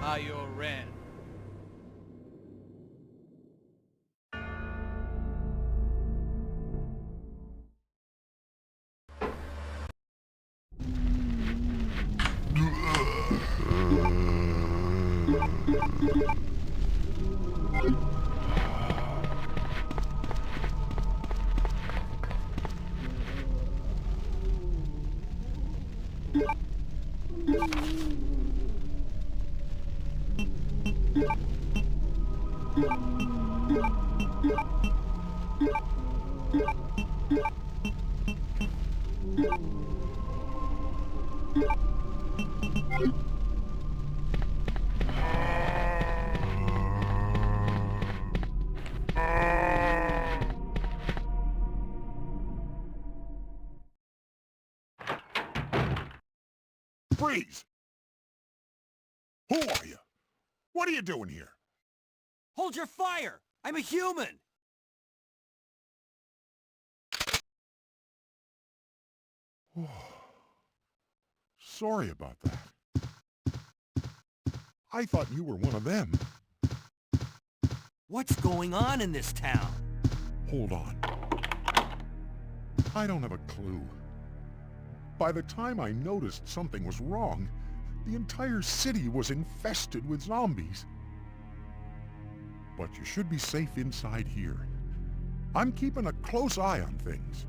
BioRand. Freeze! Who are you? What are you doing here? Hold your fire! I'm a human! Sorry about that. I thought you were one of them. What's going on in this town? Hold on. I don't have a clue. By the time I noticed something was wrong, the entire city was infested with zombies. But you should be safe inside here. I'm keeping a close eye on things.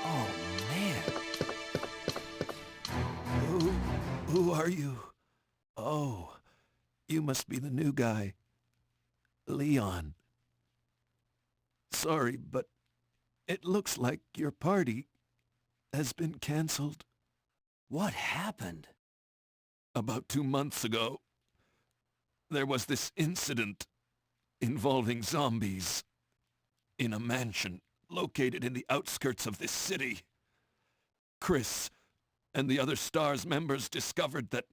Oh, man. Who are you? Oh, you must be the new guy. Leon. Sorry, but it looks like your party has been canceled. What happened? About 2 months ago, there was this incident involving zombies in a mansion located in the outskirts of this city. Chris and the other STARS members discovered that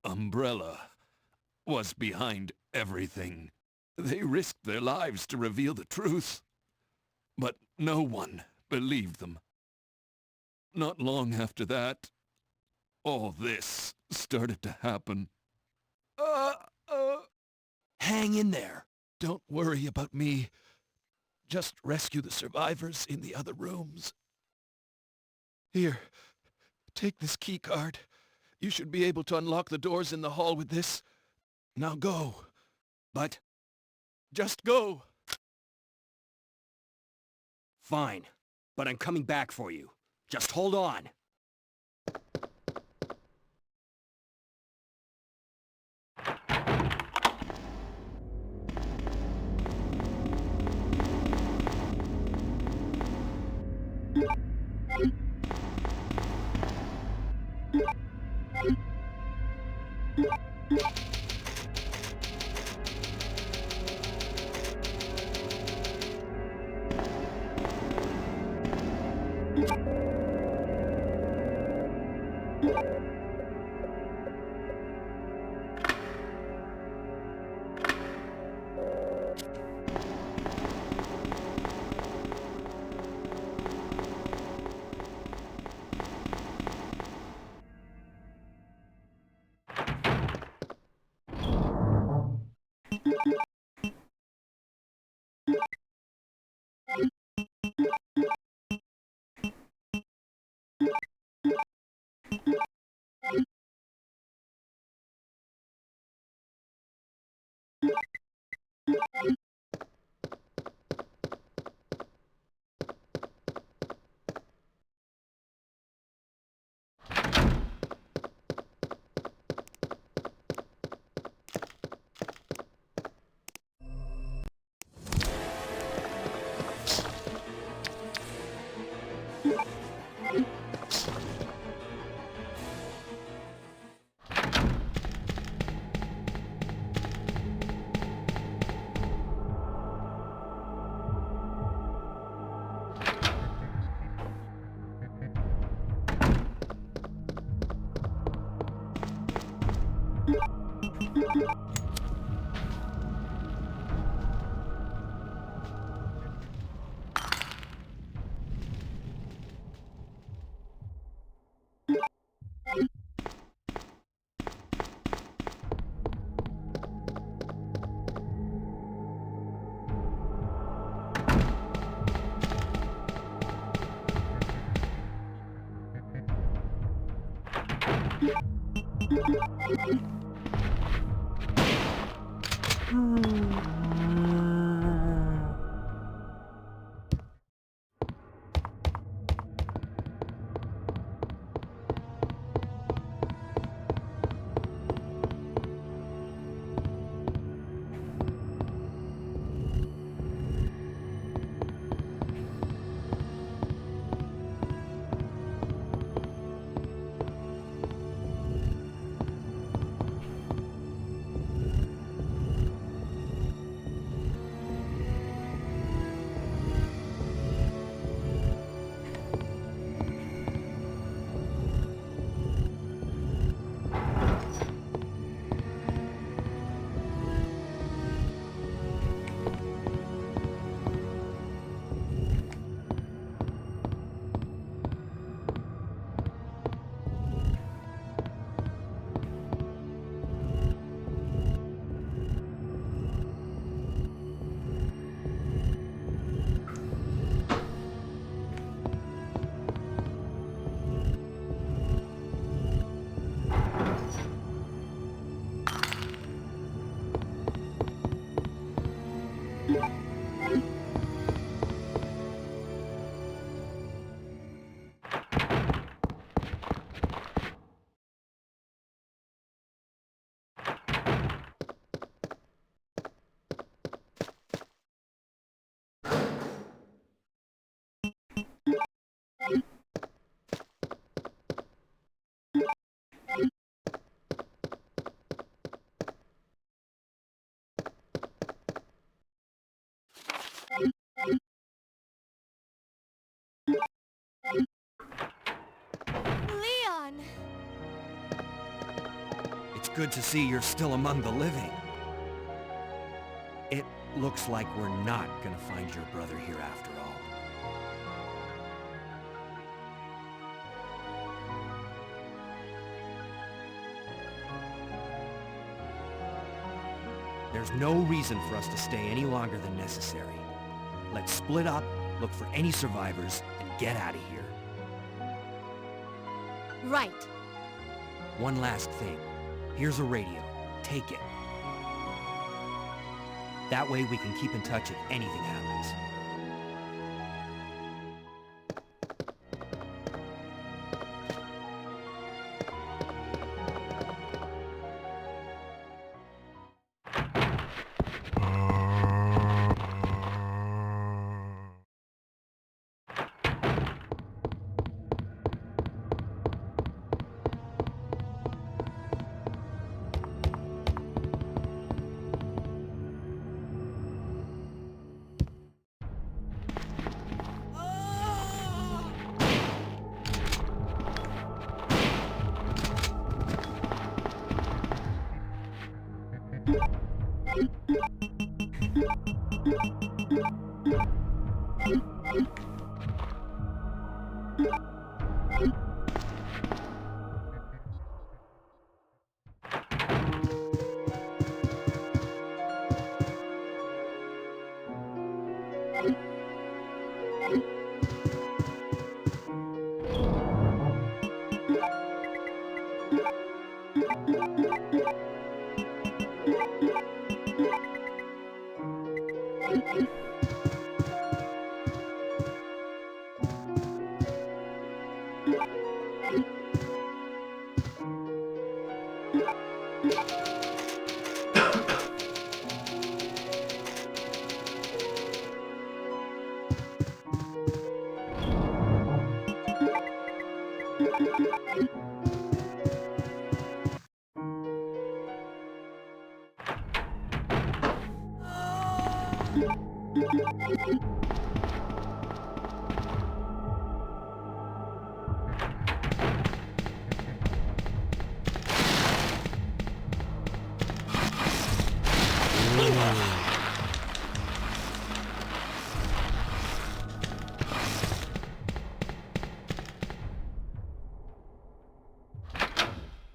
Umbrella was behind everything. They risked their lives to reveal the truth, but no one believed them. Not long after that, all this started to happen. Hang in there. Don't worry about me. Just rescue the survivors in the other rooms. Here, take this key card. You should be able to unlock the doors in the hall with this. Now go. But Just go. fine. But I'm coming back for you. Just hold on. Good to see you're still among the living. It looks like we're not gonna find your brother here after all. There's no reason for us to stay any longer than necessary. Let's split up, look for any survivors, and get out of here. Right. One last thing. Here's a radio. Take it. That way we can keep in touch if anything happens.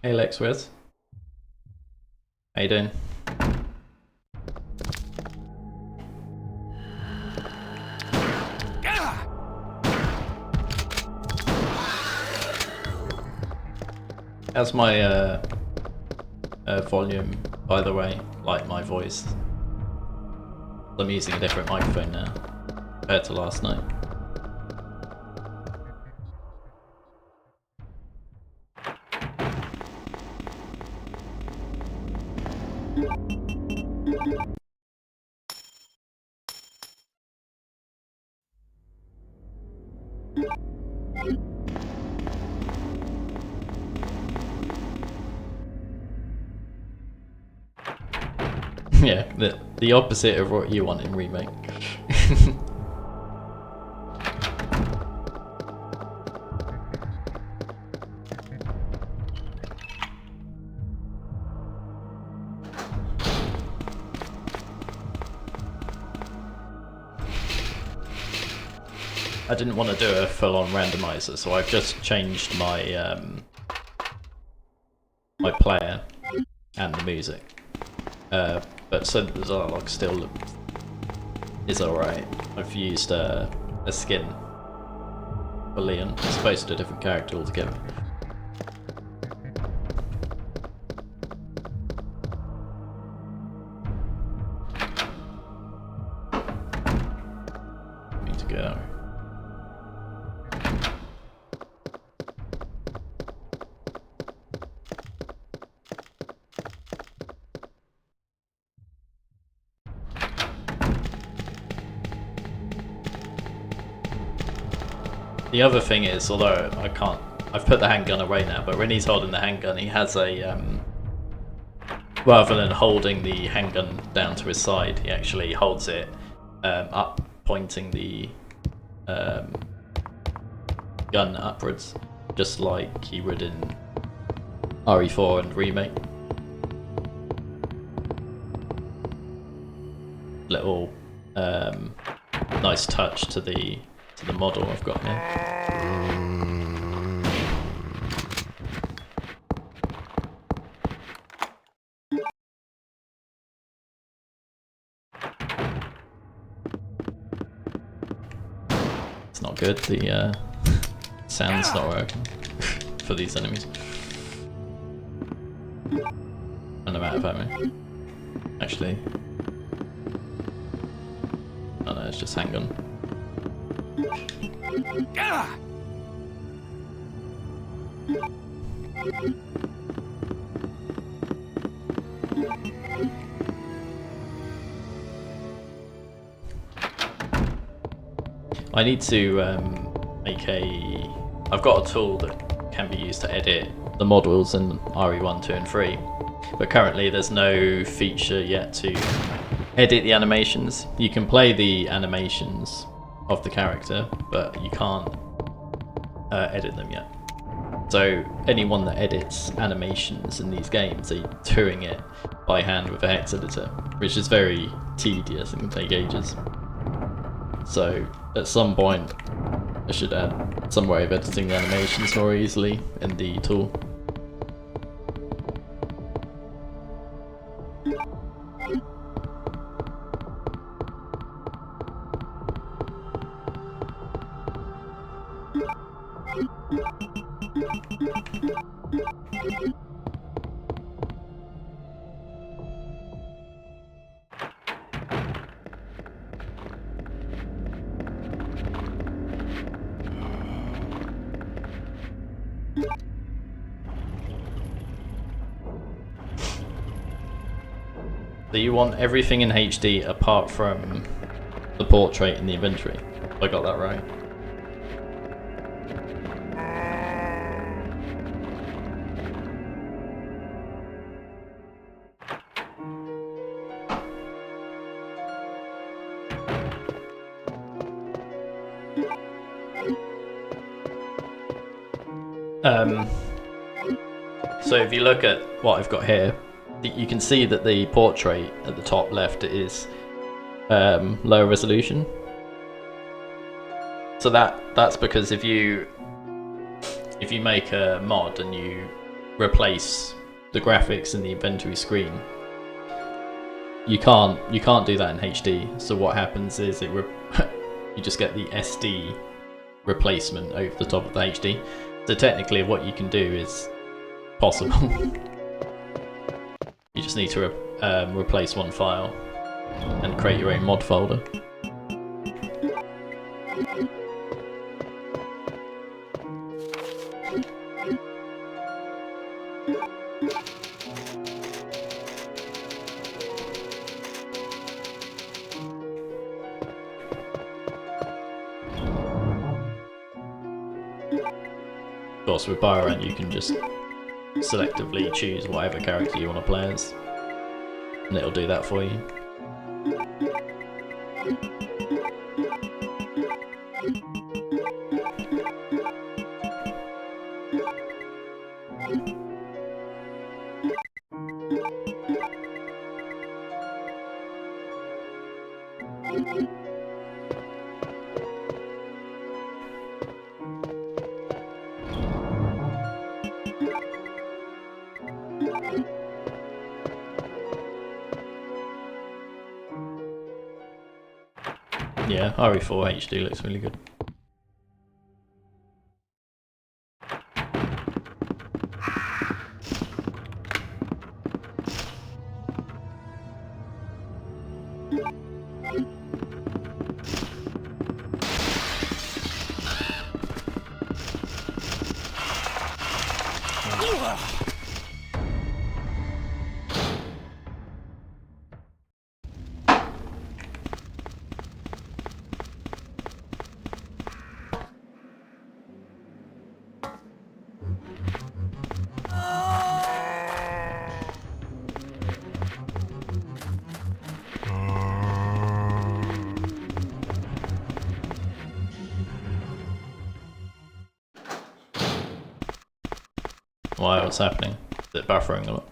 Hey Lex, Wiz. How you doing? How's my volume, by the way, like my voice? I'm using a different microphone now compared to last night. Yeah, the opposite of what you want in Remake. I didn't want to do a full-on randomizer, so I've just changed my my player and the music. But so the dialogue still is alright. I've used a skin for Leon, as opposed to a different character altogether. Need to go. The other thing is, although I can't, I've put the handgun away now, but when he's holding the handgun, he has a, rather than holding the handgun down to his side, he actually holds it up, pointing the gun upwards, just like he would in RE4 and Remake. little nice touch to the model I've got here. It's not good. The sound's not working for these enemies. And I'm out of ammo. Actually. Oh no, it's just handgun. I need to make a... I've got a tool that can be used to edit the models in RE1, 2 and 3, but currently there's no feature yet to edit the animations. You can play the animations of the character, but you can't edit them yet. So anyone that edits animations in these games, they're doing it by hand with a hex editor, which is very tedious and can take ages. So at some point I should add some way of editing the animations more easily in the tool. So you want everything in HD apart from the portrait in the inventory. I got that right. So if you look at what I've got here, you can see that the portrait at the top left is lower resolution. So that's because if you make a mod and you replace the graphics in the inventory screen, you can't do that in HD. So what happens is you just get the SD replacement over the top of the HD. So technically what you can do is possible. You just need to replace one file and create your own mod folder. Of course, with BioRand you can just selectively choose whatever character you want to play as, and it'll do that for you. Yeah, RE4 HD looks really good. Why? What's happening? Is it buffering a lot?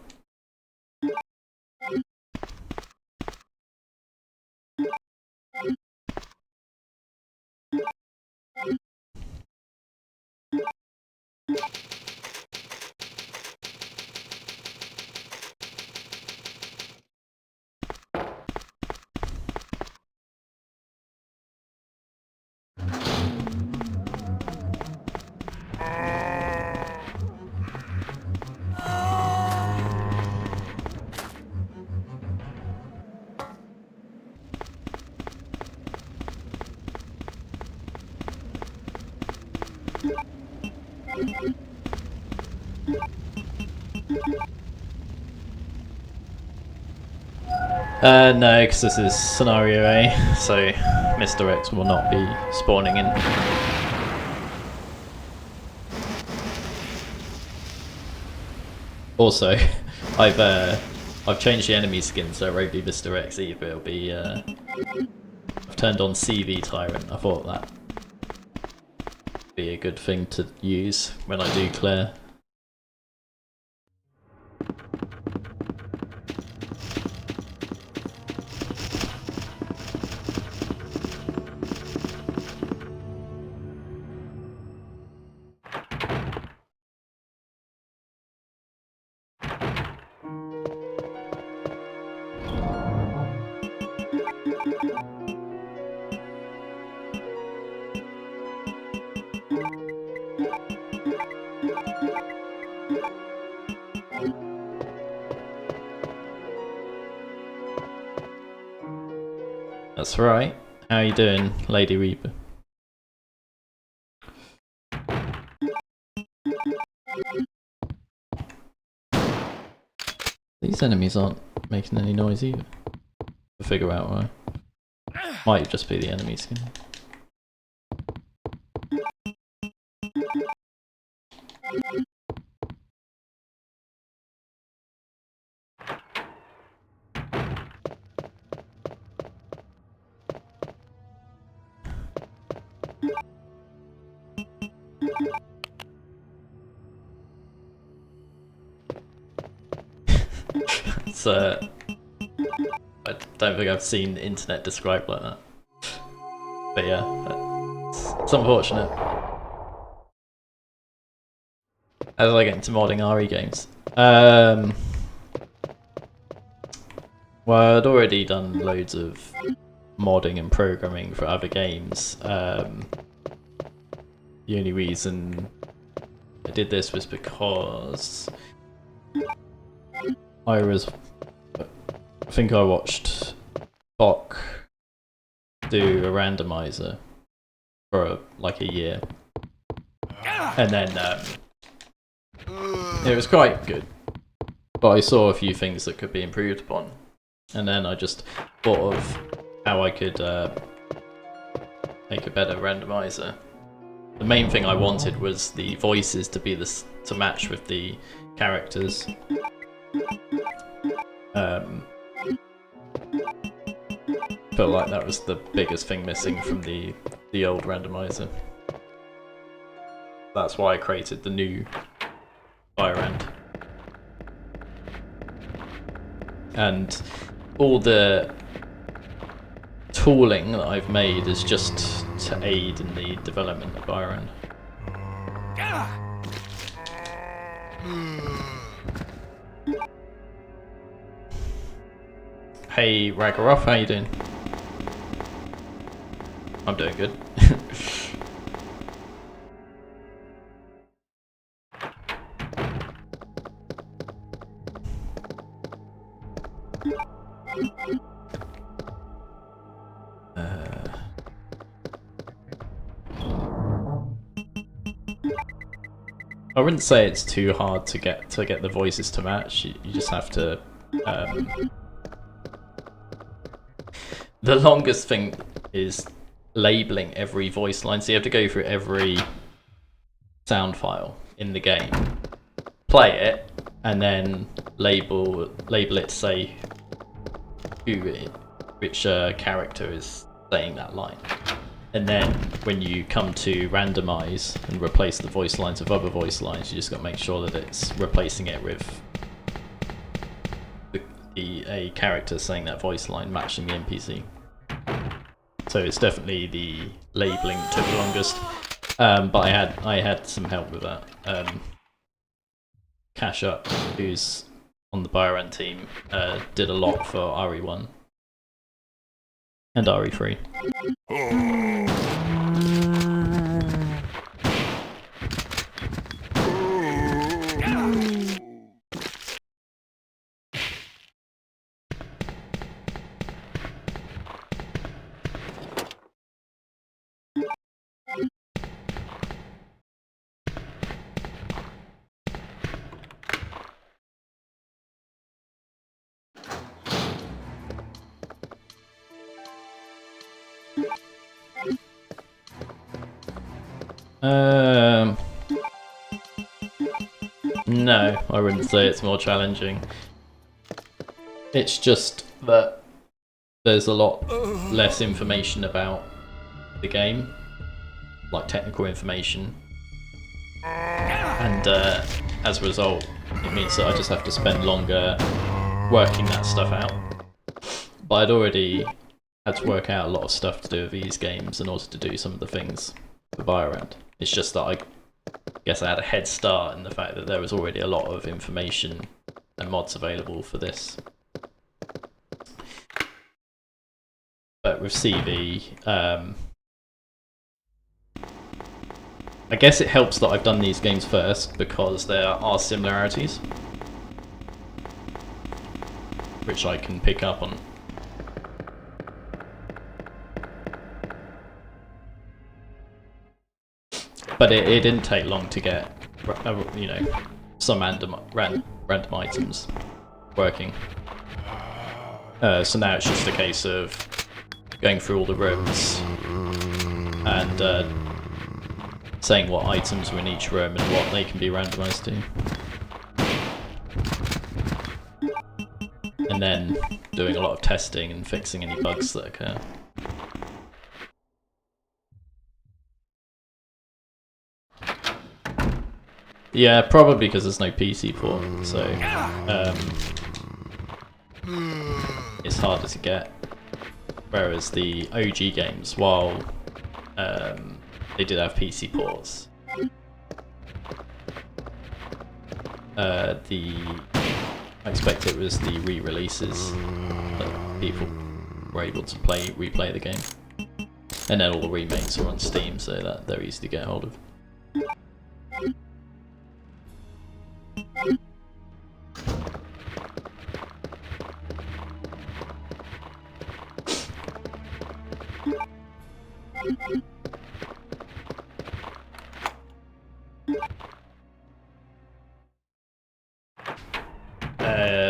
No, because this is scenario A, so Mr. X will not be spawning in. Also, I've changed the enemy skin so it won't be Mr. X either. It'll be I've turned on CV Tyrant. I thought that would be a good thing to use when I do clear. That's right. How you doing, Lady Reaper? These enemies aren't making any noise either. To figure out why. Might just be the enemy skin. It's I don't think I've seen the internet described like that. But yeah, it's unfortunate. How did I get into modding RE games? Well, I'd already done loads of modding and programming for other games. The only reason I did this was because I think I watched Bok do a randomizer for like a year, and then it was quite good, but I saw a few things that could be improved upon, and then I just thought of how I could make a better randomizer. The main thing I wanted was the voices to be to match with the characters. Felt like that was the biggest thing missing from the old randomizer. That's why I created the new BioRand. And all the tooling that I've made is just to aid in the development of BioRand. Hey Ragaroff, how you doing? I'm doing good. I wouldn't say it's too hard to get the voices to match. You just have to. The longest thing is labeling every voice line. So you have to go through every sound file in the game, play it, and then label it to say which character is saying that line. And then when you come to randomize and replace the voice lines with other voice lines, you just got to make sure that it's replacing it with a character saying that voice line matching the NPC. So it's definitely the labeling took the longest, but I had some help with that. Cash Up, who's on the BioRand team, did a lot for RE1 and RE3. No, I wouldn't say it's more challenging. It's just that there's a lot less information about the game, like technical information, and as a result, it means that I just have to spend longer working that stuff out. But I'd already had to work out a lot of stuff to do with these games in order to do some of the things for BioRand. It's just that I guess I had a head start in the fact that there was already a lot of information and mods available for this. But with CV, I guess it helps that I've done these games first because there are similarities which I can pick up on. But it didn't take long to get, you know, some random items working. So now it's just a case of going through all the rooms and saying what items are in each room and what they can be randomized to. And then doing a lot of testing and fixing any bugs that occur. Yeah, probably because there's no PC port, so it's harder to get. Whereas the OG games, while they did have PC ports, I expect it was the re-releases that people were able to replay the game, and then all the remakes are on Steam, so that they're easy to get hold of.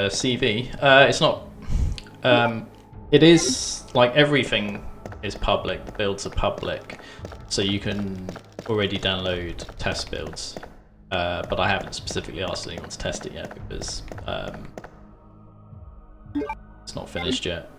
CV. It's not. It is like everything is public. The builds are public, so you can already download test builds. But I haven't specifically asked anyone to test it yet because it's not finished yet.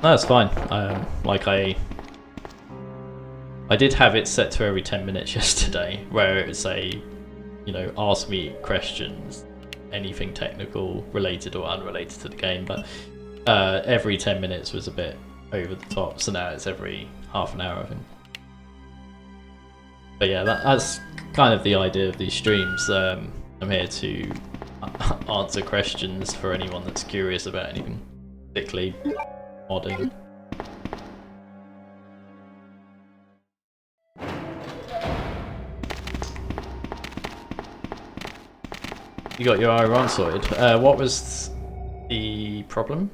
No, it's fine. Like I did have it set to every 10 minutes yesterday, where it would say, you know, ask me questions, anything technical related or unrelated to the game, but every 10 minutes was a bit over the top, so now it's every half an hour, I think. But yeah, that's kind of the idea of these streams. I'm here to answer questions for anyone that's curious about anything, particularly modding. You got your RPD sorted. What was the problem?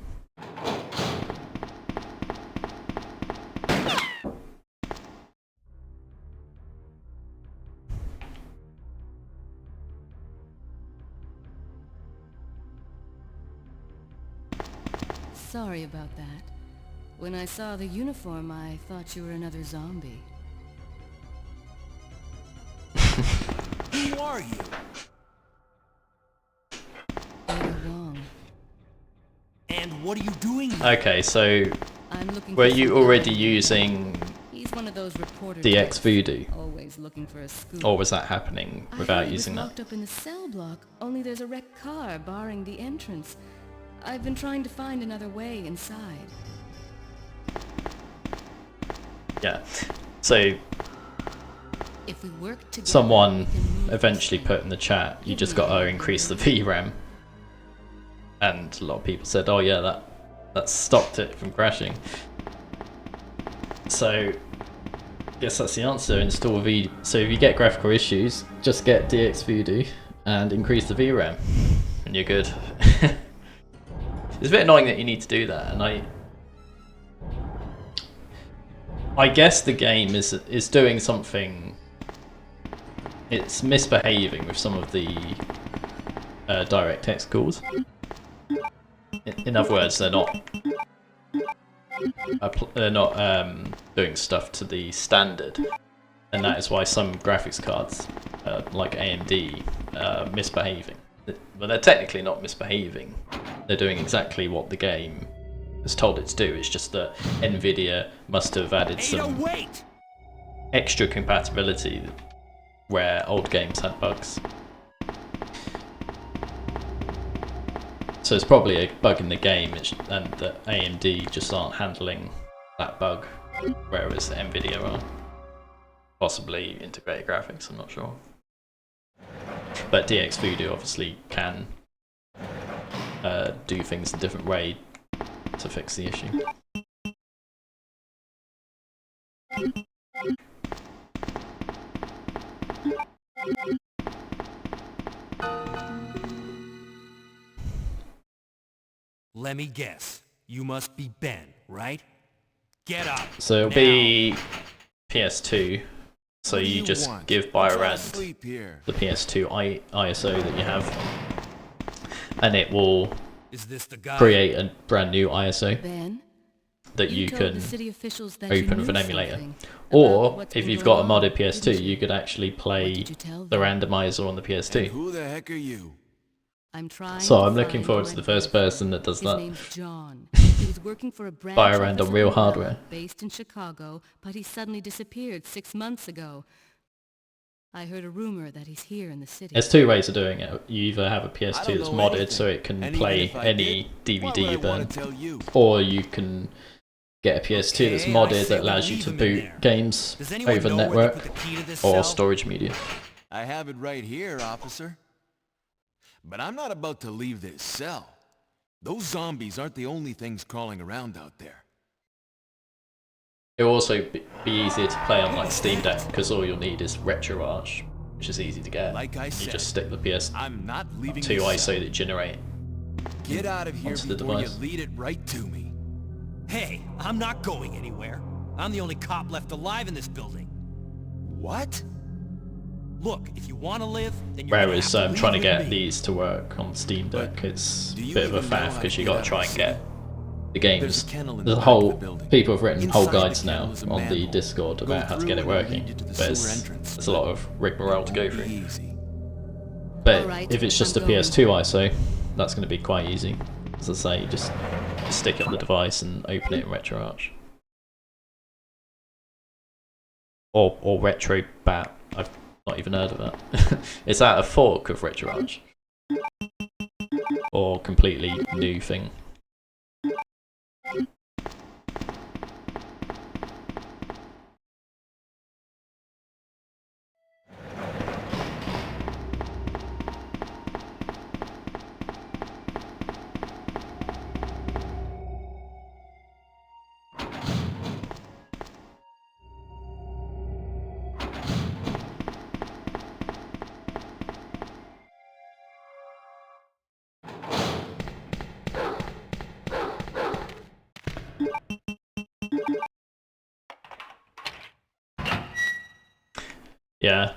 Sorry about that. When I saw the uniform, I thought you were another zombie. Who are you? You're wrong. And what are you doing here? Okay, so I'm looking were for you some already guy. using He's one of those reporter DX types, Voodoo? always looking for a scoop. Or was that happening I without thought he was using that? locked up in the cell block, only there's a wrecked car barring the entrance. I've been trying to find another way inside. Yeah. So If we work together, someone we can move eventually this put in the chat, you just got to increase the VRAM. And a lot of people said, oh yeah, that stopped it from crashing. So Guess that's the answer. Install V. So if you get graphical issues, just get DX Voodoo and increase the VRAM, and you're good. It's a bit annoying that you need to do that, and I guess the game is doing something. It's misbehaving with some of the DirectX calls. In other words, they're not doing stuff to the standard, and that is why some graphics cards, like AMD, are misbehaving. But they're technically not misbehaving. They're doing exactly what the game has told it to do. It's just that Nvidia must have added some extra compatibility where old games had bugs. So it's probably a bug in the game, and that AMD just aren't handling that bug, whereas Nvidia are. Possibly integrated graphics, I'm not sure. But DX Voodoo obviously can do things a different way to fix the issue. Let me guess. You must be Ben, right? Get up. So it'll be PS2. So you just give BioRand the PS2 ISO that you have, and it will create a brand new ISO that you can open with an emulator. Or if you've got a modded PS2, you could actually play the randomizer on the PS2. Who the heck are you? So I'm looking forward to the first person that does that. BioRand on real hardware. Based in Chicago, but he suddenly disappeared 6 months ago. I heard a rumor that he's here in the city. There's two ways of doing it. You either have a PS2 that's modded so it can play any DVD you burn, or you can get a PS2 that's modded that allows you to boot games over network or storage media. I have it right here, officer. But I'm not about to leave this cell. Those zombies aren't the only things crawling around out there. It'll also be easier to play on like Steam Deck because all you'll need is RetroArch, which is easy to get. Like I said, you just stick the PS2 I'm not leaving ISO that generate Get out of here onto the before you device. lead it right to me. Hey, I'm not going anywhere. I'm the only cop left alive in this building. What? Look, if you want to live, then you're Whereas gonna have to trying to leave get with me. these to work on Steam Deck, But it's a do you bit of a even know faff how because to you get got out to try of and the get the There's games. a kennel in The the back whole of the building. people have written whole Inside the guides now kennel is a on the manhole. Discord Go about how to through get it and it'll working, lead you to the but sewer entrance. there's a lot of rigmarole to go Won't be through. easy. But Alright, if it's just a I'm going. PS2 ISO, that's going to be quite easy. As I say, you just stick it on the device and open it in RetroArch. Or RetroBat. I've not even heard of that. Is that a fork of RetroArch? Or completely new thing? Yeah.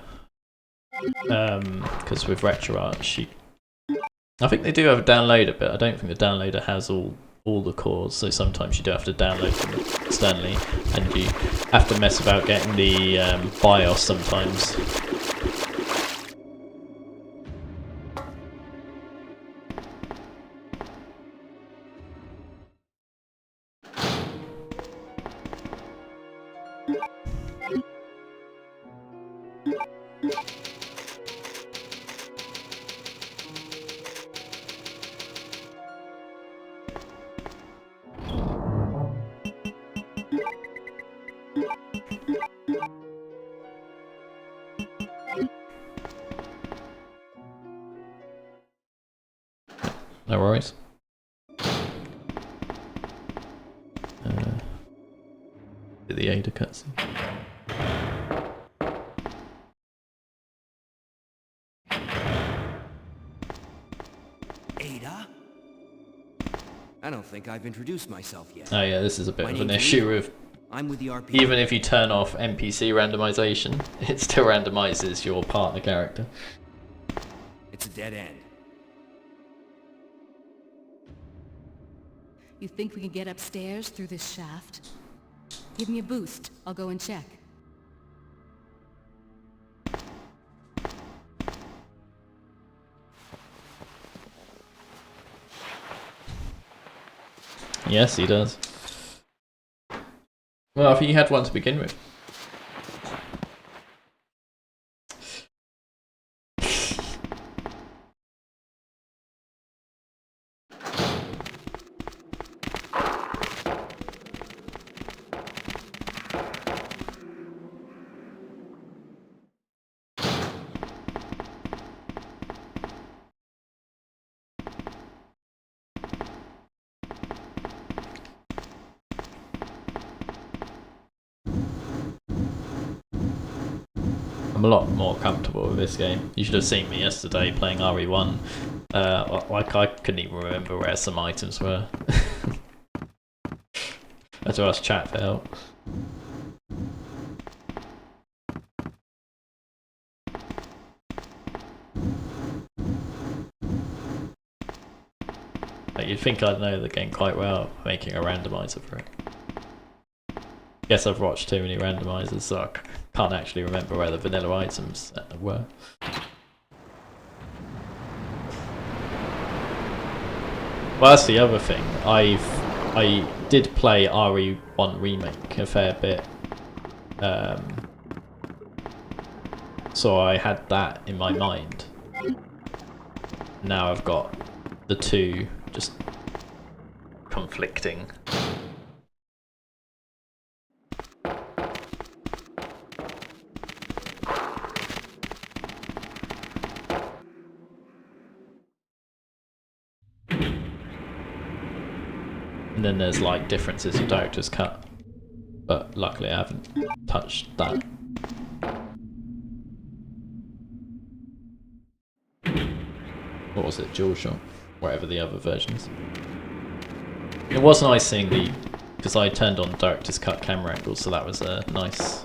Because with RetroArch, I think they do have a downloader, but I don't think the downloader has all the cores, so sometimes you do have to download them externally, and you have to mess about getting the BIOS sometimes. No worries. The Ada cutscene. think I've introduced myself yet. Oh yeah, this is a bit My of an name's issue Lee. with I'm with the RPD. even if you turn off NPC randomization, it still randomizes your partner character. It's a dead end. You think we can get upstairs through this shaft? Give me a boost. I'll go and check. Yes, he does. Well, I think you had one to begin with. I'm a lot more comfortable with this game. You should have seen me yesterday playing RE1. Like I couldn't even remember where some items were. I had to ask chat for help. Like, you'd think I'd know the game quite well, making a randomizer for it. Guess I've watched too many randomizers, so I can't actually remember where the vanilla items were. Well, that's the other thing. I did play RE1 Remake a fair bit, so I had that in my mind. Now I've got the two just conflicting. And then there's like differences in director's cut, but luckily I haven't touched that. What was it, DualShock? Whatever the other versions. It was nice seeing the, because I turned on director's cut camera angles, so that was a nice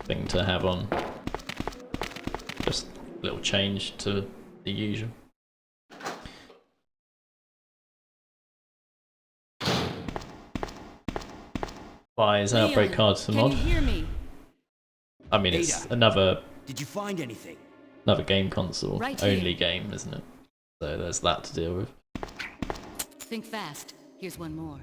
thing to have on. Just a little change to the usual. Why is Outbreak Cards the mod? Can you hear me? I mean, it's Ada, another did you find anything? game console Right only here. game, isn't it? So there's that to deal with. Think fast. Here's one more.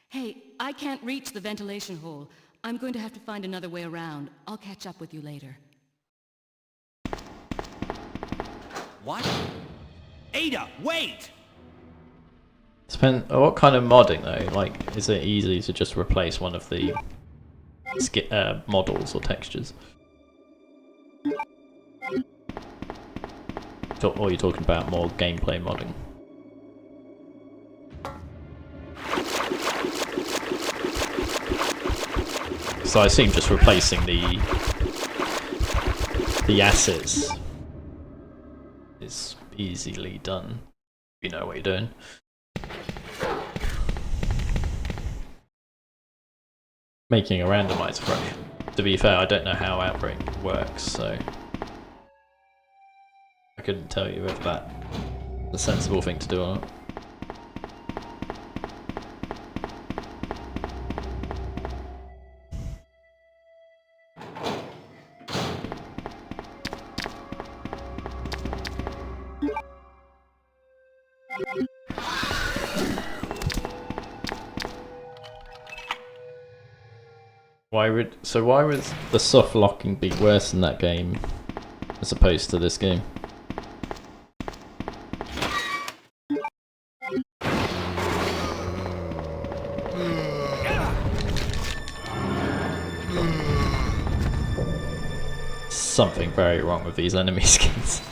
Hey, I can't reach the ventilation hole. I'm going to have to find another way around. I'll catch up with you later. What? Ada, wait! Depend. What kind of modding though? Like, is it easy to just replace one of the models or textures? Or are you talking about more gameplay modding? So I assume just replacing the assets is easily done. You know what you're doing. Making a randomizer for it. To be fair, I don't know how Outbreak works, so I couldn't tell you if that's a sensible thing to do or not. Why would the soft locking be worse in that game as opposed to this game? Something very wrong with these enemy skins.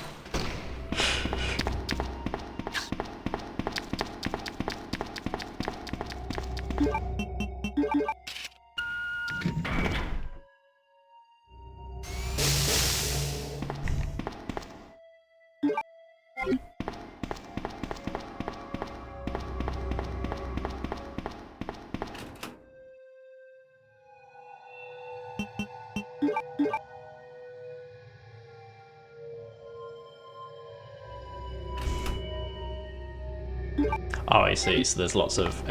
Oh, I see. So there's lots of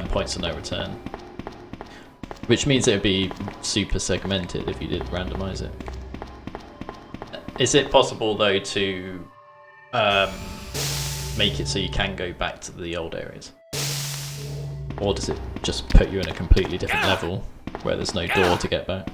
points of no return. Which means it would be super segmented if you did randomize it. Is it possible, though, to make it so you can go back to the old areas? Or does it just put you in a completely different level where there's no door to get back?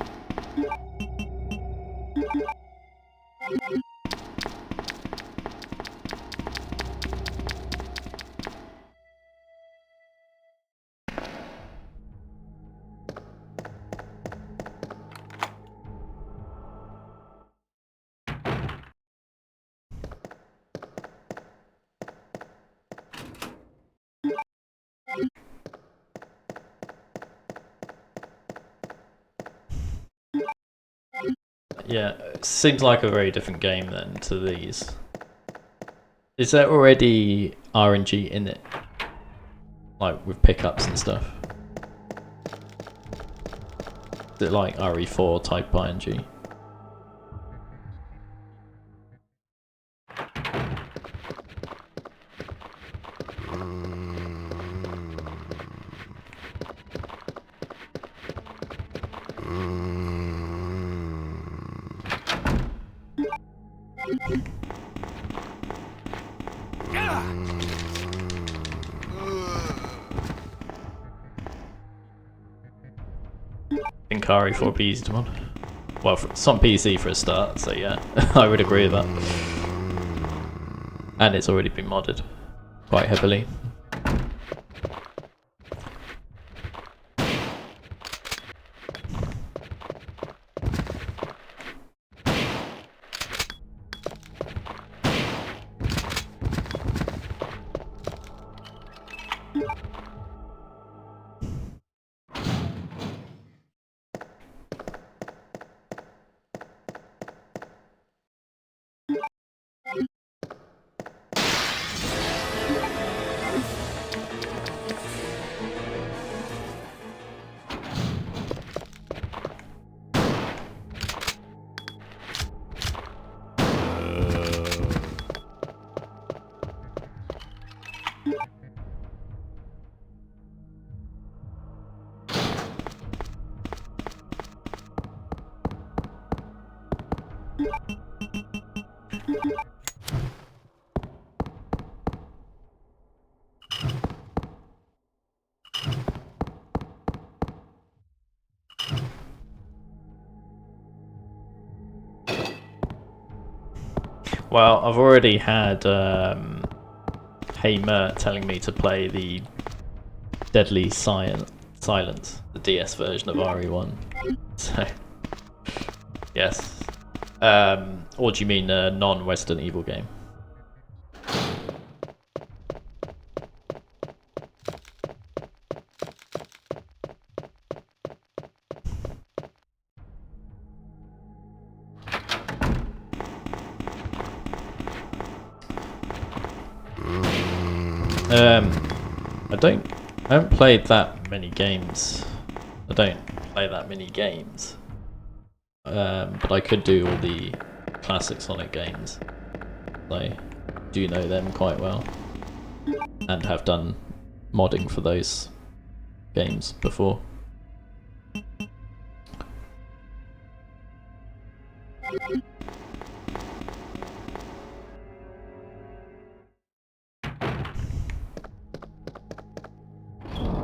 Yeah, it seems like a very different game then to these. Is there already RNG in it? Like with pickups and stuff? Is it like RE4 type RNG? I think RE4 would be easy to mod. Well, it's on PC for a start, so yeah, I would agree with that. And it's already been modded quite heavily. Well, I've already had Hamer telling me to play the Deadly Silence, the DS version of RE1. So, yes. Or do you mean a non-Resident Evil game? I haven't played that many games. I don't play that many games. But I could do all the classic Sonic games. I do know them quite well. And have done modding for those games before.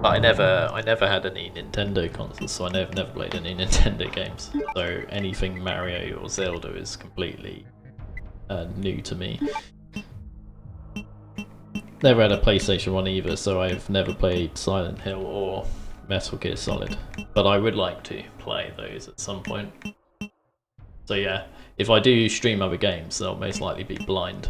But I never had any Nintendo consoles, so I never played any Nintendo games. So anything Mario or Zelda is completely new to me. Never had a PlayStation 1 either, so I've never played Silent Hill or Metal Gear Solid. But I would like to play those at some point. So yeah, if I do stream other games, they'll most likely be blind.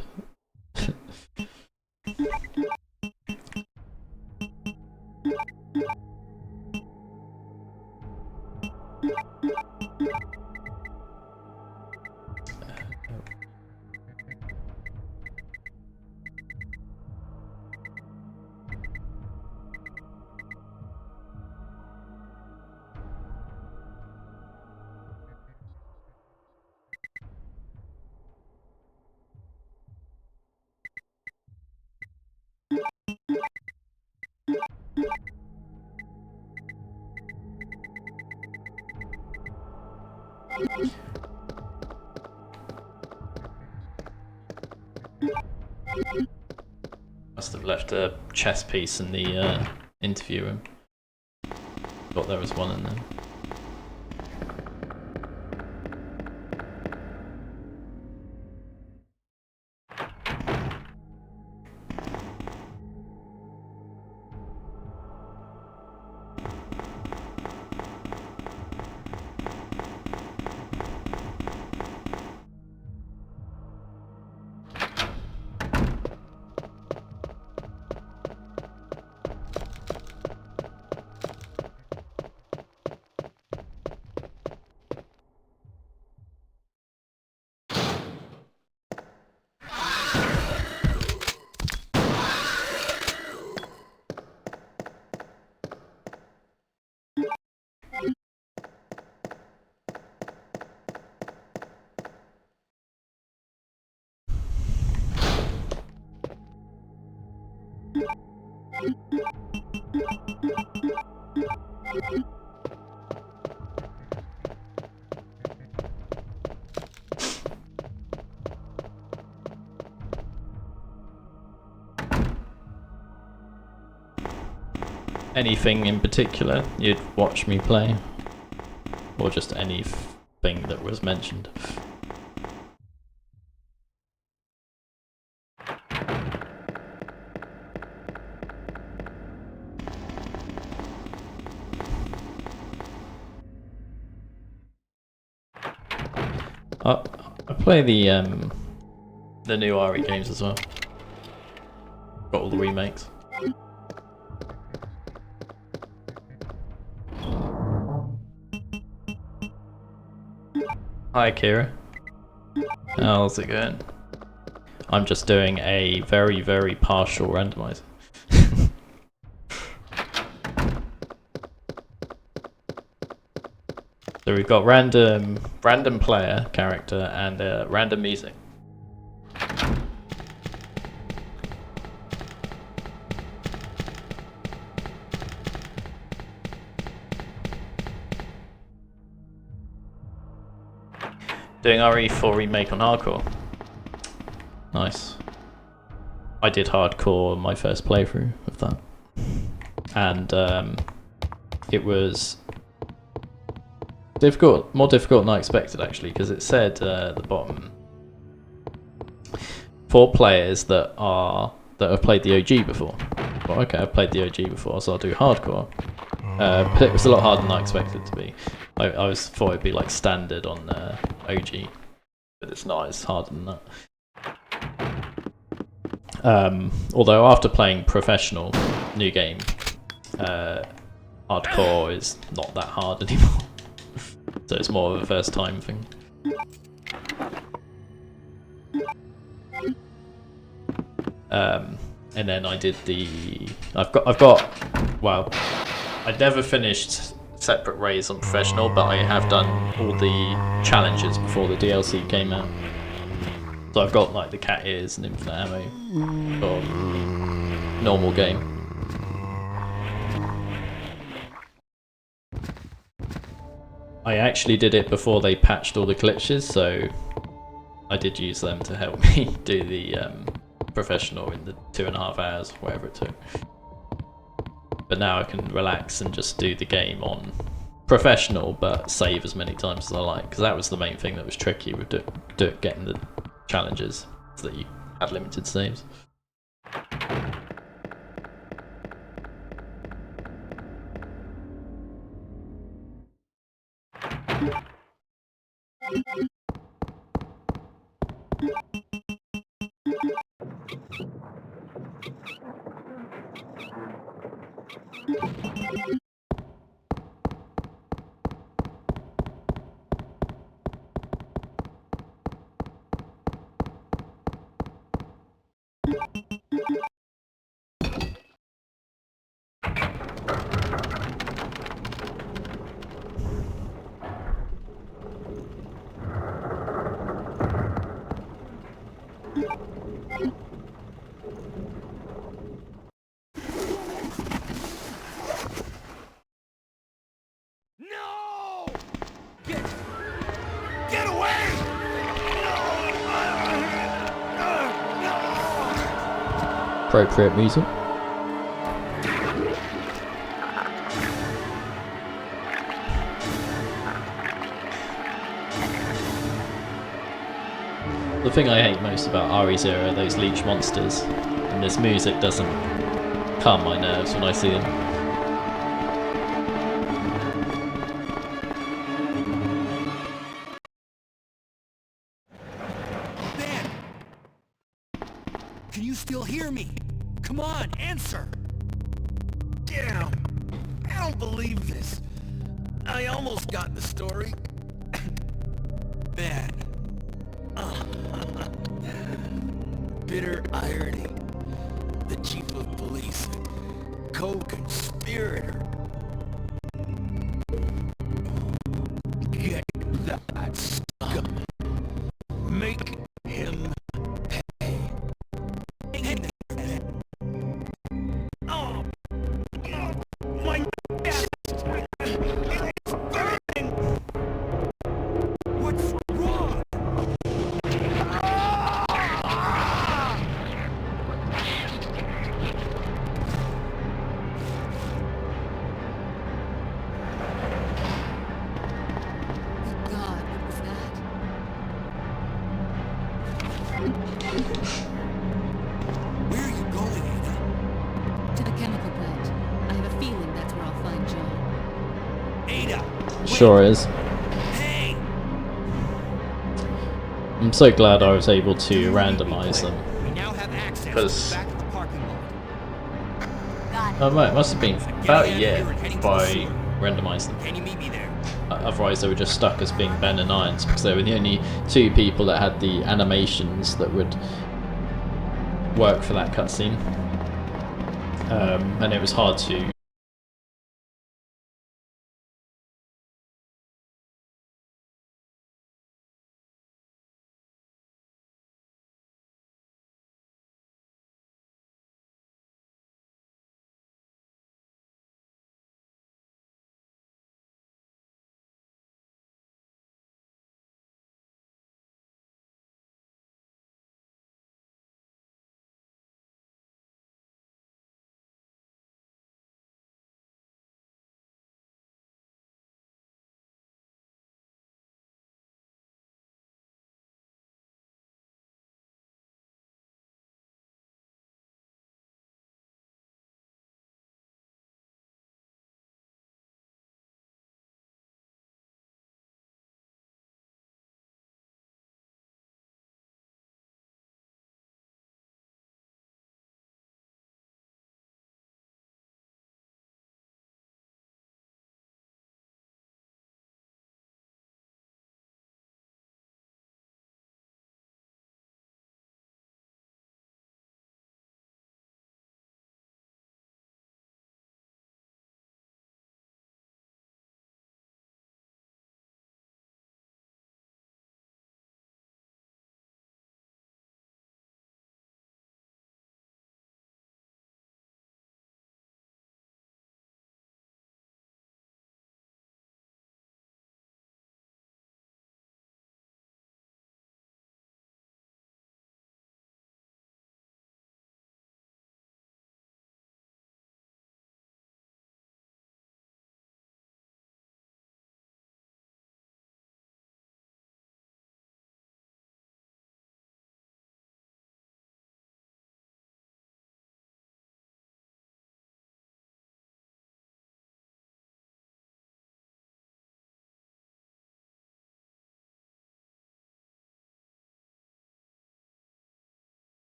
Must have left a chess piece in the interview room. Thought there was one in there. Anything in particular you'd watch me play? Or just anything that was mentioned? I play the new RE games as well. Got all the remakes. Hi Kira. How's it going? I'm just doing a very, very partial randomizer. So we've got random player character and random music. Doing RE4 remake on hardcore. Nice. I did hardcore my first playthrough of that, and it was difficult, more difficult than I expected actually, because it said at the bottom, for players that have played the OG before. Well, okay, I've played the OG before, so I'll do hardcore. But it was a lot harder than I expected it to be. I thought it'd be like standard on OG, but it's not as hard than that. Although after playing professional new game, hardcore is not that hard anymore. So it's more of a first time thing. And then I did I've got well, I never finished separate raids on professional, but I have done all the challenges before the DLC came out. So I've got like the cat ears and infinite ammo for normal game. I actually did it before they patched all the glitches, so I did use them to help me do the professional in the 2.5 hours, whatever it took. But now I can relax and just do the game on professional, but save as many times as I like, because that was the main thing that was tricky with getting the challenges, so that you had limited saves. Appropriate music. The thing I hate most about RE0 are those leech monsters, and this music doesn't calm my nerves when I see them. Ben! Can you still hear me? Come on, answer! Damn! I don't believe this. I almost got the story. Ben. Bitter irony. The chief of police, co-conspirator. Get that scum. Make him pay. Oh, my God. It's burning. What's wrong? God, what was that? Where are you going, Ada? To the chemical plant. I have a feeling that's where I'll find John. Ada! Sure is. Hey! I'm so glad I was able to randomize them. We now have access to Because the back of the parking lot. it must have been about a year before I randomised them. Can you meet me there? Otherwise they were just stuck as being Ben and Irons because they were the only two people that had the animations that would work for that cutscene. And it was hard to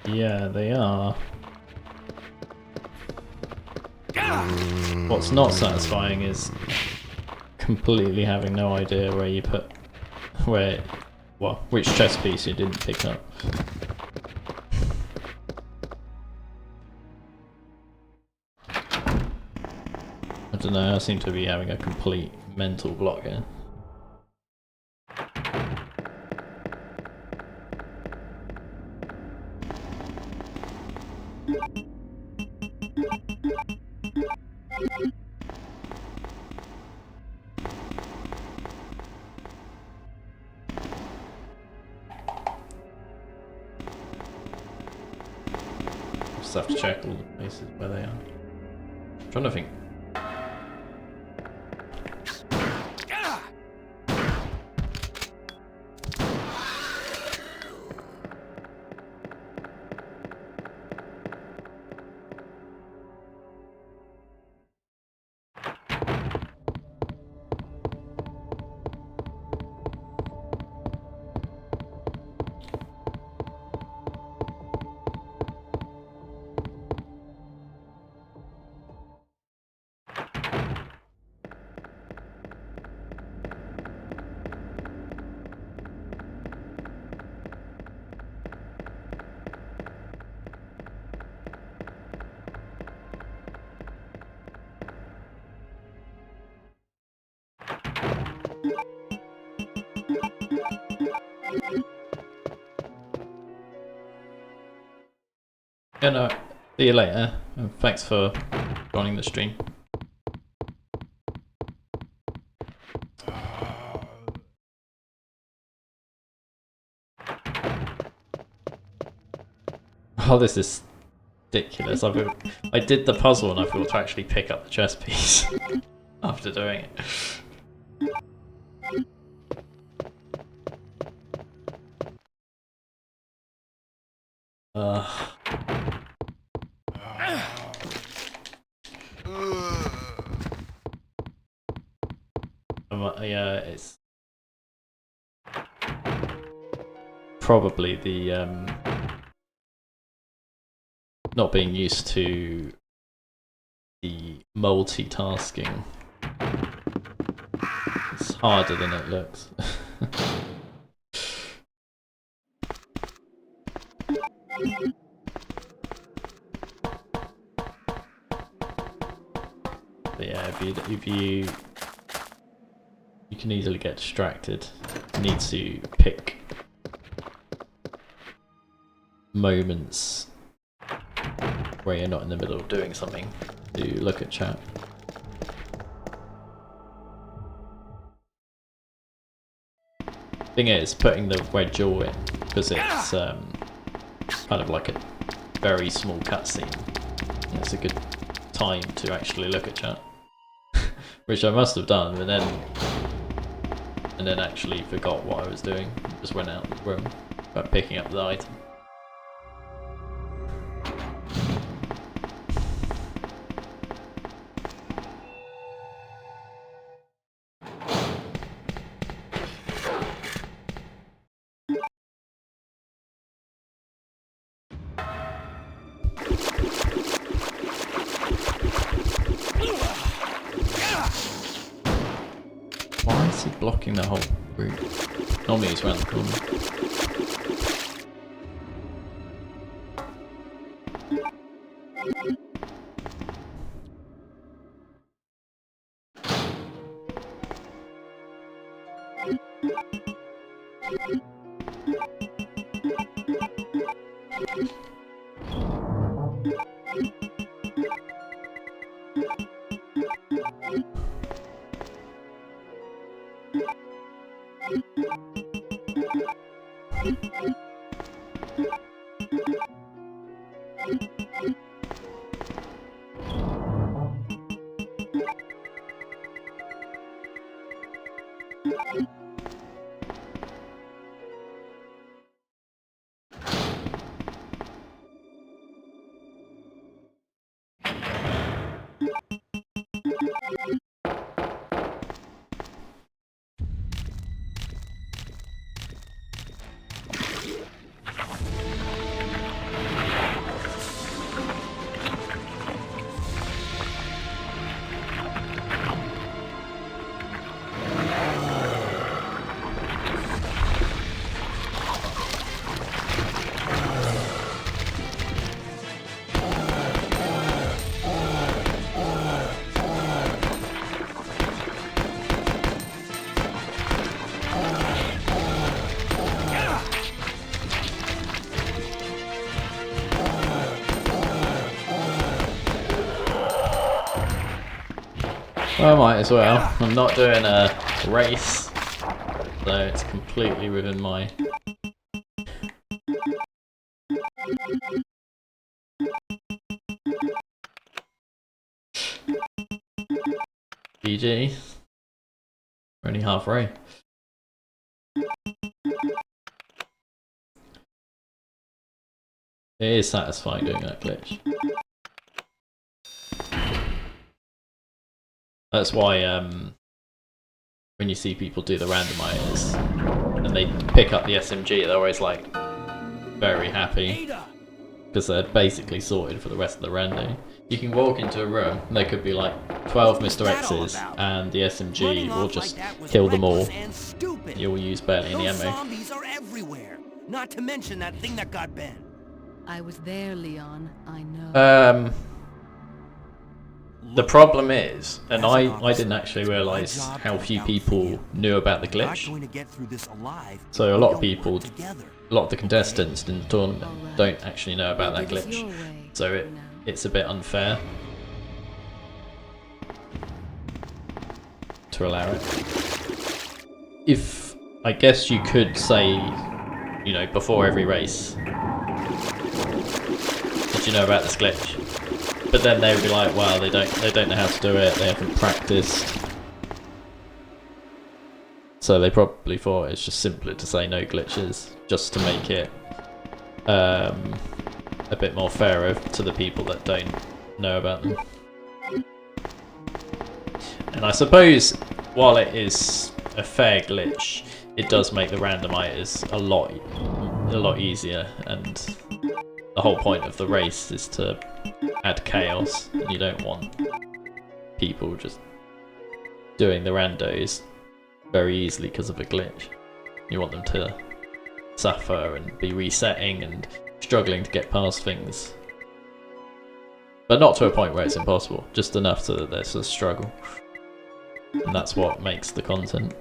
Yeah, they are. What's not satisfying is completely having no idea where you put which chest piece you didn't pick up. I don't know, I seem to be having a complete mental block here. Just have to check all the places where they are. I'm trying to think. Yeah, no, see you later, and thanks for joining the stream. Oh, this is ridiculous. I did the puzzle and I forgot to actually pick up the chest piece after doing it. Yeah, it's probably the not being used to the multitasking. It's harder than it looks. But yeah, if you can easily get distracted. You need to pick moments where you're not in the middle of doing something to look at chat. Thing is, putting the red jaw in, because it's kind of like a very small cutscene. It's a good time to actually look at chat. Which I must have done, but then actually forgot what I was doing. Just went out of the room about picking up the item. Why is he blocking the whole route? Normally he's around the corner. Well, I might as well. I'm not doing a race, so it's completely within my... GG. We're only halfway. It is satisfying doing that glitch. That's why when you see people do the randomizers and they pick up the SMG, they're always like very happy because they're basically sorted for the rest of the rando. You can walk into a room and there could be like 12 Mr. X's and the SMG will just kill them all. You'll use barely any ammo. Zombies are everywhere. Not to mention that thing that got Ben. I was there, Leon. I know. The problem is, and I didn't actually realise how few people knew about the glitch. So a lot of people, a lot of the contestants in the tournament don't actually know about that glitch. So it's a bit unfair to allow it. If, I guess you could say, you know, before every race, did you know about this glitch? But then they would be like, well, they don't know how to do it, they haven't practiced. So they probably thought it's just simpler to say no glitches, just to make it a bit more fairer to the people that don't know about them. And I suppose, while it is a fair glitch, it does make the randomizers a lot easier, and the whole point of the race is to add chaos, and you don't want people just doing the randos very easily because of a glitch. You want them to suffer and be resetting and struggling to get past things. But not to a point where it's impossible, just enough so that there's a struggle. And that's what makes the content.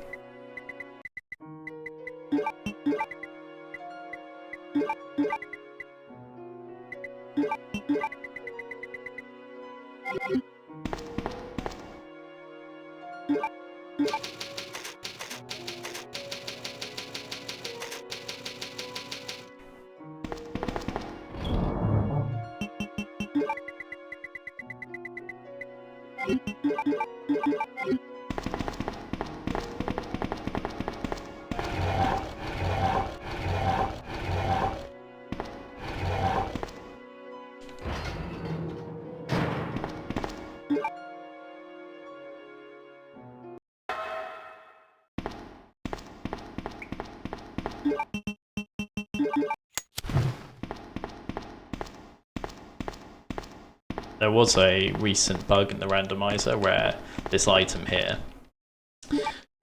There was a recent bug in the randomizer where this item here,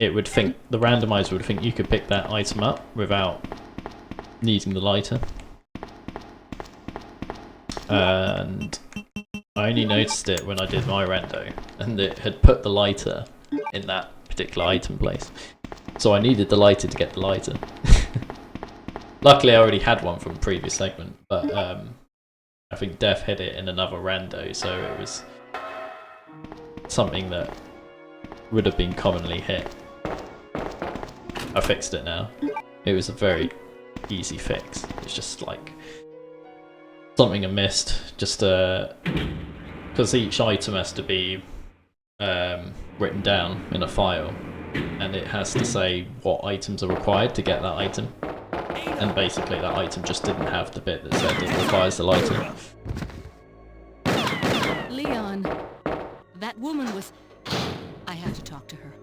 it would think, the randomizer would think you could pick that item up without needing the lighter. And I only noticed it when I did my rando, and it had put the lighter in that particular item place. So I needed the lighter to get the lighter. Luckily I already had one from the previous segment, but I think Def hit it in another rando, so it was something that would have been commonly hit. I fixed it now. It was a very easy fix. It's just like something I missed, just because each item has to be written down in a file, and it has to say what items are required to get that item. And basically that item just didn't have the bit that said it requires the item. Leon, that woman was... I have to talk to her.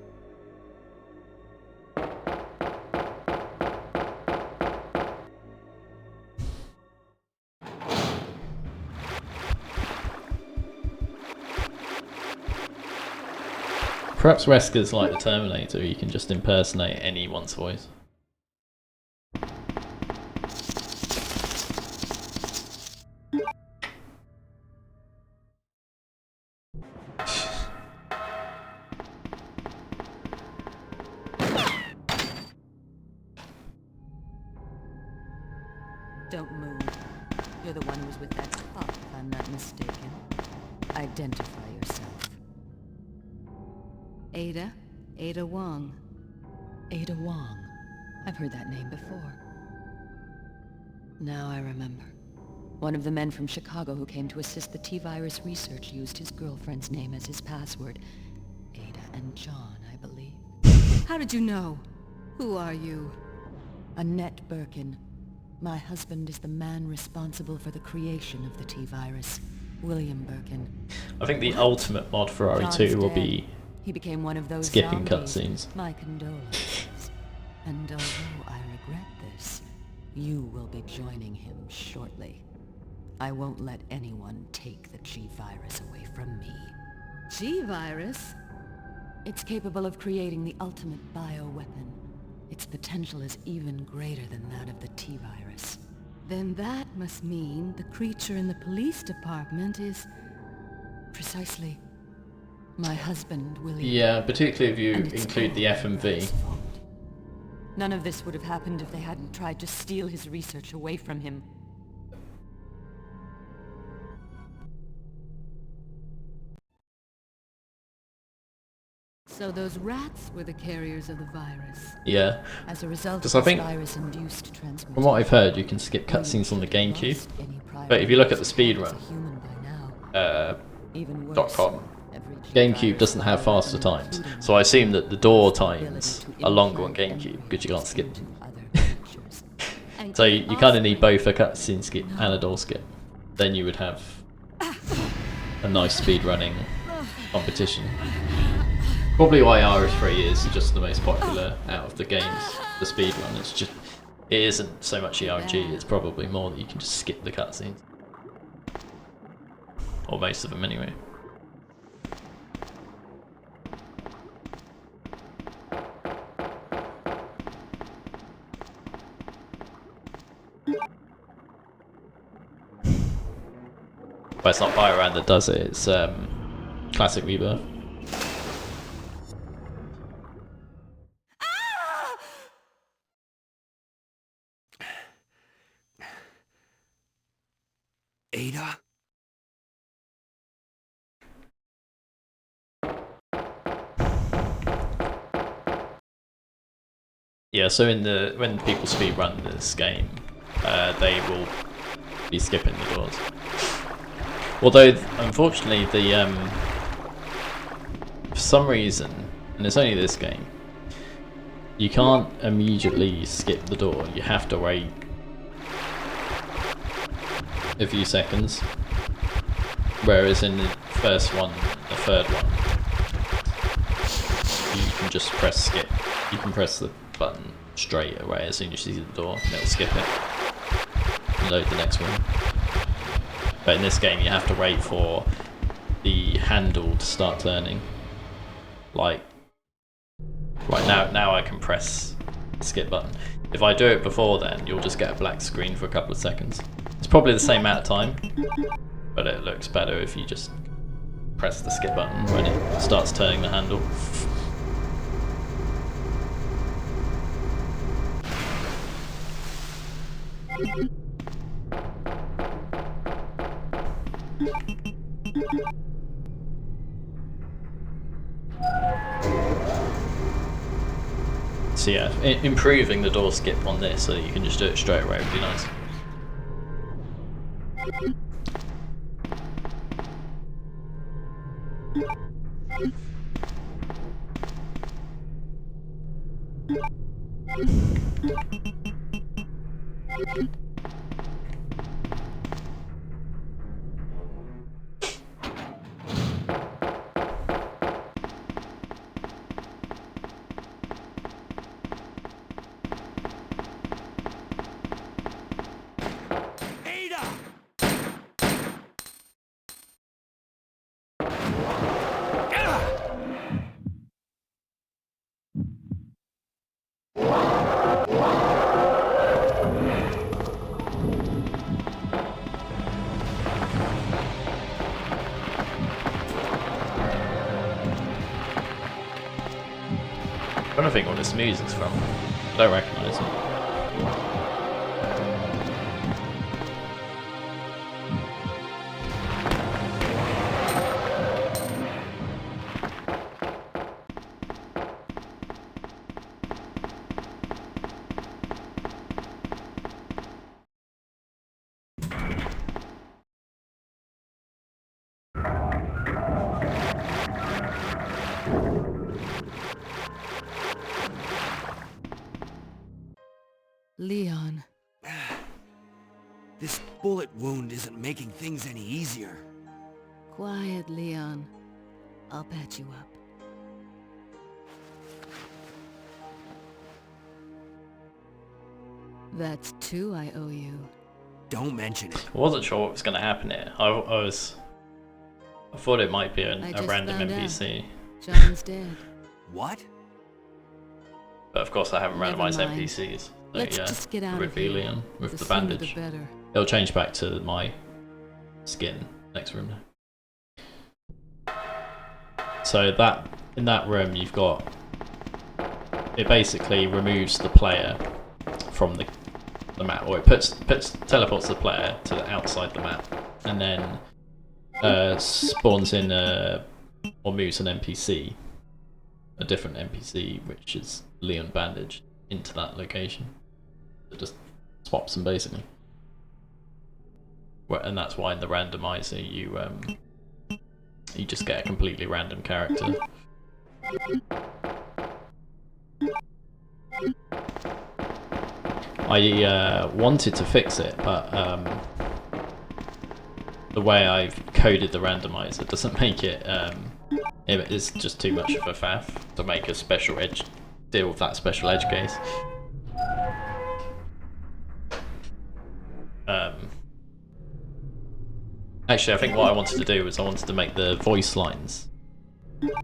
Perhaps Resker's like the Terminator, you can just impersonate anyone's voice. Don't move. You're the one who was with that cop, if I'm not mistaken. Identify yourself. Ada? Ada Wong. Ada Wong. I've heard that name before. Now I remember. One of the men from Chicago who came to assist the T-virus research used his girlfriend's name as his password. Ada and John, I believe. How did you know? Who are you? Annette Birkin. My husband is the man responsible for the creation of the T-virus. William Birkin. I think the ultimate mod for RE2 will be he became one of those skipping zombies. cutscenes. My condolences. And although I regret this, you will be joining him shortly. I won't let anyone take the G-virus away from me. G-virus? It's capable of creating the ultimate bioweapon. Its potential is even greater than that of the T-virus. Then that must mean the creature in the police department is... Precisely. My husband, William. Yeah, particularly if you And it's include the all FMV. his fault. None of this would have happened if they hadn't tried to steal his research away from him. So those rats were the carriers of the virus. Yeah, As a result of 'Cause I this think virus-induced transmutation, from what I've heard, you can skip cutscenes on the GameCube. lost any prior But if you look at the knowledge as speedrun, a human by now. .com, Even worse, every GameCube G-virus doesn't have virus faster times, including so I assume that the door the ability times to are longer on implant GameCube because you can't skip into them. other creatures. And So you kind of also- need both a cutscene skip and a door skip. Then you would have a nice speedrunning competition. Probably why RE3 is just the most popular out of the games. The speedrun, it's just, it isn't so much the RNG, it's probably more that you can just skip the cutscenes. Or most of them anyway. But it's not BioRand that does it, it's Classic Rebirth. Ada? Yeah, so when people speedrun this game, they will be skipping the doors. Although, unfortunately, for some reason, and it's only this game, you can't immediately skip the door. You have to wait a few seconds. Whereas in the first one, the third one, you can just press skip. You can press the button straight away as soon as you see the door, and it'll skip it and load the next one. But in this game, you have to wait for the handle to start turning. Like, right now I can press the skip button. If I do it before then, you'll just get a black screen for a couple of seconds. It's probably the same amount of time, but it looks better if you just press the skip button when it starts turning the handle. So yeah, improving the door skip on this so that you can just do it straight away would be nice. I'm trying to think what this music's from. I don't recognise it. Leon. This bullet wound isn't making things any easier. Quiet, Leon. I'll patch you up. That's 2 I owe you. Don't mention it. I wasn't sure what was going to happen here. I thought it might be a random found NPC. John's dead. What? But of course I haven't Never randomised mind. NPCs. So Let's yeah, just get out it would of be here. Leon with the sooner bandage. The better. It'll change back to my skin next room now. So that in that room you've got, it basically removes the player from the map, or it teleports the player to the outside the map, and then spawns in or moves an NPC, a different NPC, which is Leon Bandage, into that location. It just swaps them basically. Well, and that's why in the randomizer you just get a completely random character. I wanted to fix it, but the way I've coded the randomizer doesn't make it. It's just too much of a faff to make a special edge deal with that special edge case. Actually, I think what I wanted to do was I wanted to make the voice lines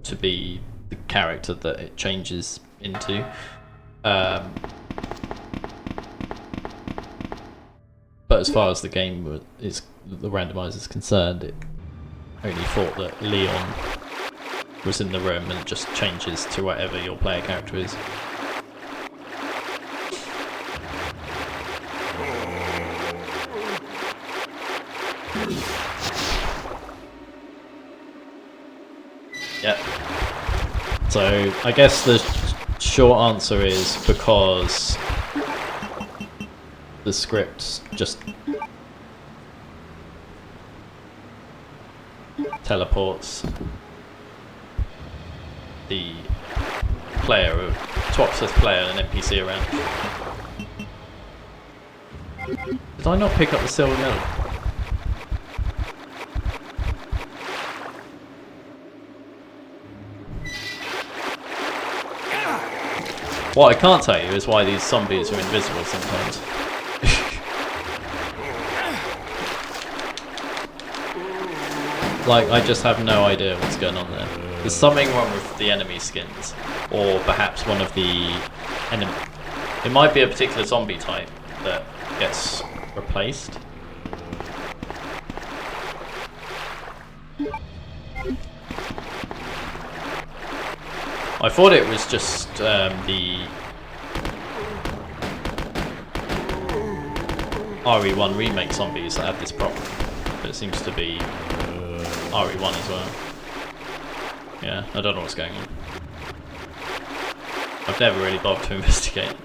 to be the character that it changes into. But as far as the game the randomizer is concerned, it only thought that Leon was in the room and it just changes to whatever your player character is. Yep. So I guess the short answer is because the script just teleports the player, swaps this player and NPC around. Did I not pick up the silver medal? What I can't tell you is why these zombies are invisible sometimes. Like, I just have no idea what's going on there. There's something wrong with the enemy skins, or perhaps one of the enemy. It might be a particular zombie type that gets replaced. I thought it was just the RE1 remake zombies that had this problem, but it seems to be RE1 as well. Yeah, I don't know what's going on. I've never really bothered to investigate.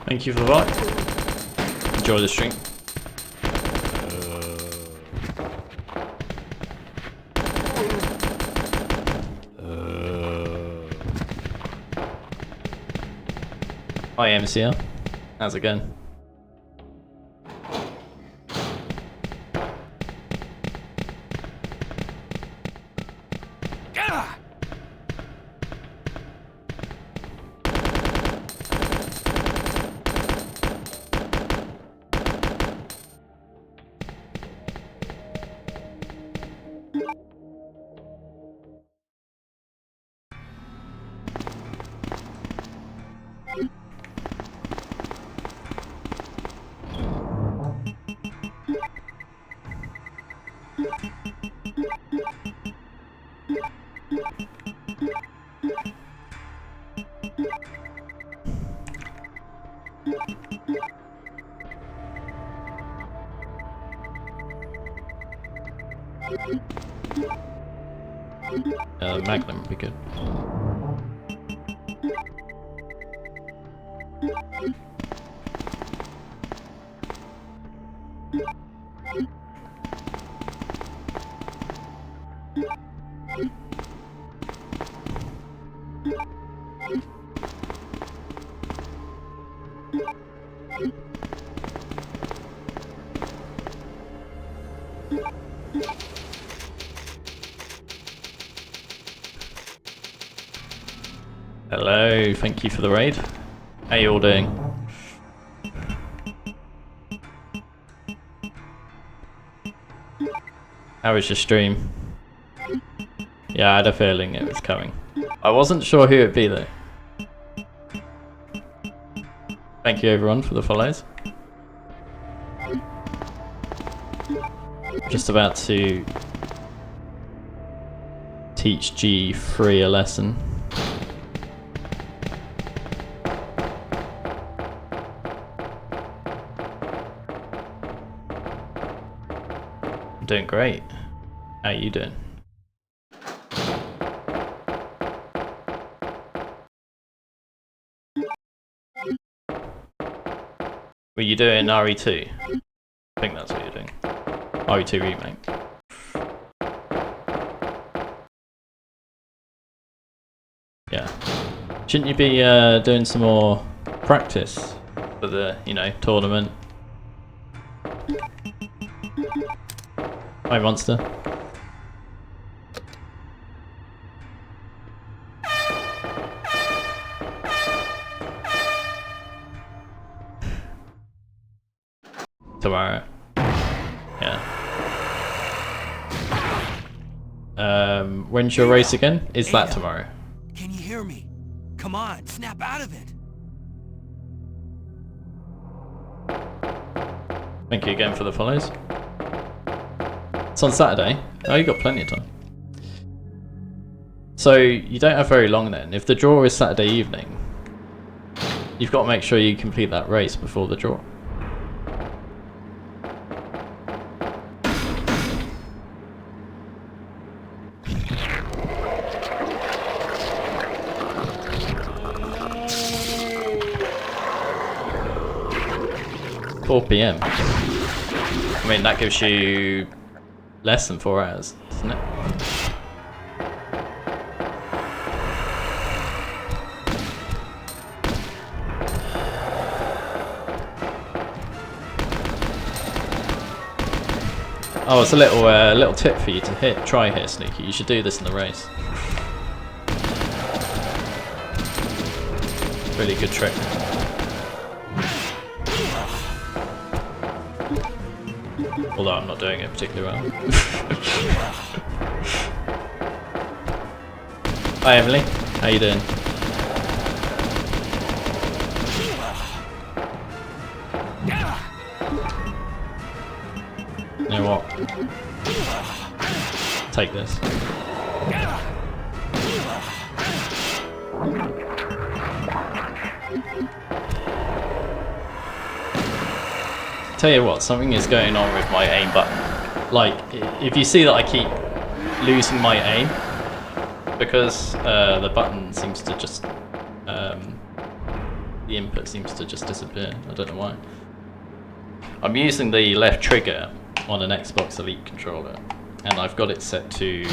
Thank you for that. Enjoy the stream. Hi MCL. How's it going? Magnum would be good. Hello, thank you for the raid. How you all doing? How was your stream? Yeah, I had a feeling it was coming. I wasn't sure who it'd be though. Thank you everyone for the follows. Just about to teach G3 a lesson. I'm doing great. How are you doing? Were you doing RE2? I think that's what you're doing. RE2 remake. Yeah. Shouldn't you be doing some more practice for the, you know, tournament. Hi, monster. Tomorrow. Yeah. When's your race again? Is that tomorrow? Can you hear me? Come on, snap out of it. Thank you again for the follows. It's on Saturday. Oh, you got plenty of time. So you don't have very long then. If the draw is Saturday evening, you've got to make sure you complete that race before the draw. PM. I mean, that gives you less than 4 hours, doesn't it? Oh, it's a little tip for you to try here, Sneaky. You should do this in the race. Really good trick. Although I'm not doing it particularly well. Hi Emily, how you doing? You know what? Take this. Tell you what, something is going on with my aim button. Like, if you see that I keep losing my aim, because the button seems to just, the input seems to just disappear. I don't know why. I'm using the left trigger on an Xbox Elite controller, and I've got it set to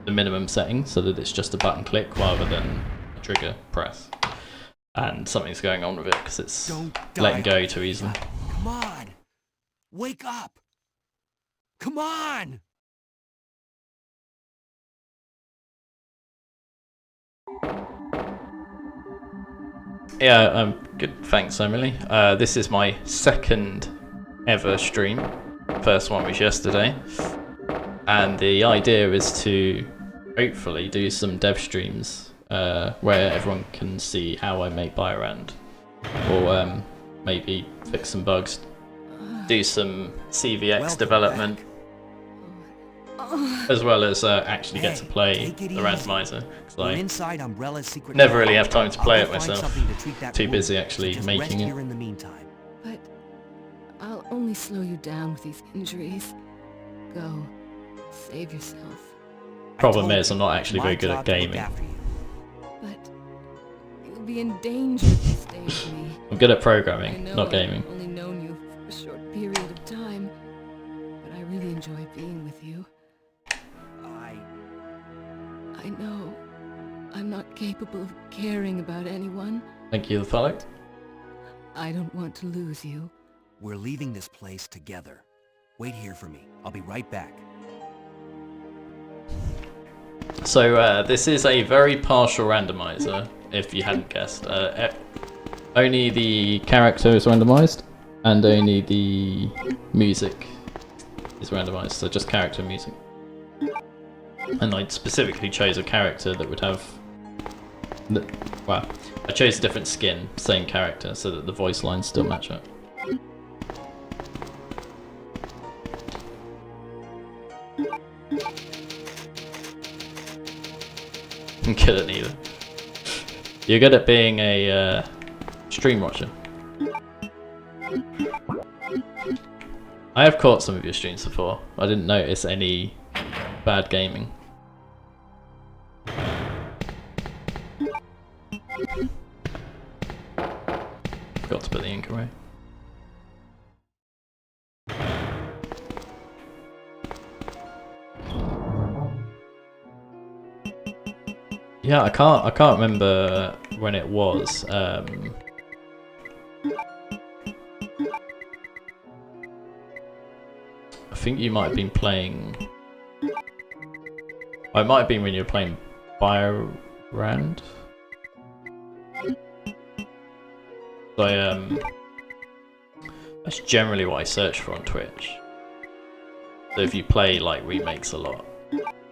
the minimum setting so that it's just a button click rather than a trigger press. And something's going on with it because it's letting go too easily. Come on! Wake up! Come on! Yeah, good. Thanks, Emily. This is my second ever stream. First one was yesterday. And the idea is to hopefully do some dev streams where everyone can see how I make BioRand. Or maybe fix some bugs, do some CVX development, as well as actually get to play the randomizer. Because I never really have time to play it myself. Too busy actually making it. But I'll only slow you down with these injuries. Go, save yourself. Problem is, I'm not actually very good at gaming. But you'll be in danger if you stay with me. I'm good at programming, not gaming. I've only known you for a short period of time, but I really enjoy being with you. I know I'm not capable of caring about anyone. Thank you, the follow. I don't want to lose you. We're leaving this place together. Wait here for me. I'll be right back. So this is a very partial randomizer, if you hadn't guessed. Only the character is randomized, and only the music is randomized, so just character and music. And I specifically chose a character that would have... Well, I chose a different skin, same character, so that the voice lines still match up. I'm good at neither. You're good at being a stream watcher. I have caught some of your streams before. I didn't notice any bad gaming. Forgot to put the ink away. Yeah, I can't remember when it was. think you might have been playing... Oh, it might have been when you were playing BioRand. So, that's generally what I search for on Twitch. So if you play like remakes a lot,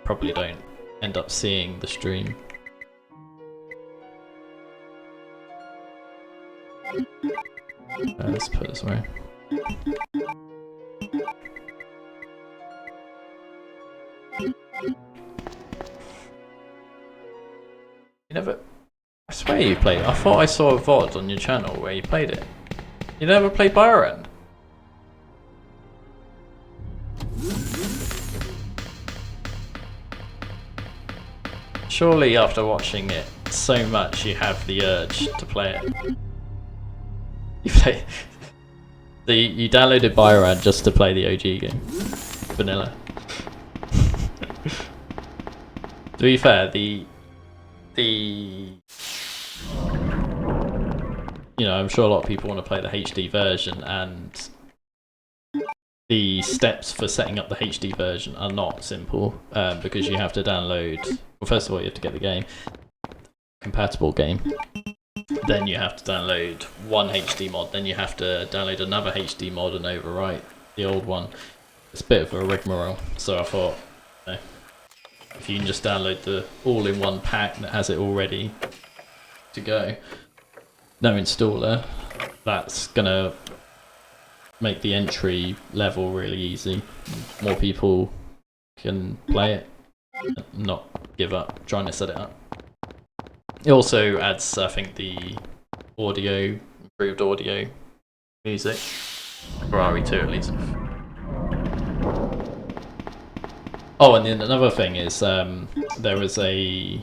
probably don't end up seeing the stream. Let's put it this way. You never... I swear you played it. I thought I saw a VOD on your channel where you played it. You never played BioRand? Surely after watching it so much you have the urge to play it. You downloaded BioRand just to play the OG game. Vanilla. To be fair, you know, I'm sure a lot of people want to play the HD version, and the steps for setting up the HD version are not simple, because you have to download, well, first of all you have to get the game, compatible game, then you have to download one HD mod, then you have to download another HD mod and overwrite the old one. It's a bit of a rigmarole, so I thought, you know, if you can just download the all-in-one pack that has it all ready to go, no installer, that's gonna make the entry level really easy. More people can play it, not give up trying to set it up. It also adds, I think, the audio, improved audio music for RE2 at least. Oh, and then another thing is there was a...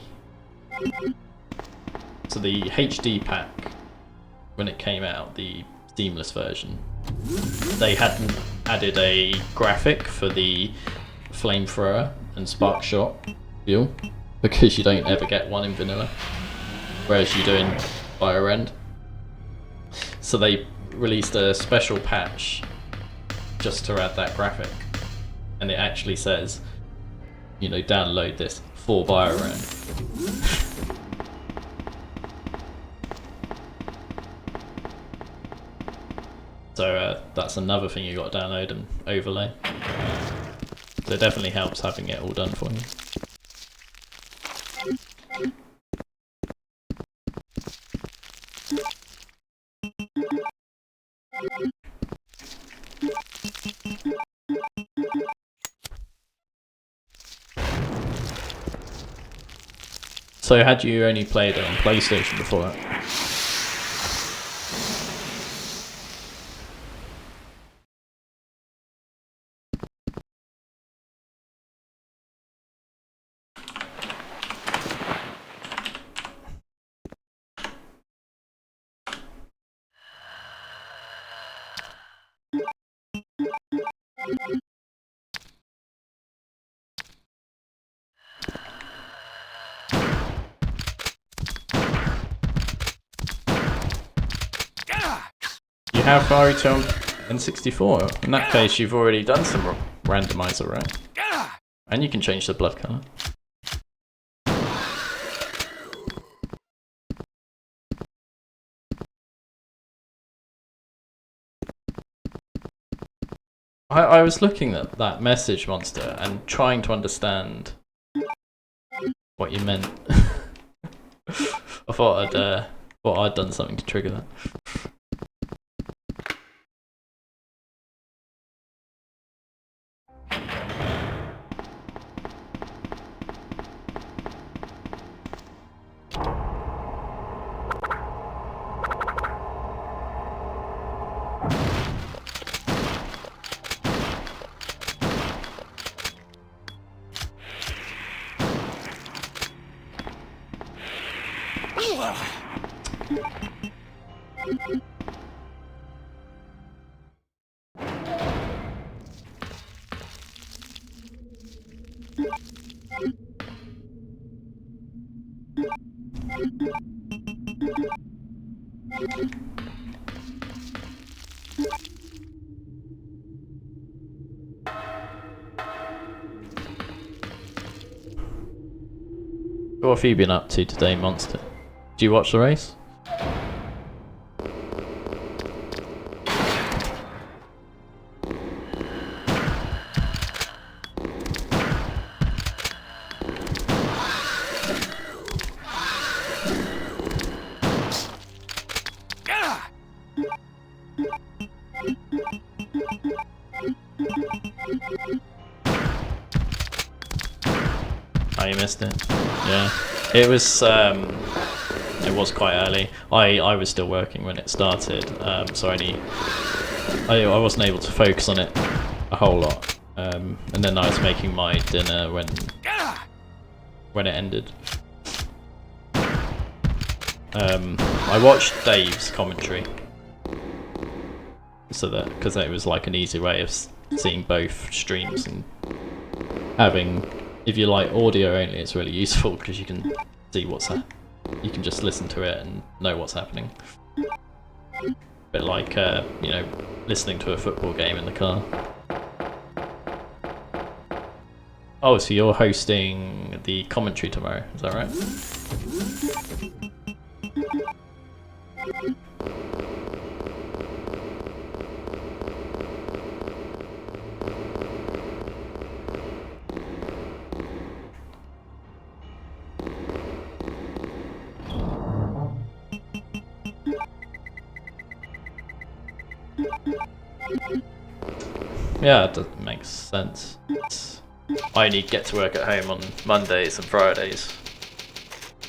So the HD pack, when it came out, the seamless version, they hadn't added a graphic for the flamethrower and spark shot fuel, because you don't ever get one in vanilla, whereas you do in BioRand. So they released a special patch just to add that graphic, and it actually says, you know, download this for BioRand. So that's another thing you got to download and overlay. So it definitely helps having it all done for you. So had you only played it on PlayStation before that? You have RE2 on N64. In that case, you've already done some randomizer, right? And you can change the blood colour. I was looking at that message, Monster, and trying to understand what you meant. I thought I'd done something to trigger that. What have you been up to today, Monster? Do you watch the race? Oh, you missed it. Yeah, it was quite early. I was still working when it started, so I wasn't able to focus on it a whole lot. And then I was making my dinner when it ended. I watched Dave's commentary, because it was like an easy way of seeing both streams and having. If you like audio only, it's really useful because you can see you can just listen to it and know what's happening. Bit like, you know, listening to a football game in the car. Oh, so you're hosting the commentary tomorrow, is that right? Yeah, that makes sense. I only get to work at home on Mondays and Fridays,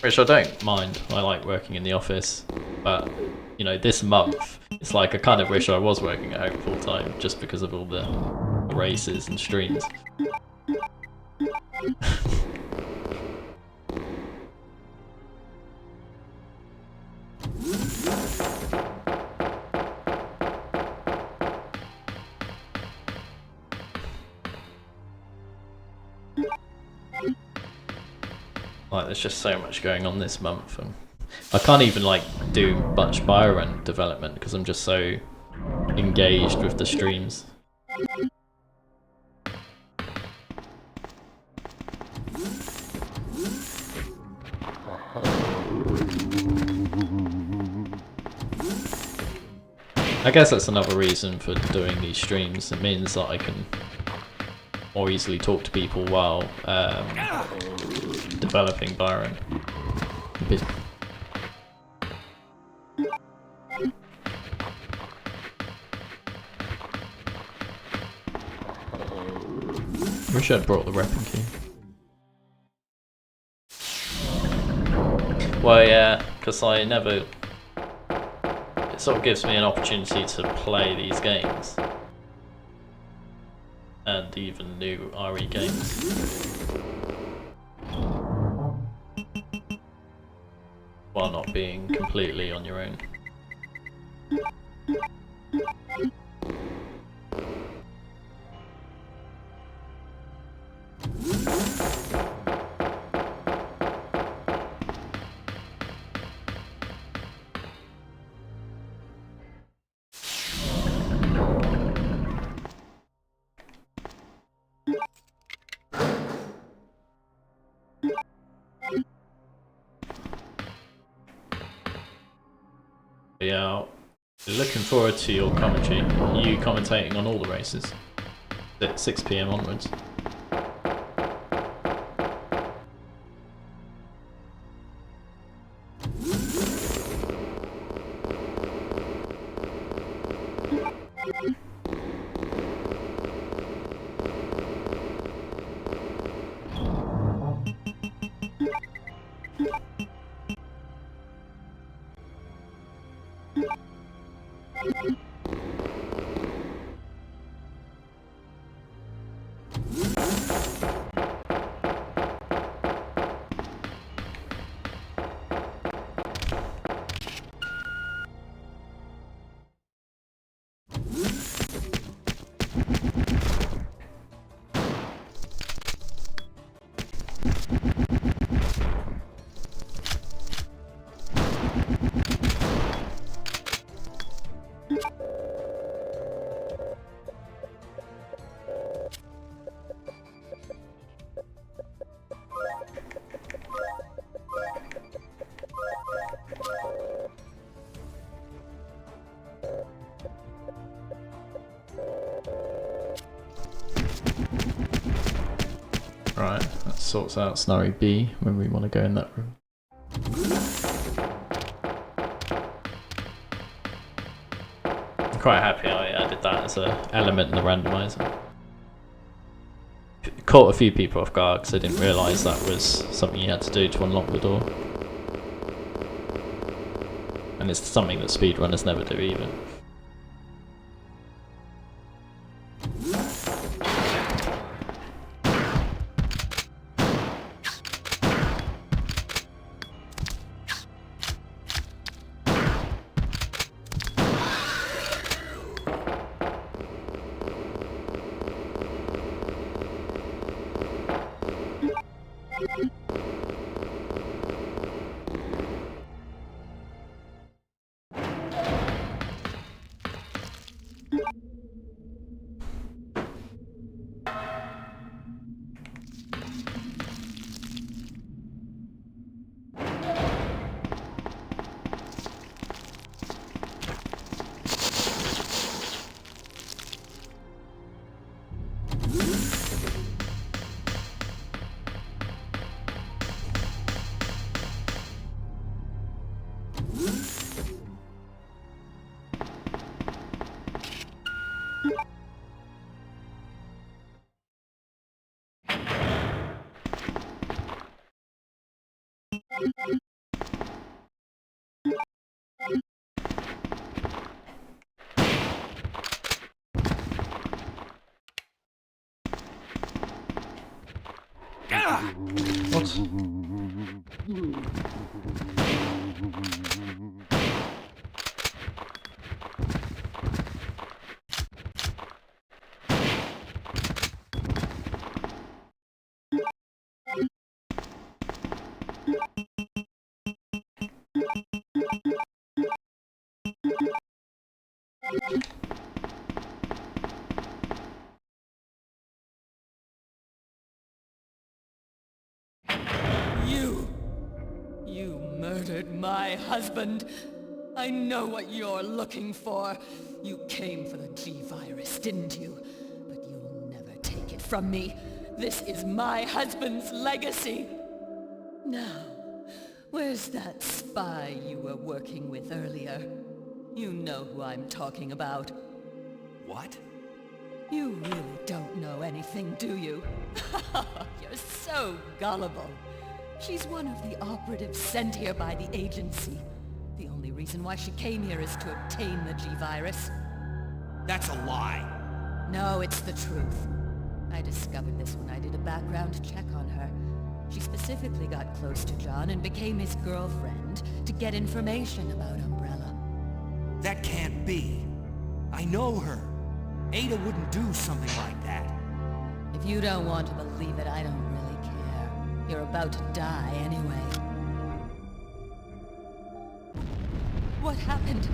which I don't mind. I like working in the office, but you know, this month it's like I kind of wish I was working at home full time just because of all the races and streams. Like, there's just so much going on this month, and I can't even like do much BioRand development because I'm just so engaged with the streams. I guess that's another reason for doing these streams. It means that I can more easily talk to people while developing BioRand. Wish I'd brought the weapon key. Well, yeah, because I never. It sort of gives me an opportunity to play these games. And even new RE games. While not being completely on your own. Yeah, looking forward to your commentary. Are you commentating on all the races? At 6 PM onwards? Right, that sorts out scenario B when we want to go in that room. I'm quite happy I added that as an element in the randomizer. Caught a few people off guard because I didn't realise that was something you had to do to unlock the door. And it's something that speedrunners never do either. What? You murdered my husband. I know what you're looking for. You came for the G-Virus, didn't you? But you'll never take it from me. This is my husband's legacy. Now, where's that spy you were working with earlier? You know who I'm talking about. What? You really don't know anything, do you? You're so gullible. She's one of the operatives sent here by the agency. The only reason why she came here is to obtain the G-Virus. That's a lie. No, it's the truth. I discovered this when I did a background check on her. She specifically got close to John and became his girlfriend to get information about Umbrella. That can't be. I know her. Ada wouldn't do something like that. If you don't want to believe it, I don't really care. You're about to die anyway. What happened?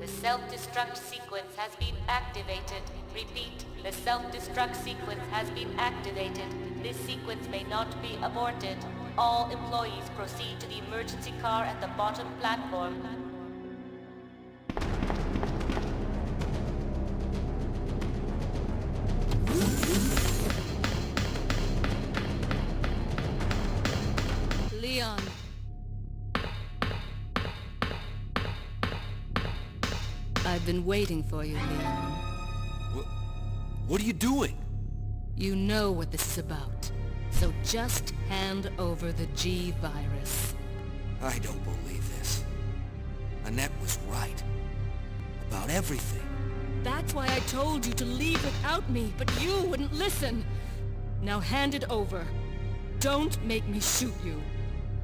The self-destruct sequence has been activated. Repeat, the self-destruct sequence has been activated. This sequence may not be aborted. All employees proceed to the emergency car at the bottom platform. Leon. I've been waiting for you, Leon. What are you doing? You know what this is about. So just hand over the G-Virus. I don't believe this. Annette was right. About everything. That's why I told you to leave without me, but you wouldn't listen. Now hand it over. Don't make me shoot you.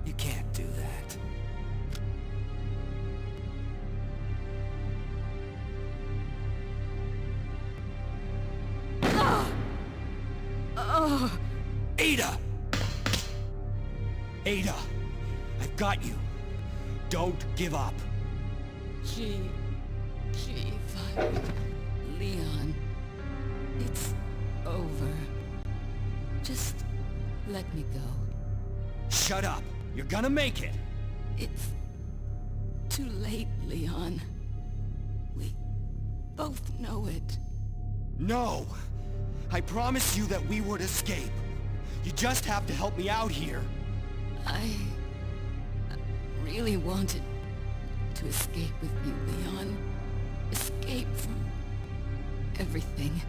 You can't do that. Ada! Ada! I've got you. Don't give up. G-Virus. Leon. It's over. Just let me go. Shut up! You're gonna make it! It's too late, Leon. We both know it. No! I promised you that we would escape. You just have to help me out here. I really wanted to escape with you, Leon. Escape from everything.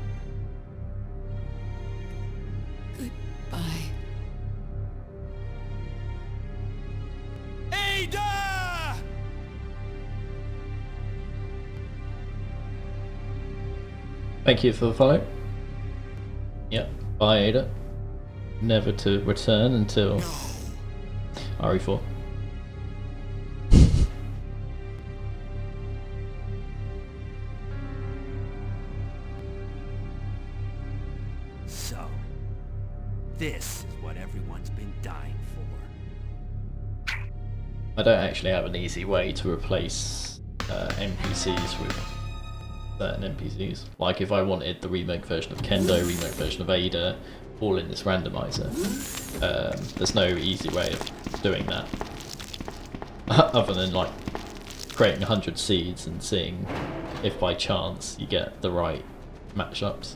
Goodbye. Ada! Thank you for the follow. Yep, bye Ada. Never to return until RE4. So, this is what everyone's been dying for. I don't actually have an easy way to replace NPCs with certain NPCs. Like if I wanted the remake version of Kendo, remake version of Ada, all in this randomizer, there's no easy way of doing that. Other than like creating 100 seeds and seeing if by chance you get the right matchups.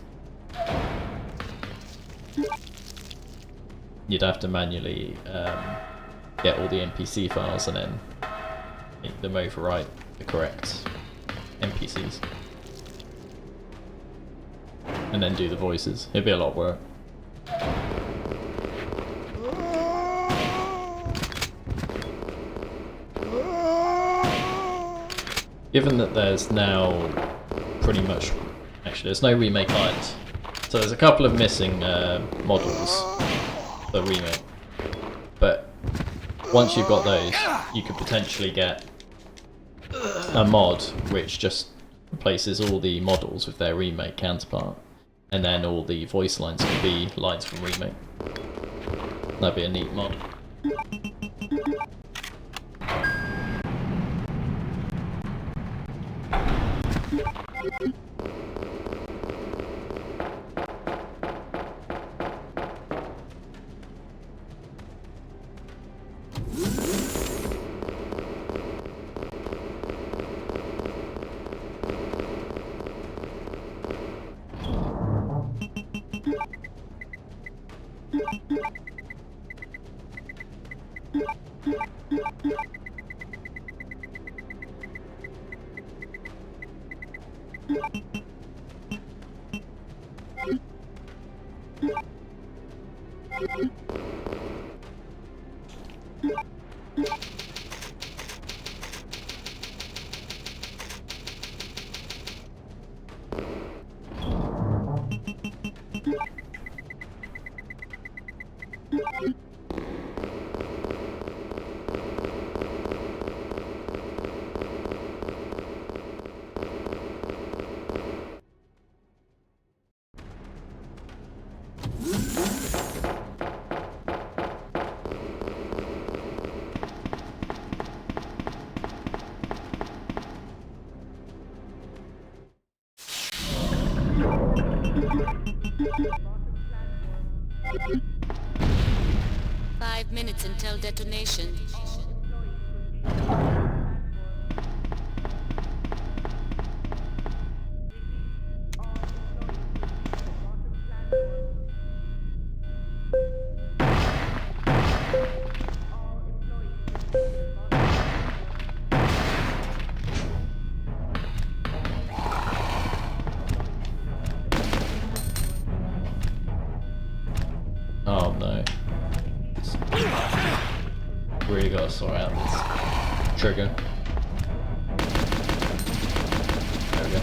You'd have to manually get all the NPC files and then make them overwrite the correct NPCs. And then do the voices. It'd be a lot of work. Given that there's now pretty much... Actually, there's no remake islands. So there's a couple of missing models for remake. But once you've got those, you could potentially get a mod which just replaces all the models with their remake counterpart. And then all the voice lines could be lines from remake. That'd be a neat mod. Until detonation. Oh no. Really gotta sort out this trigger. There we go.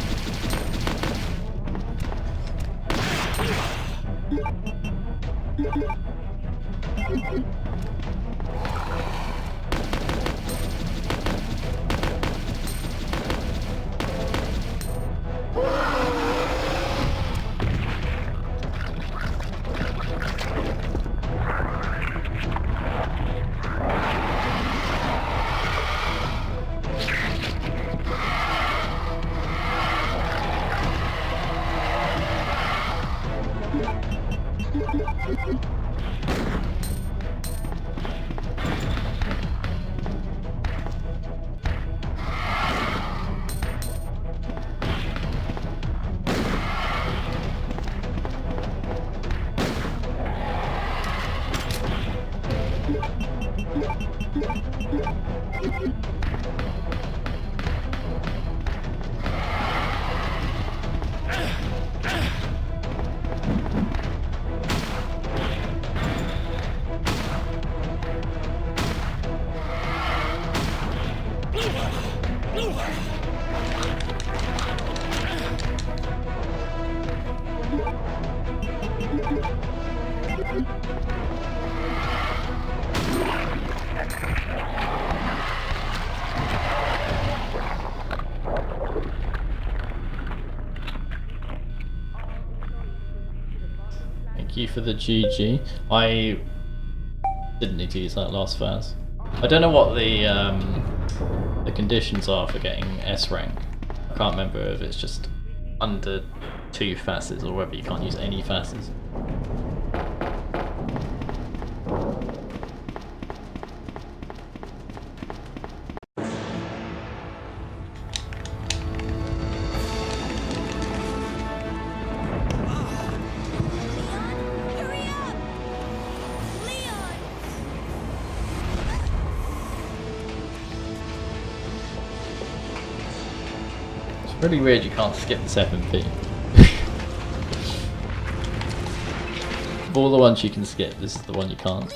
Thank you for the GG. I didn't need to use that last phase. I don't know what the conditions are for getting S rank. I can't remember if it's just under 2 phases or whether you can't use any phases. It's really weird you can't skip this FMV. Of all the ones you can skip, this is the one you can't.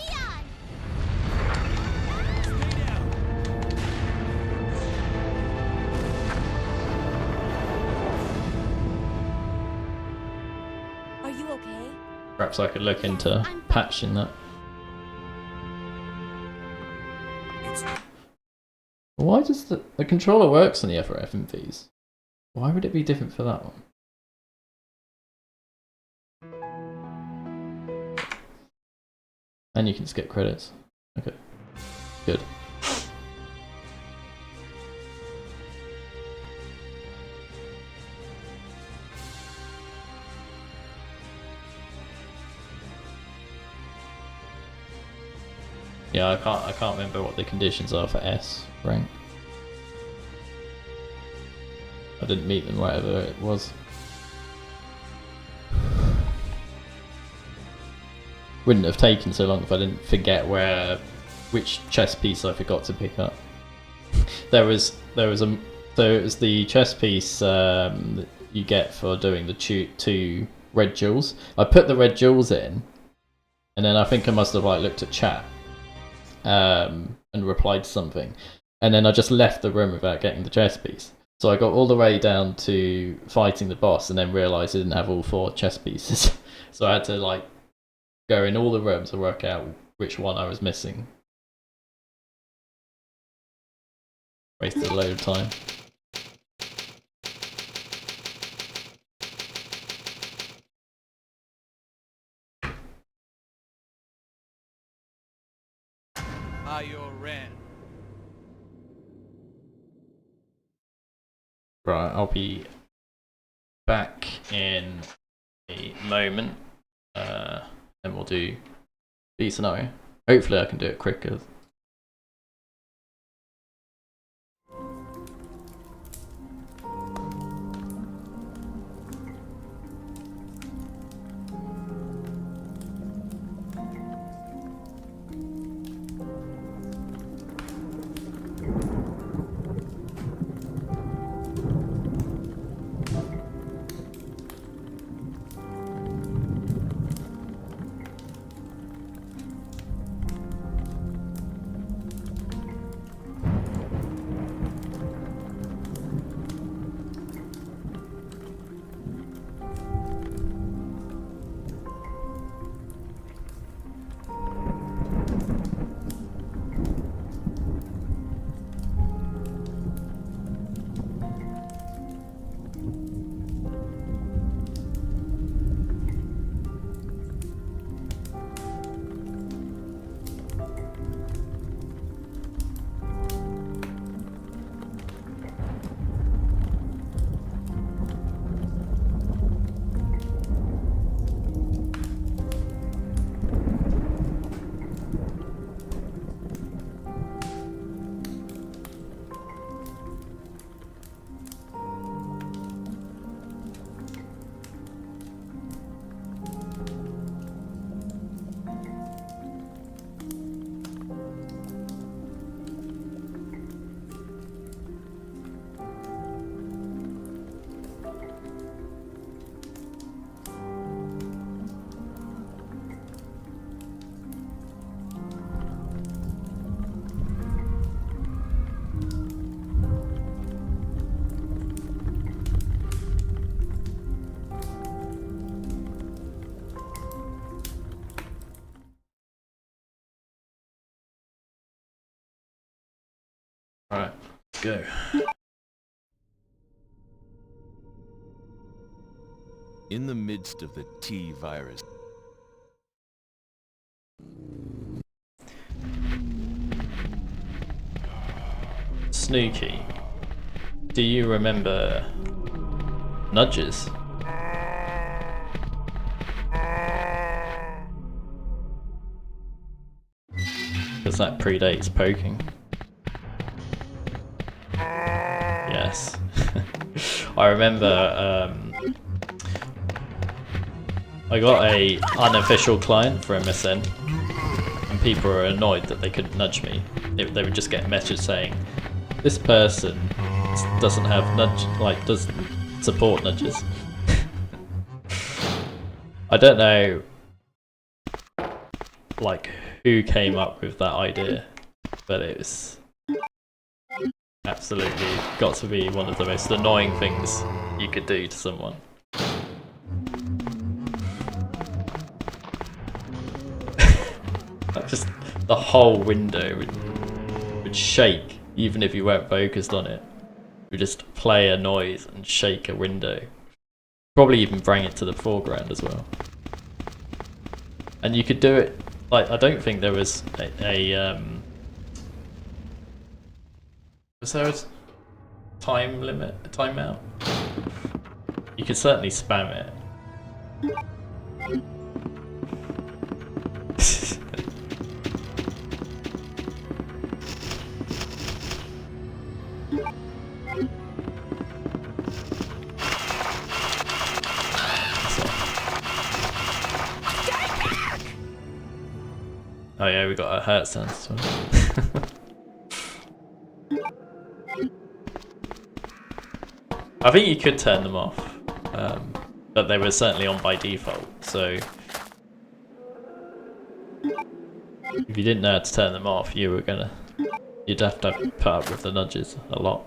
Are you okay? Perhaps I could look into patching that. Why does the controller works on the other FMVs? Why would it be different for that one? And you can skip credits. Okay. Good. Yeah, I can't remember what the conditions are for S rank. I didn't meet them, whatever it was. Wouldn't have taken so long if I didn't forget which chess piece I forgot to pick up. So it was the chess piece that you get for doing the 2 red jewels. I put the red jewels in, and then I think I must have looked at chat and replied to something, and then I just left the room without getting the chess piece. So I got all the way down to fighting the boss, and then realised I didn't have all 4 chess pieces. So I had to go in all the rooms to work out which one I was missing. Wasted a load of time. BioRand. Right, I'll be back in a moment, and we'll do the scenario. Hopefully I can do it quicker. Alright, let's go. In the midst of the T virus. Snooky, do you remember nudges? Because that predates poking. Yes. I remember I got a unofficial client for MSN and people were annoyed that they couldn't nudge me. They would just get a message saying, this person doesn't have doesn't support nudges. I don't know who came up with that idea, but it was absolutely got to be one of the most annoying things you could do to someone. Just the whole window would shake, even if you weren't focused on it. You would just play a noise and shake a window. Probably even bring it to the foreground as well. And you could do it, I don't think there was was there a time limit, a timeout? You could certainly spam it. Oh yeah, we got a hurt sense as well. I think you could turn them off, but they were certainly on by default, so if you didn't know how to turn them off, you'd have to put up with the nudges a lot.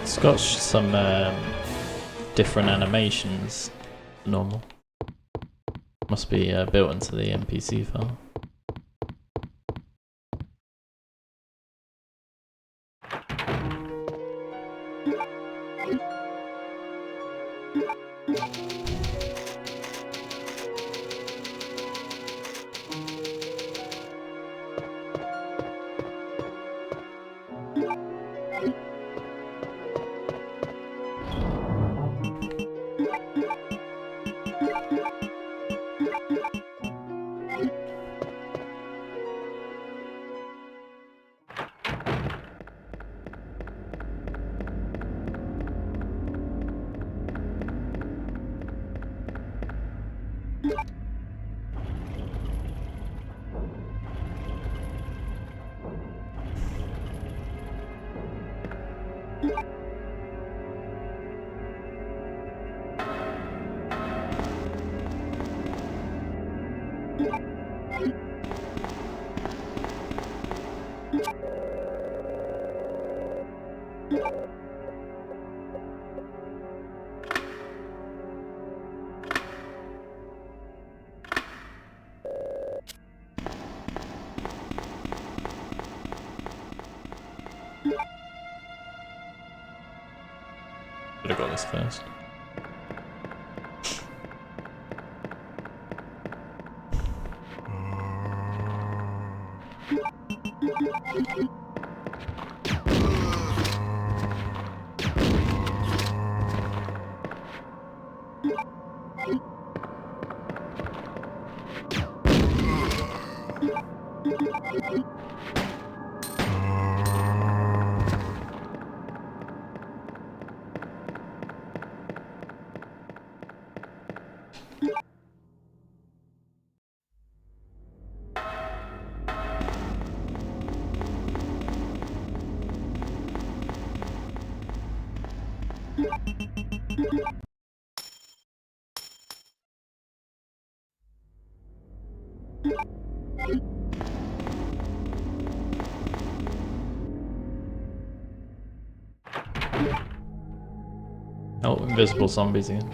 It's got some different animations than normal. Must be built into the NPC file. Could have got this first. Oh, invisible zombies again.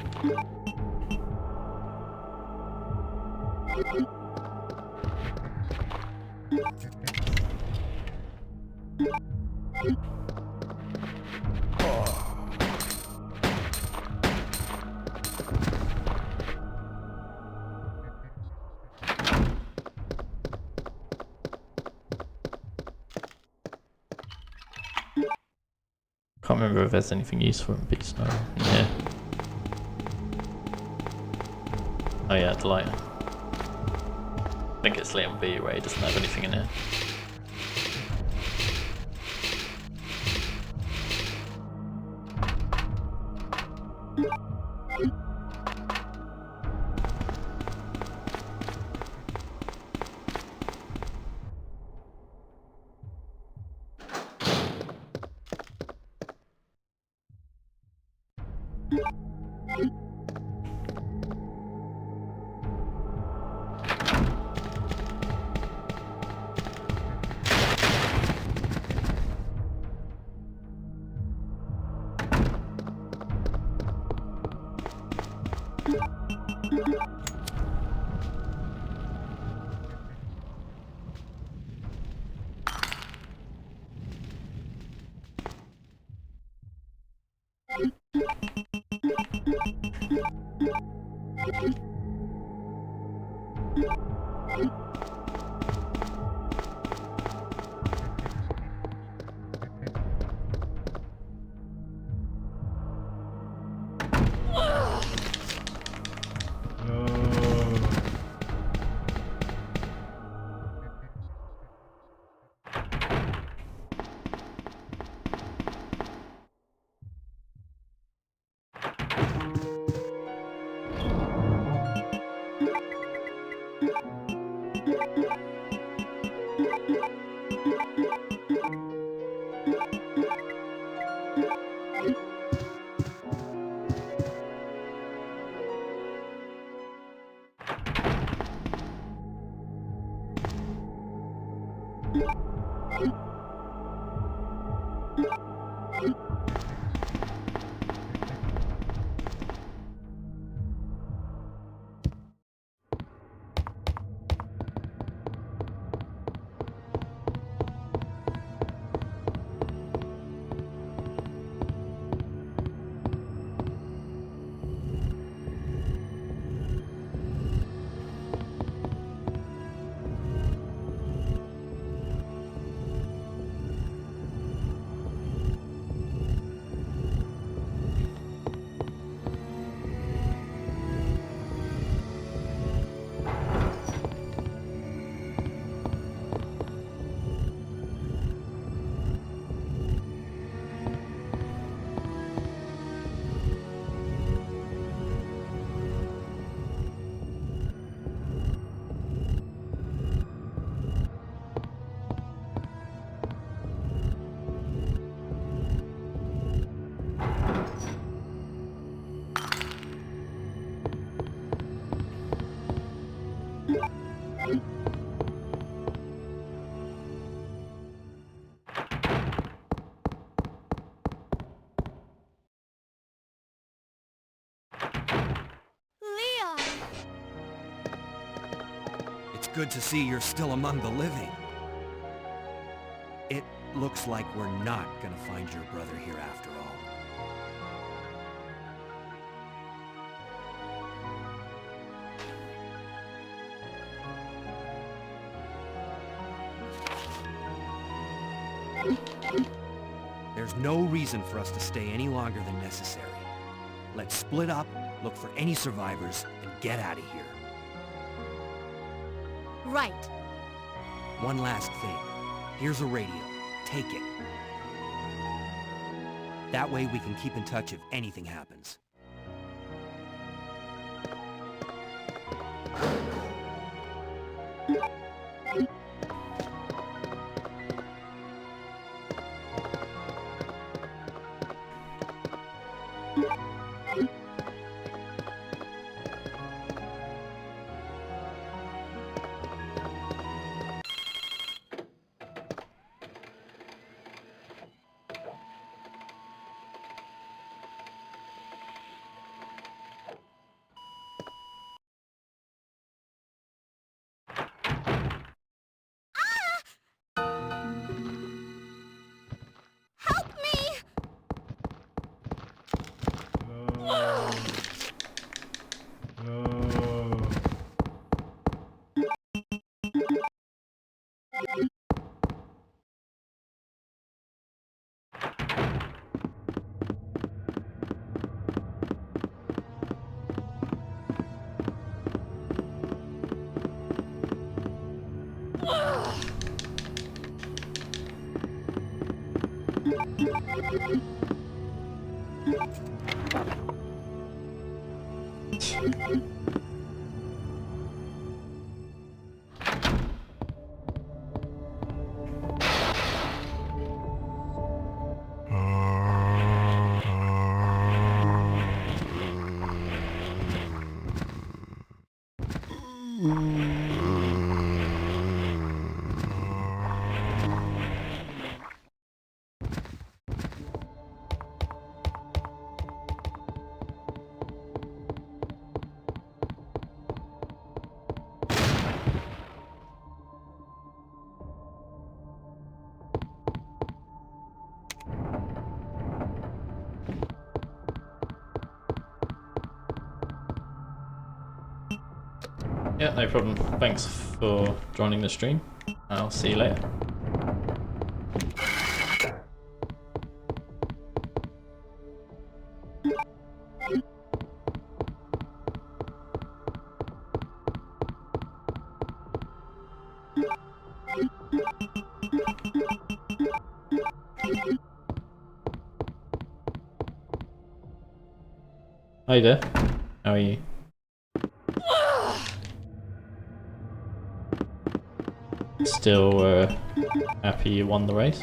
Can't remember if there's anything useful in Beast now. Yeah. Oh yeah, the light. I think it's Liam B where he doesn't have anything in it. good to see you're still among the living. It looks like we're not gonna find your brother here after all. There's no reason for us to stay any longer than necessary. Let's split up, look for any survivors, and get out of here. Right. One last thing. Here's a radio. Take it. That way we can keep in touch if anything happens. Yeah, no problem. Thanks for joining the stream. I'll see you later. Hi there. How are you? Still happy you won the race?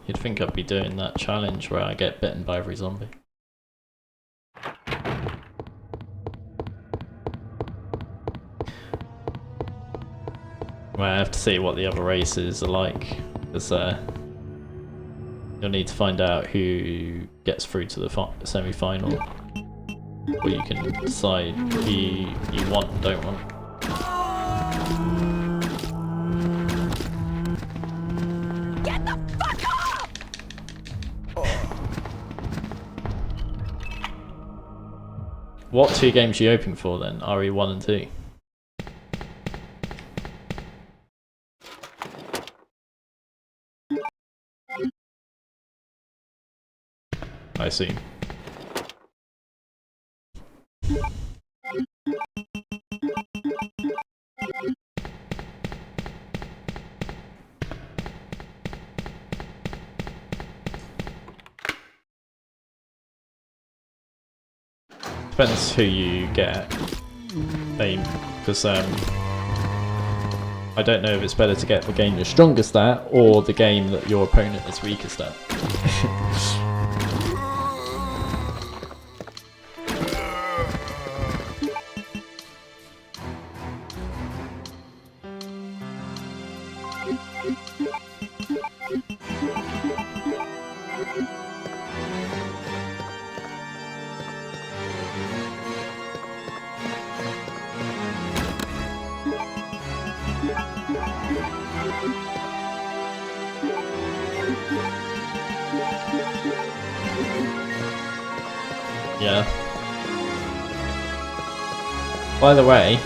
You'd think I'd be doing that challenge where I get bitten by every zombie. Well, I have to see what the other races are like, because you'll need to find out who gets through to the semi-final, where you can decide who you want and don't want. Get the fuck off! What two games are you hoping for then? RE 1 and 2? I see. Depends who you get, because I don't know if it's better to get the game you're strongest at or the game that your opponent is weakest at. Yeah. By the way,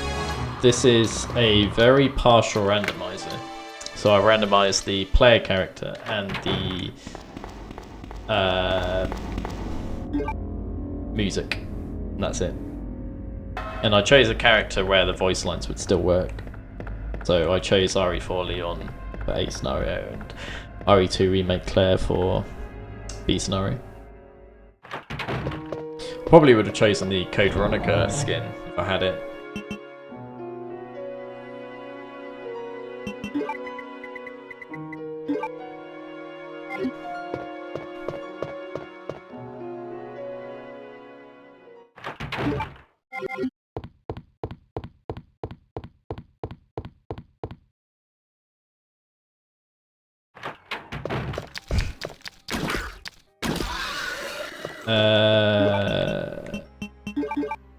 this is a very partial randomizer. So I randomized the player character and the music. And that's it. And I chose a character where the voice lines would still work. So I chose RE4 Leon for A scenario and RE2 Remake Claire for B scenario. Probably would have chosen the Code Veronica skin if I had it.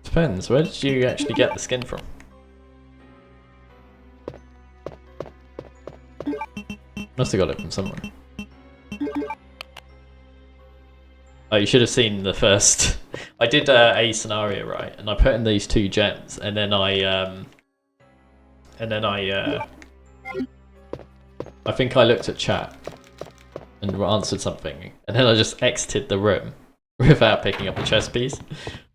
Depends. Where did you actually get the skin from? Must have got it from somewhere. Oh, you should have seen the first. I did a scenario right, and I put in these 2 gems, and then I think I looked at chat and answered something, and then I just exited the room without picking up the chess piece.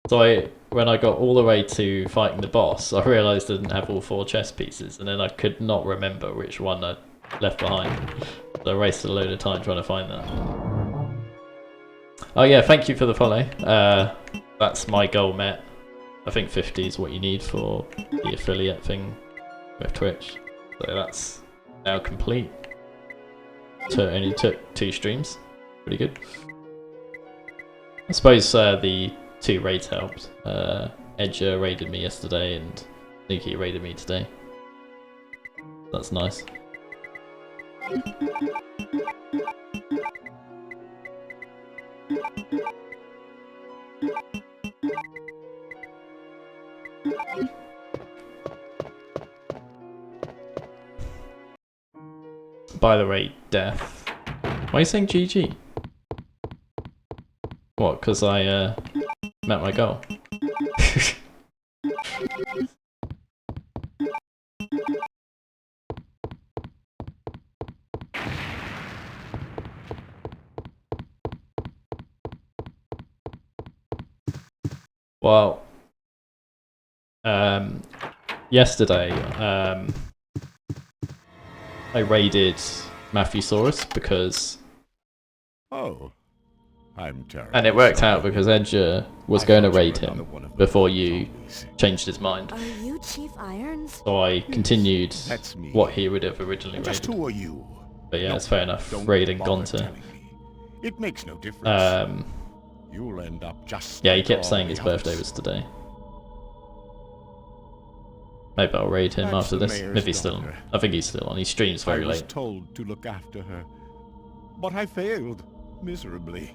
So when I got all the way to fighting the boss, I realised I didn't have all 4 chess pieces, and then I could not remember which one I left behind. So I wasted a load of time trying to find that. Oh yeah, thank you for the follow. That's my goal met. I think 50 is what you need for the affiliate thing with Twitch. So that's now complete. So it only took 2 streams. Pretty good. I suppose the 2 raids helped. Edger raided me yesterday and Nuki raided me today. That's nice. By the way, Death. Why are you saying GG? What, because I met my goal? Well, yesterday, I raided Matthewsaurus because... Oh, I'm terrible. And it worked out because Edger was going to raid him before you changed his mind. Are you Chief Irons? So I continued what he would have originally raided. Just who are you? But yeah, it's fair enough. Raiding Gonta. It makes no difference. You'll end up just yeah, he kept saying his birthday was today. Maybe I'll raid him after this. If he's still on. I think he's still on. He streams very late. I was told to look after her, but I failed miserably.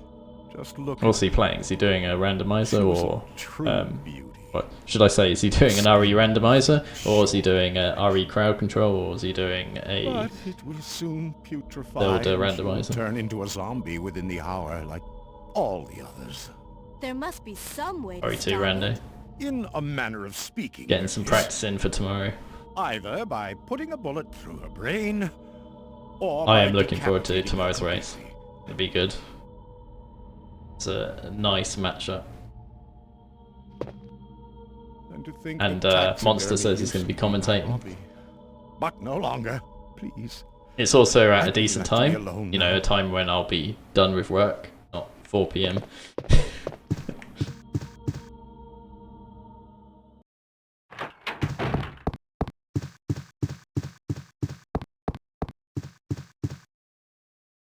Just look. What's he playing? Is he doing a randomizer or what should I say? Is he doing an RE randomizer, or is he doing a RE crowd control, or is he doing a but it will soon putrefy builder and randomizer? turn into a zombie within the hour, like all the others. There must be some way to RE2 stop rando. it. In a manner of speaking. Getting some practice in for tomorrow. Either by putting a bullet through her brain, or I am looking forward to tomorrow's race. It'll be good. It's a nice matchup. And Monster says he's going to be commentating. But no longer, please. It's also at a decent time. You know, a time when I'll be done with work, not 4 PM.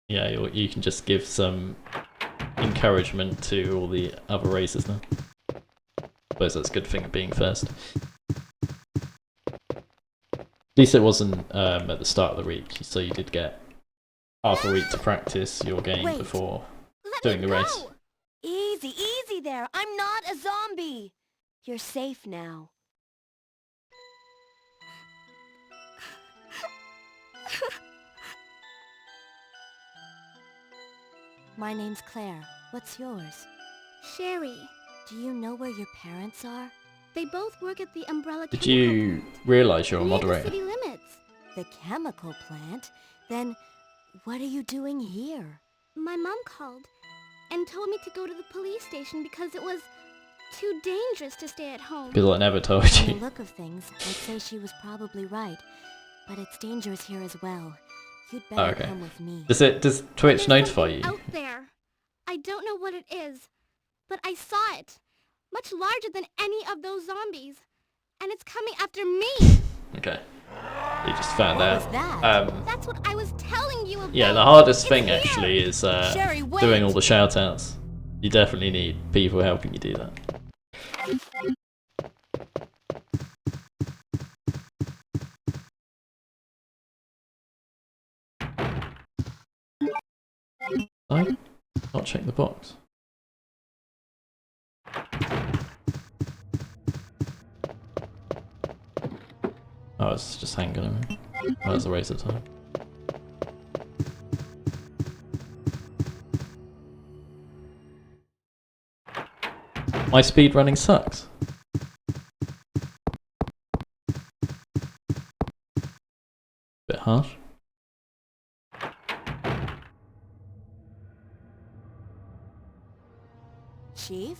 Yeah, you can just give some encouragement to all the other races now. I suppose that's a good thing of being first. At least it wasn't at the start of the week, so you did get half a week to practice your game before doing the race. Easy, easy there. I'm not a zombie. You're safe now. My name's Claire. What's yours? Sherry. Do you know where your parents are? They both work at the Umbrella Did Chemical you Plant, realise you're a near the moderator? city limits. The chemical plant? Then what are you doing here? My mom called and told me to go to the police station because it was too dangerous to stay at home. Because I never told From the you. look of things, I'd say she was probably right. But it's dangerous here as well. You'd better Oh, okay. come with me. Does Twitch There's notify something you? out there. I don't know what it is, but I saw it. Much larger than any of those zombies. And it's coming after me! Okay. You just found What out. was that? That's what I was telling you about. Yeah, the hardest It's thing here. actually is Sherry, wait. doing all the shoutouts. You definitely need people helping you do that. I not check the box. Oh, it's just hanging on me. Oh, that's a waste of time. My speed running sucks. Bit harsh. Chief?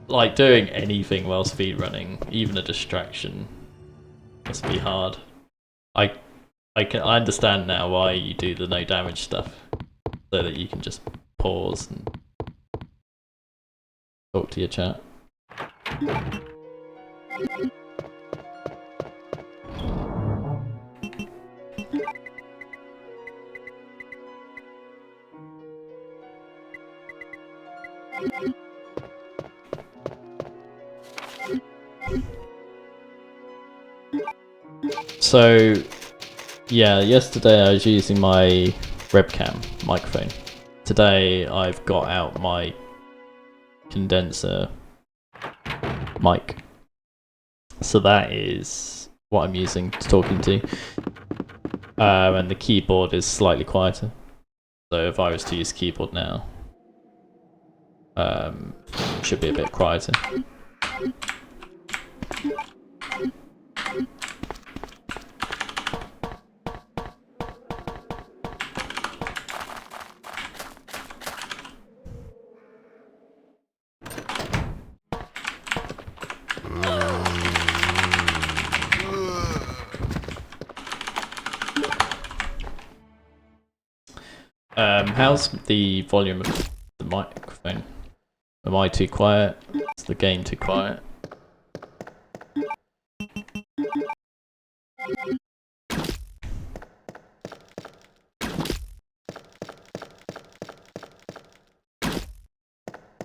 Like doing anything while speedrunning, even a distraction, must be hard. I understand now why you do the no damage stuff, so that you can just pause and talk to your chat. So, yeah, yesterday I was using my webcam microphone. Today I've got out my condenser mic. So that is what I'm using to talking to. And the keyboard is slightly quieter. So if I was to use keyboard now, it should be a bit quieter. How's the volume of the microphone? Am I too quiet? Is the game too quiet?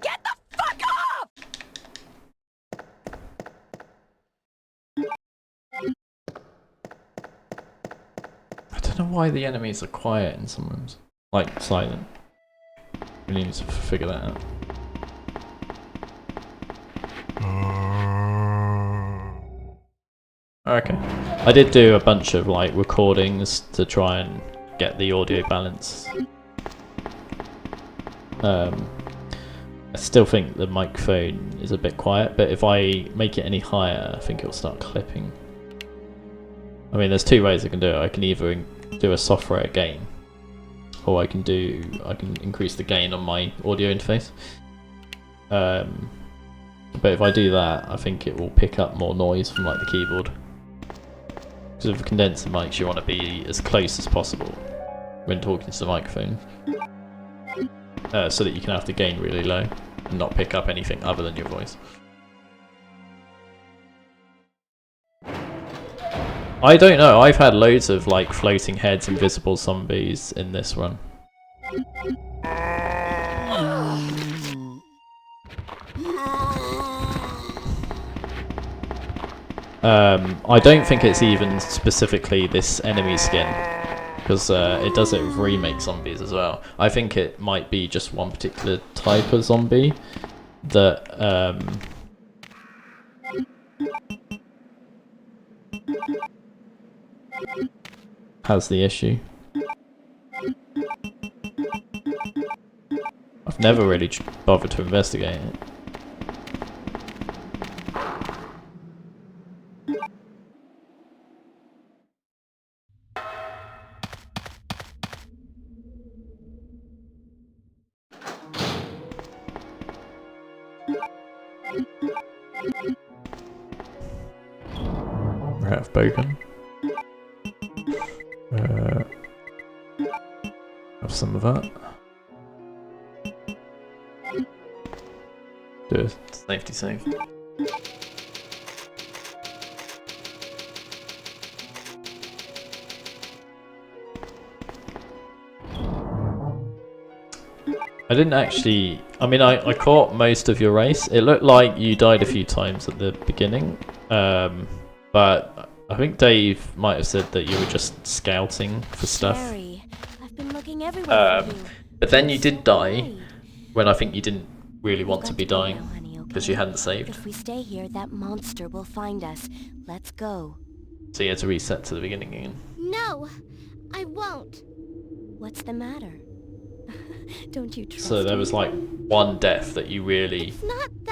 Get the fuck off! I don't know why the enemies are quiet in some rooms. Like, silent. We need to figure that out. Okay. I did do a bunch of like recordings to try and get the audio balance. I still think the microphone is a bit quiet, but if I make it any higher, I think it'll start clipping. I mean, there's two ways I can do it. I can either do a software gain, or I can increase the gain on my audio interface. But if I do that, I think it will pick up more noise from like the keyboard. Because with condenser mics, you want to be as close as possible when talking to the microphone, so that you can have the gain really low and not pick up anything other than your voice. I don't know, I've had loads of like floating heads, invisible zombies in this run. I don't think it's even specifically this enemy skin, because it does it with remake zombies as well. I think it might be just one particular type of zombie that has the issue. I've never really bothered to investigate it. We're out of bacon. Have some of that. Do a safety save. I didn't actually... I mean, I caught most of your race. It looked like you died a few times at the beginning. But I think Dave might have said that you were just scouting for stuff. Jerry, I've been looking everywhere for you. But then you did die when I think you didn't really want to be dying because you hadn't saved. If we stay here, that monster will find us. Let's go. So you had to reset to the beginning again. No, I won't. What's the matter? Don't you trust So there was like one death that you really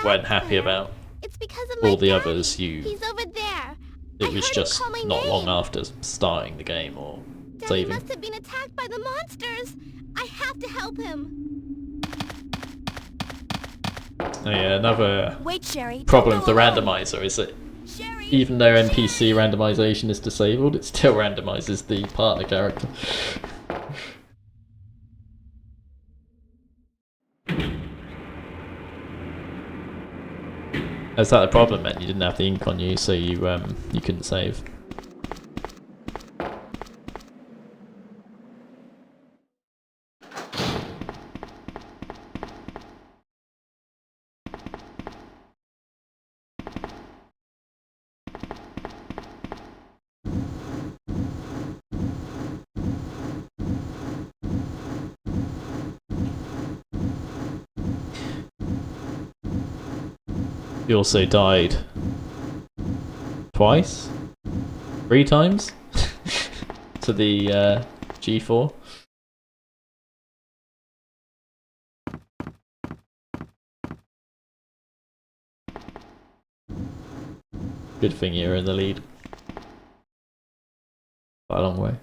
weren't happy about. It's because of my All the dad. others He's over there. it was just not long after starting the game or saving. Daddy must have been attacked by the monsters. I have to help him. Oh yeah, another Wait, Sherry, problem with the randomizer is that even though NPC randomization is disabled, it still randomizes the partner character. Is that the problem, man? You didn't have the ink on you, so you couldn't save. You also died twice? 3 times? to the G4. Good thing you're in the lead. By a long way.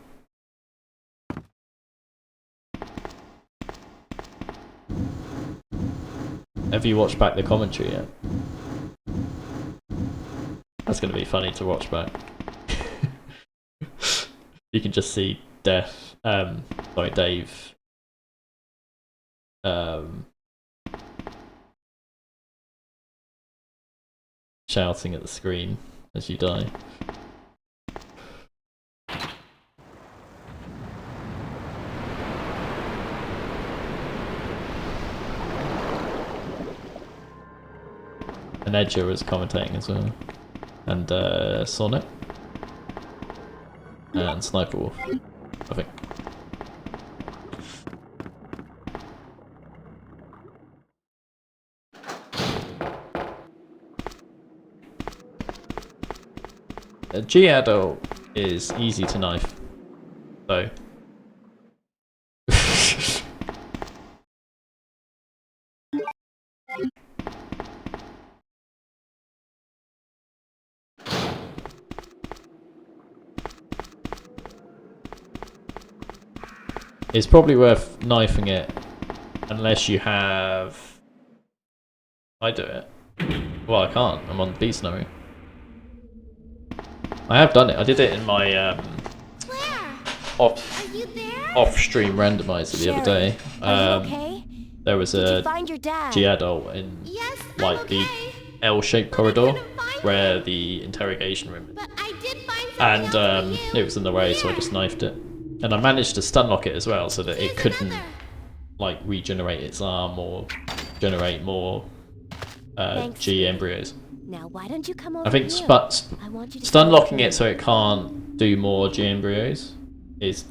Have you watched back the commentary yet? That's going to be funny to watch back. You can just see Dave, shouting at the screen as you die. And Edger was commentating as well. And Sonnet. And Sniper Wolf, I think. G-Adult is easy to knife, so. It's probably worth knifing it, unless you have... I do it. Well, I can't. I'm on beast snowy. I have done it. I did it in my off-stream randomizer the other day. There was a G-Adult in like the L-shaped corridor where the interrogation room is. And it was in the way, so I just knifed it. And I managed to stun lock it as well, so that it couldn't like regenerate its arm or generate more G embryos. Now, why don't you come over I think stun locking it so it can't do more G embryos is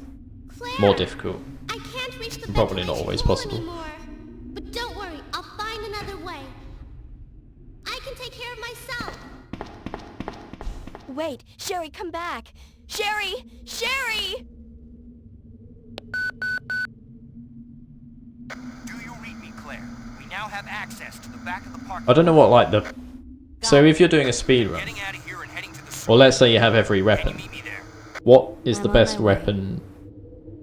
more difficult. And probably not always possible. But don't worry, I'll find another way. I can take care of myself. Wait, Sherry, come back! Sherry! Sherry! Do you read me, Claire? We now have access to the back of the park. I don't know what, like, the... So if you're doing a speed run, or let's say you have every weapon, what is the best weapon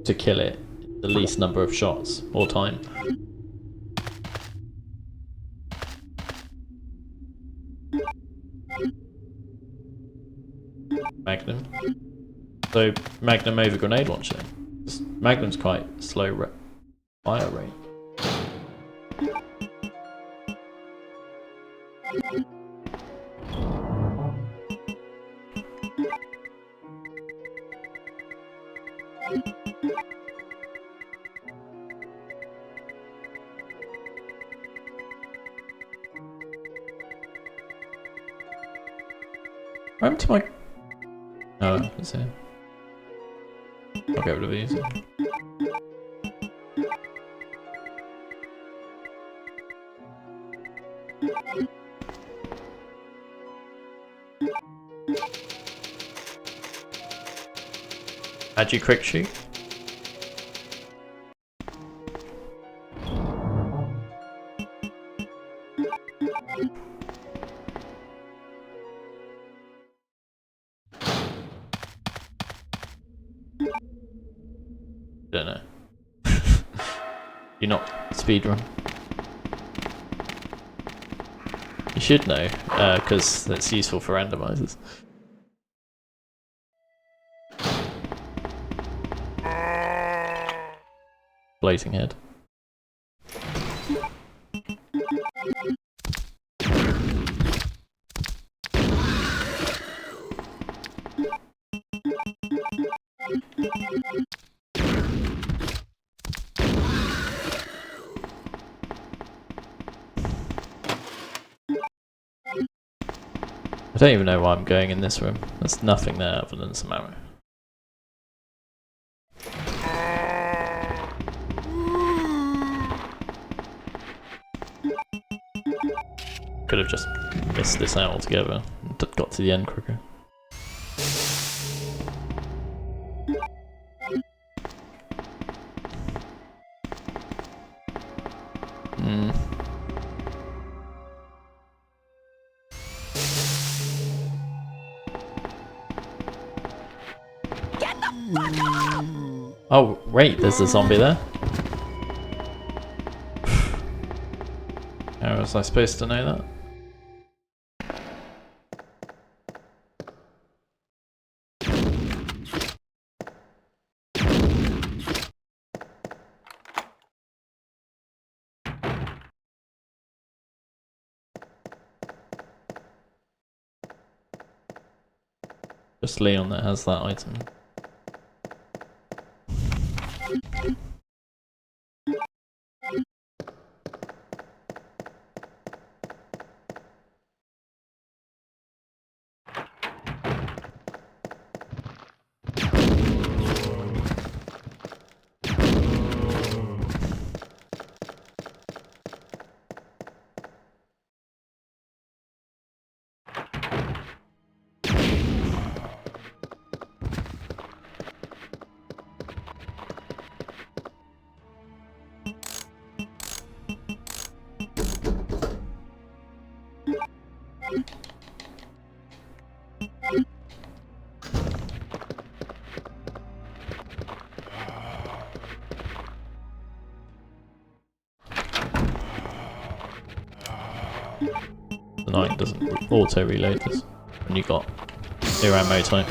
to kill it? The least number of shots or time? Magnum. So Magnum over grenade launcher. Magnum's quite slow fire rate. What happened to my... Oh, it's here. I'll get rid of these. Had you quick shoot? Don't know. You're not speedrun. You should know, because that's useful for randomizers. Blazing head. I don't even know why I'm going in this room. There's nothing there other than some ammo. Could have just missed this out altogether and got to the end quicker. Oh, wait, there's a zombie there? How was I supposed to know that? Just Leon that has that item. The knight doesn't auto reload this when you got your ammo type.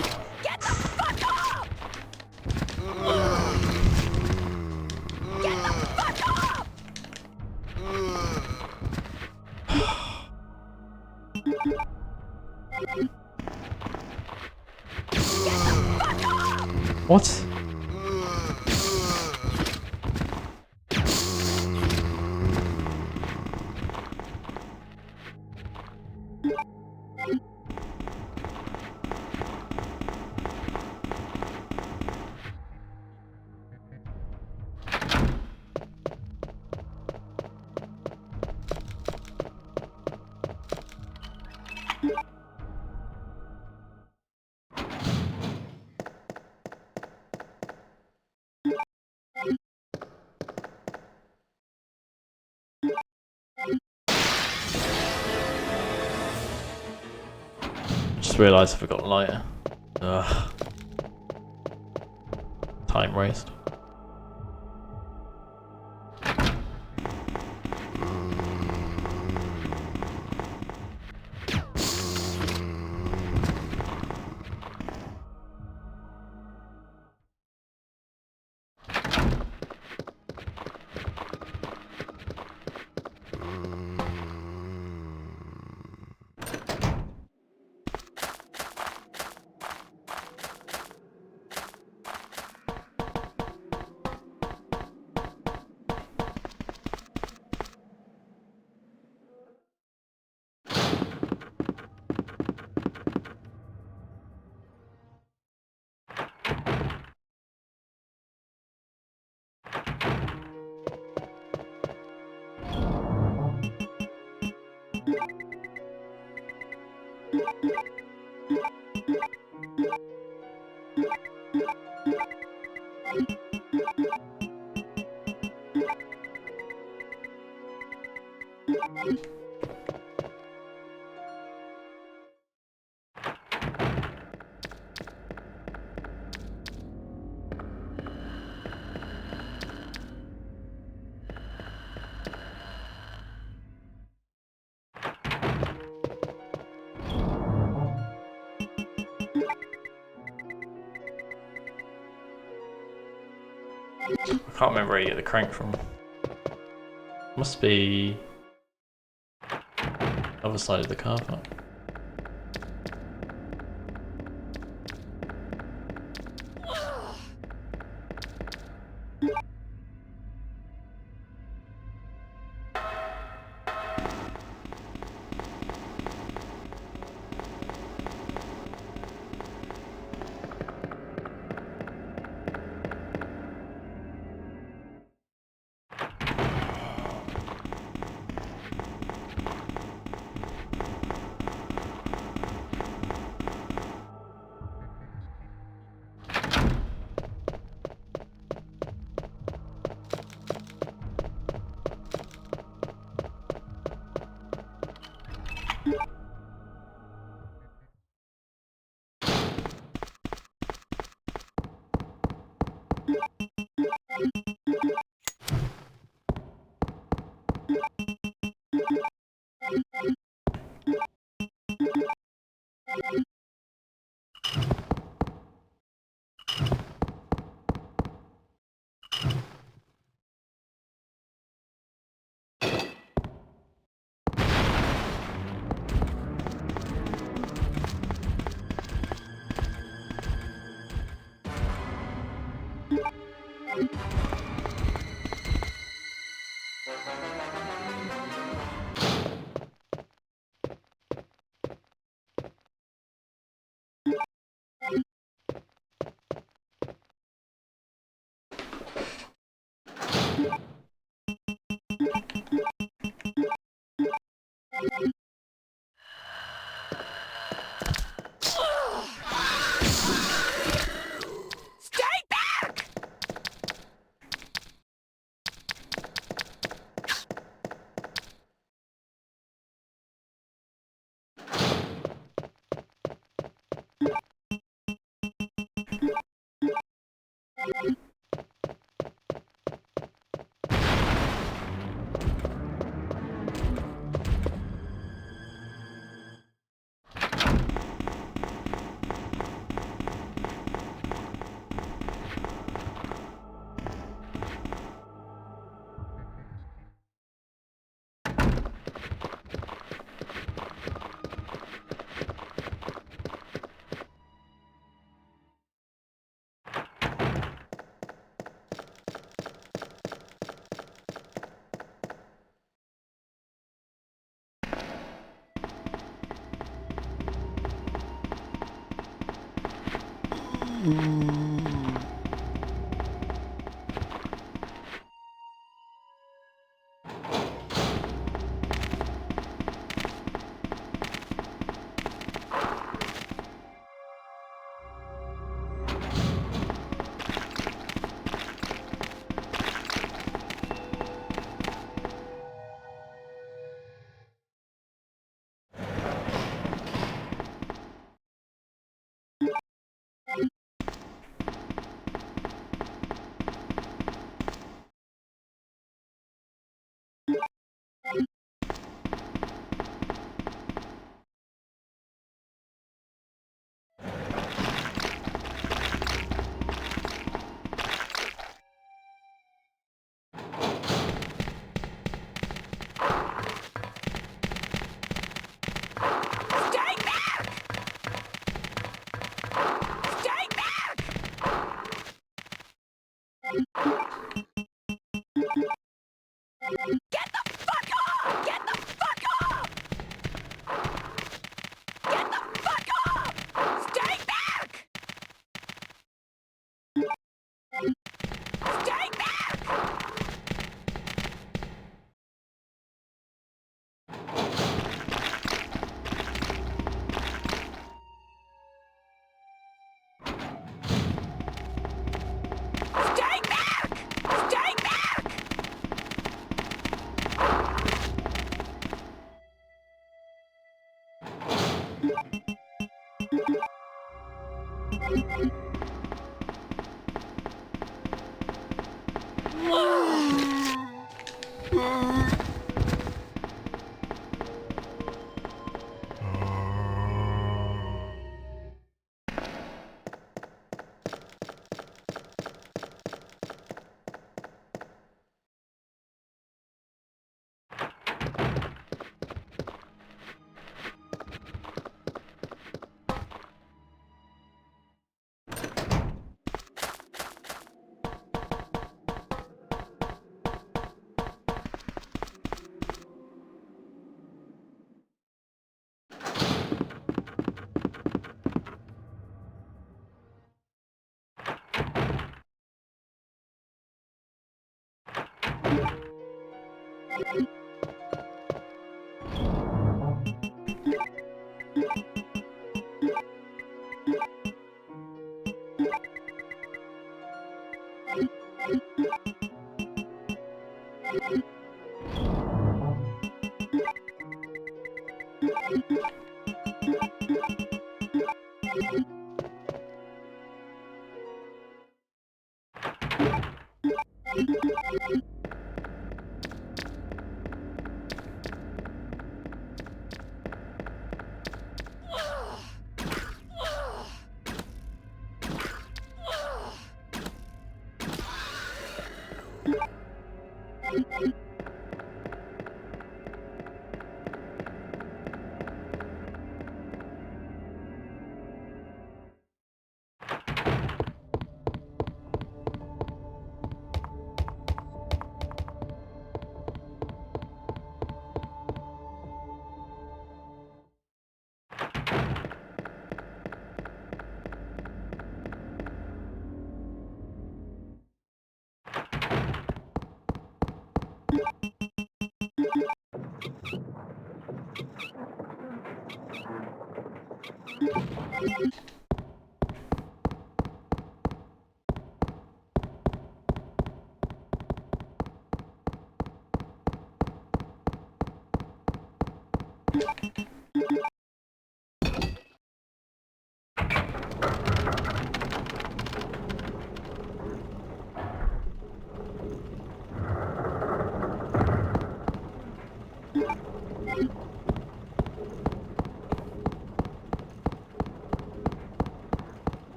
What? realised I forgot lighter. Ugh. Time waste. I can't remember where you get the crank from. Must be other side of the car park. Get the fuck off! Get the fuck off! Get the fuck off! Stay back! Stay back! Stay back!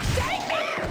Stay back!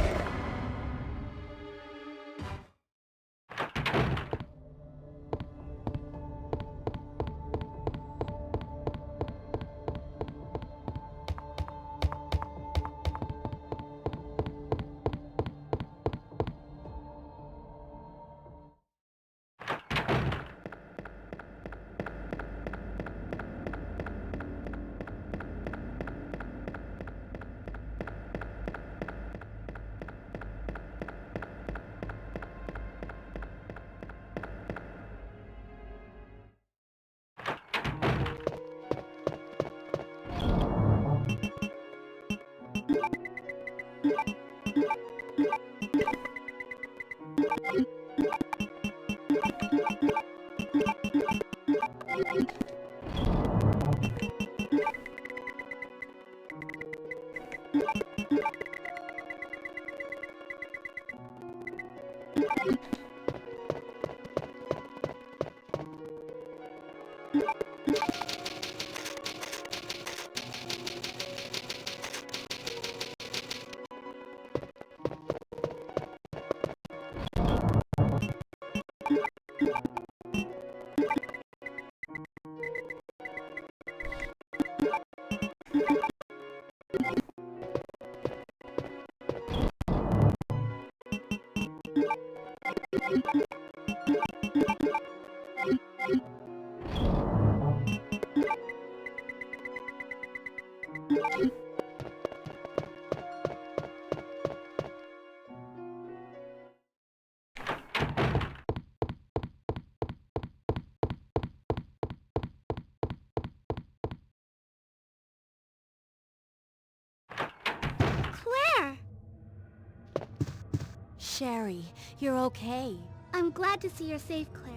Sherry, you're okay. I'm glad to see you're safe, Claire.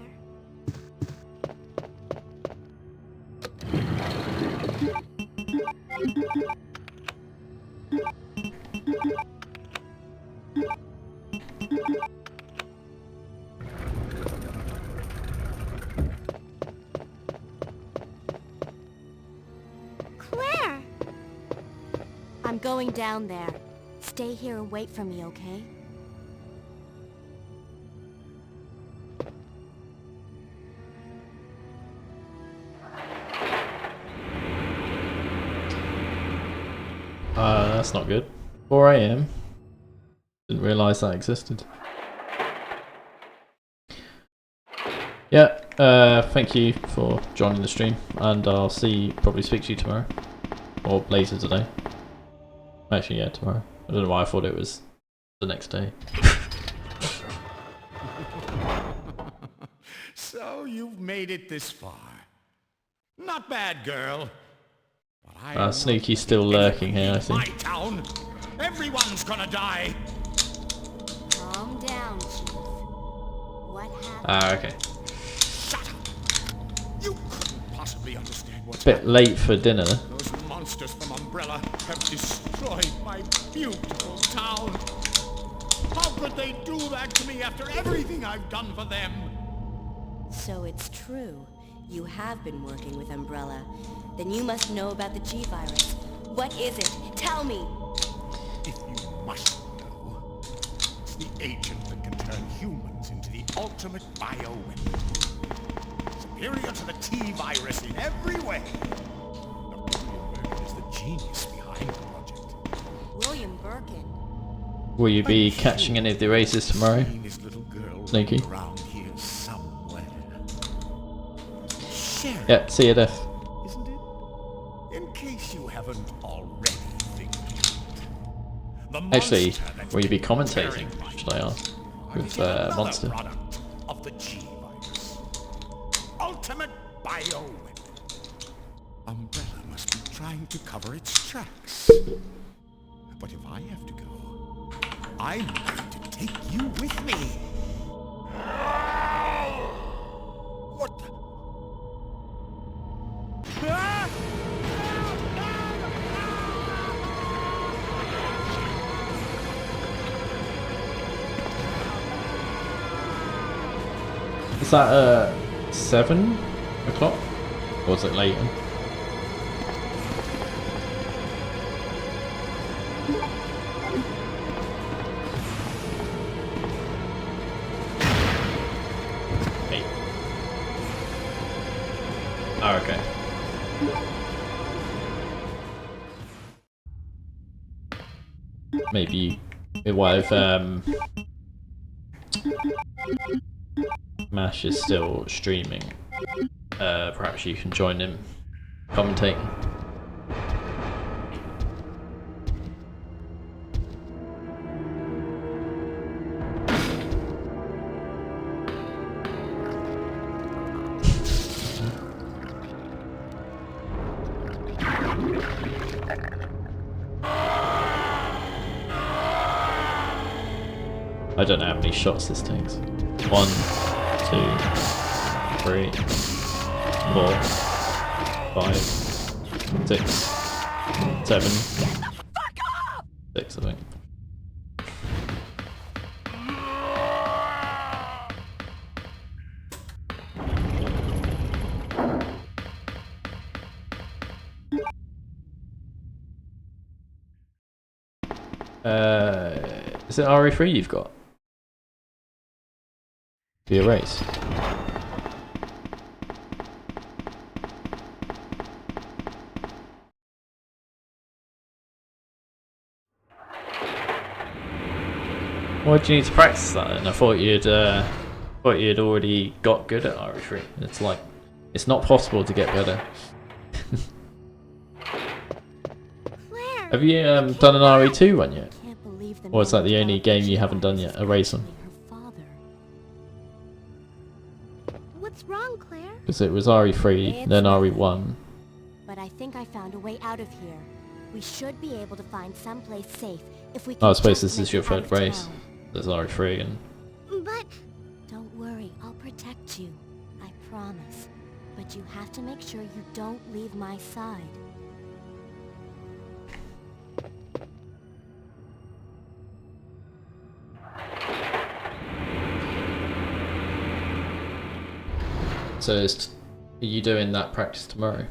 Claire! I'm going down there. Stay here and wait for me, okay? That's not good. 4 AM. Didn't realise that existed. Yeah, thank you for joining the stream, and I'll probably speak to you tomorrow. Or later today. Actually, yeah, tomorrow. I don't know why I thought it was the next day. So you've made it this far. Not bad, girl. But Sneaky's still lurking here, I think. My town. Everyone's gonna die. Calm down, Chief. What happened? Okay. Shut up. You couldn't possibly understand what's Bit late for dinner. Those monsters from Umbrella have destroyed my beautiful town. How could they do that to me after everything I've done for them? So it's true. You have been working with Umbrella. Then you must know about the G-Virus. What is it? Tell me! If you must know, it's the agent that can turn humans into the ultimate bioweapon. Superior to the T-Virus in every way. Dr. William Birkin is the genius behind the project. William Birkin? Will you be catching any of the races tomorrow, Sneaky? Around here somewhere. Yeah, see you, Death. Isn't it? In case you haven't already figured it out. Actually, will you be commentating, should I ask, with Monster? Product of the G-Virus. Ultimate bioweapon. Umbrella must be trying to cover its tracks. But if I have to go, I'm going to take you with me. What the? Is that 7 o'clock? Or was it later? Hey. Oh, okay. Maybe if Mash is still streaming, perhaps you can join him commentating. I don't know how many shots this takes. 1, 2, 3, 4, 5, 6, 7, 6, I think. Is it RE3 you've got? Be a race. Why do you need to practice that? And I thought you'd already got good at RE3. It's like it's not possible to get better. Have you done an RE2 one yet? Or is that the only game you haven't done yet? A race one? What's wrong, Claire? Because it was RE3, then RE1. But I think I found a way out of here. We should be able to find someplace safe if we can. Oh, I suppose this is your third race. There's RE3 and... But... Don't worry, I'll protect you. I promise. But you have to make sure you don't leave my side. So are you doing that practice tomorrow?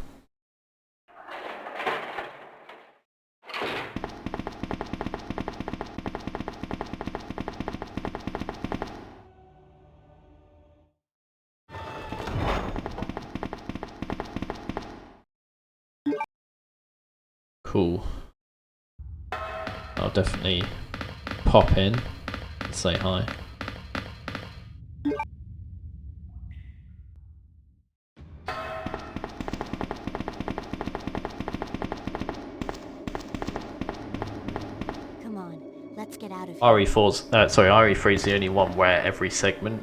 Cool. I'll definitely pop in and say hi. Come on, let's get out of here. RE3 is the only one where every segment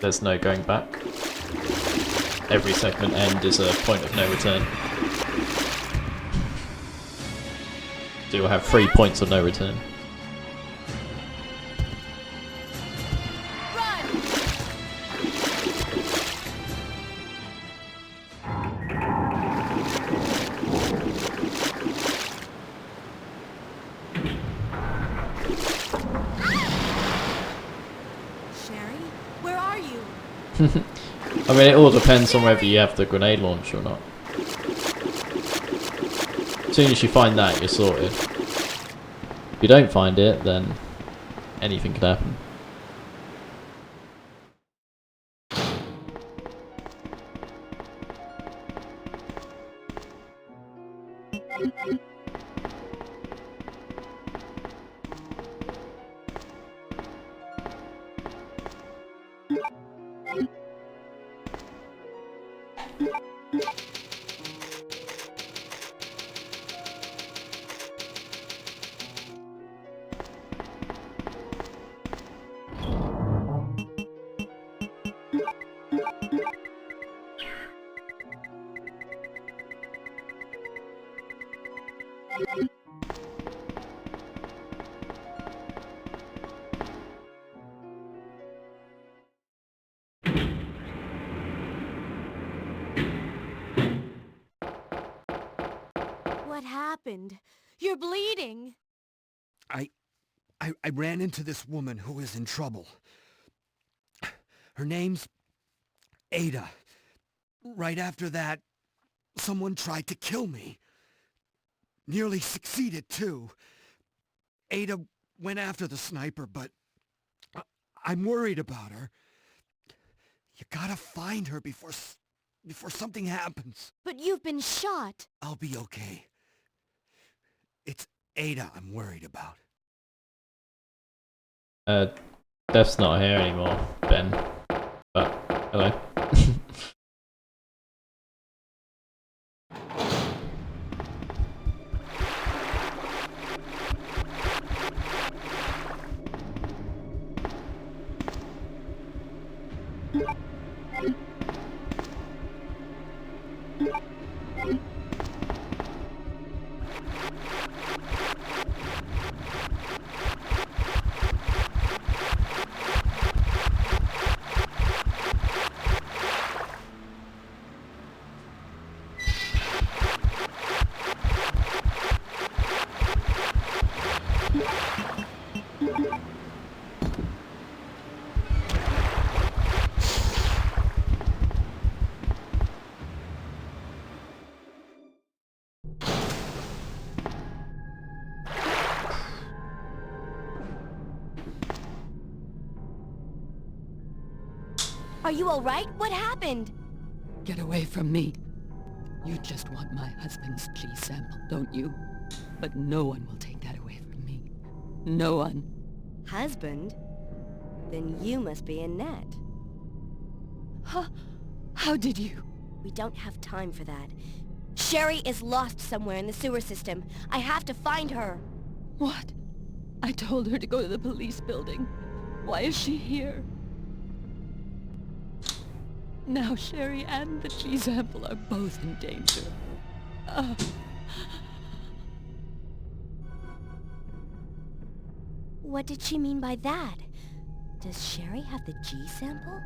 there's no going back. Every segment end is a point of no return. So you'll have 3 points of no return. Sherry, where are you? I mean, it all depends on whether you have the grenade launch or not. As soon as you find that, you're sorted. If you don't find it, then anything could happen. What happened? You're bleeding. I ran into this woman who was in trouble. Her name's Ada. Right after that, someone tried to kill me. Nearly succeeded, too. Ada went after the sniper, but I'm worried about her. You gotta find her before something happens. But you've been shot. I'll be okay. It's Ada I'm worried about. Dev's not here anymore, Ben. But, hello. Are you alright? What happened? Get away from me. You just want my husband's G sample, don't you? But no one will take that away from me. No one. Husband? Then you must be Annette. Huh? How did you? We don't have time for that. Sherry is lost somewhere in the sewer system. I have to find her. What? I told her to go to the police building. Why is she here? Now Sherry and the G sample are both in danger. What did she mean by that? Does Sherry have the G sample?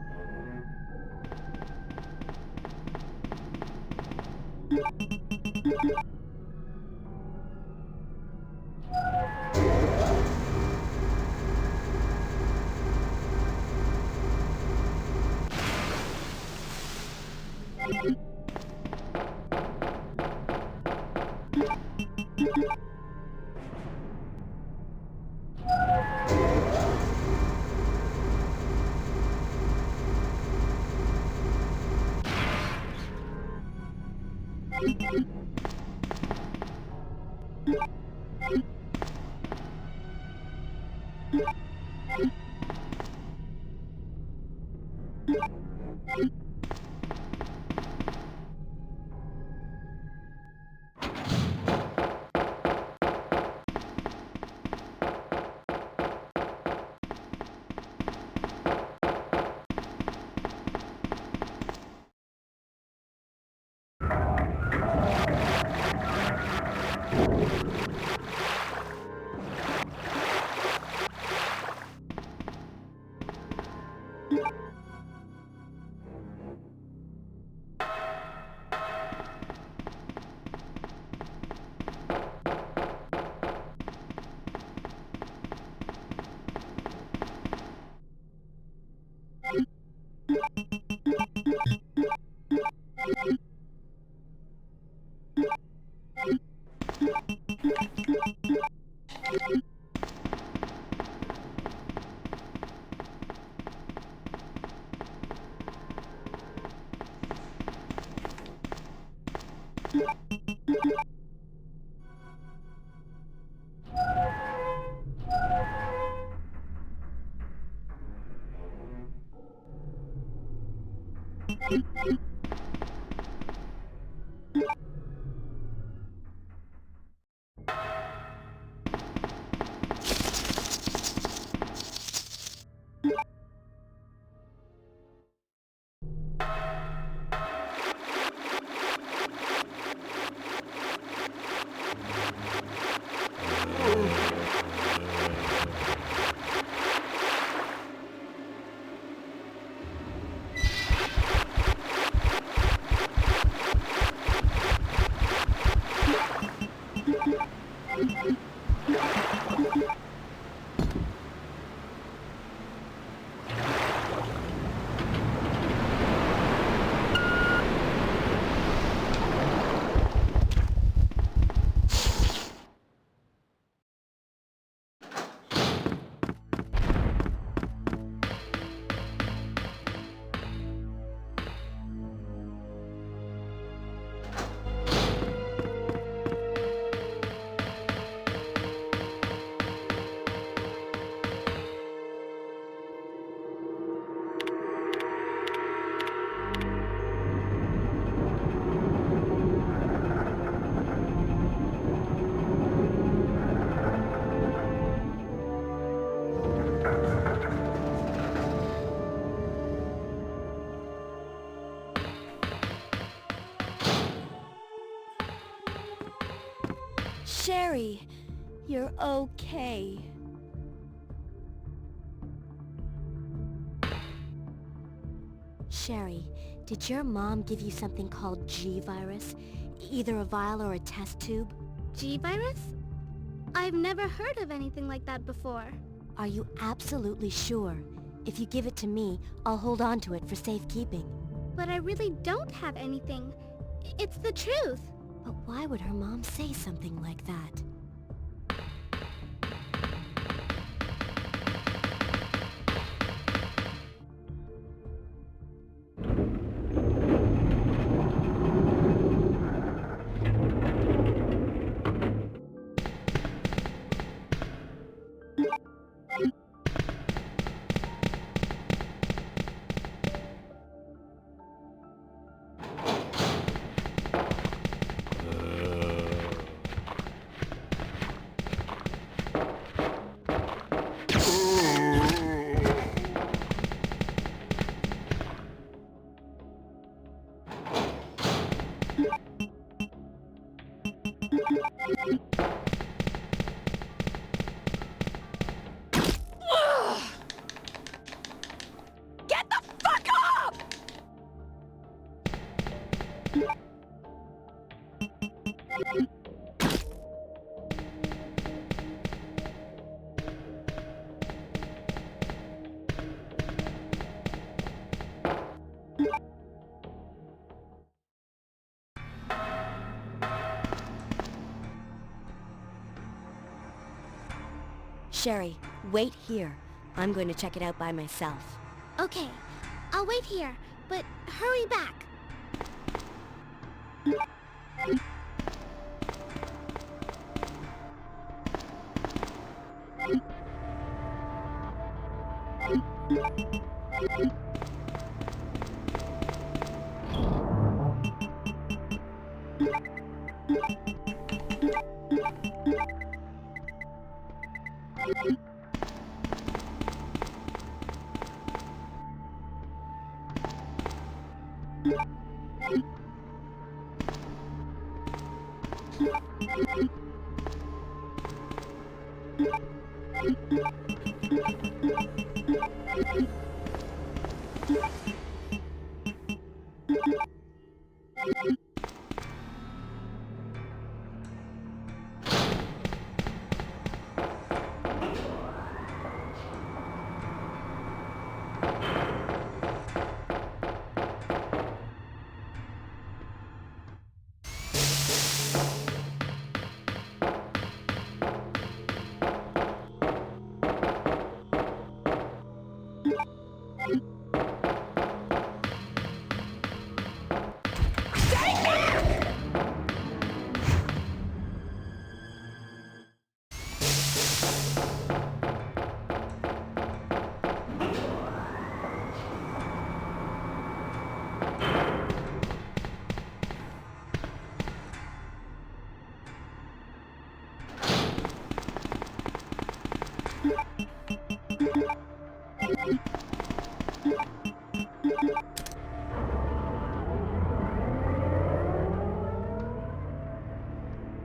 Sherry, you're okay. Sherry, did your mom give you something called G-virus? Either a vial or a test tube? G-virus? I've never heard of anything like that before. Are you absolutely sure? If you give it to me, I'll hold on to it for safekeeping. But I really don't have anything. It's the truth. But why would her mom say something like that? Sherry, wait here. I'm going to check it out by myself. Okay, I'll wait here, but hurry back.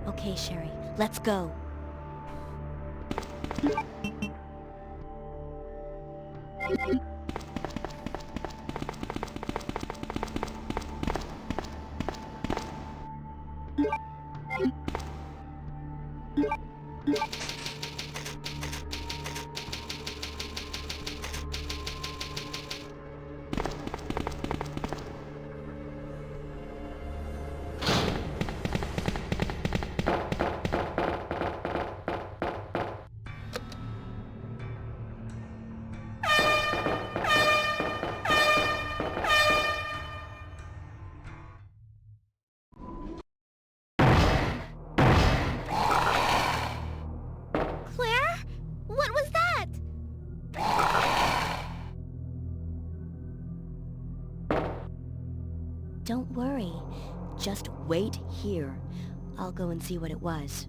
Okay, Sherry, let's go. Claire? What was that? Don't worry. Just wait here. I'll go and see what it was.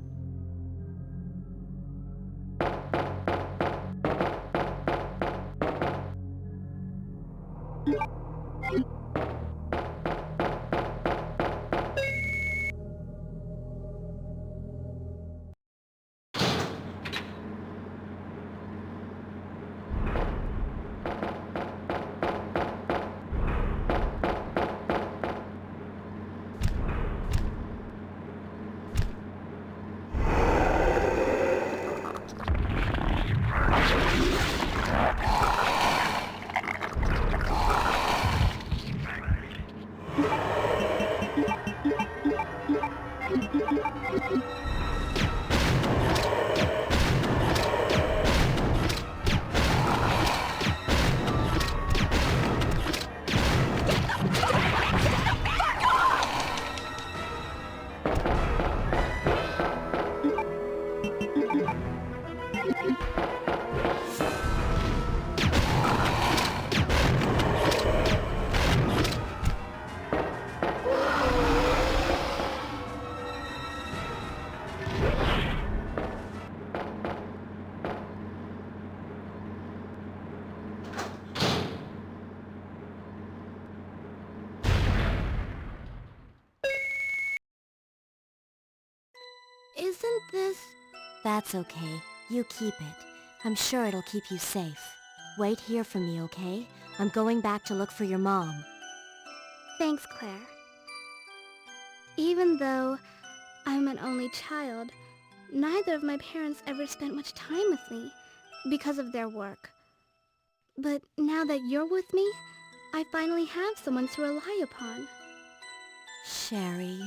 Isn't this... That's okay. You keep it. I'm sure it'll keep you safe. Wait here for me, okay? I'm going back to look for your mom. Thanks, Claire. Even though I'm an only child, neither of my parents ever spent much time with me because of their work. But now that you're with me, I finally have someone to rely upon. Sherry...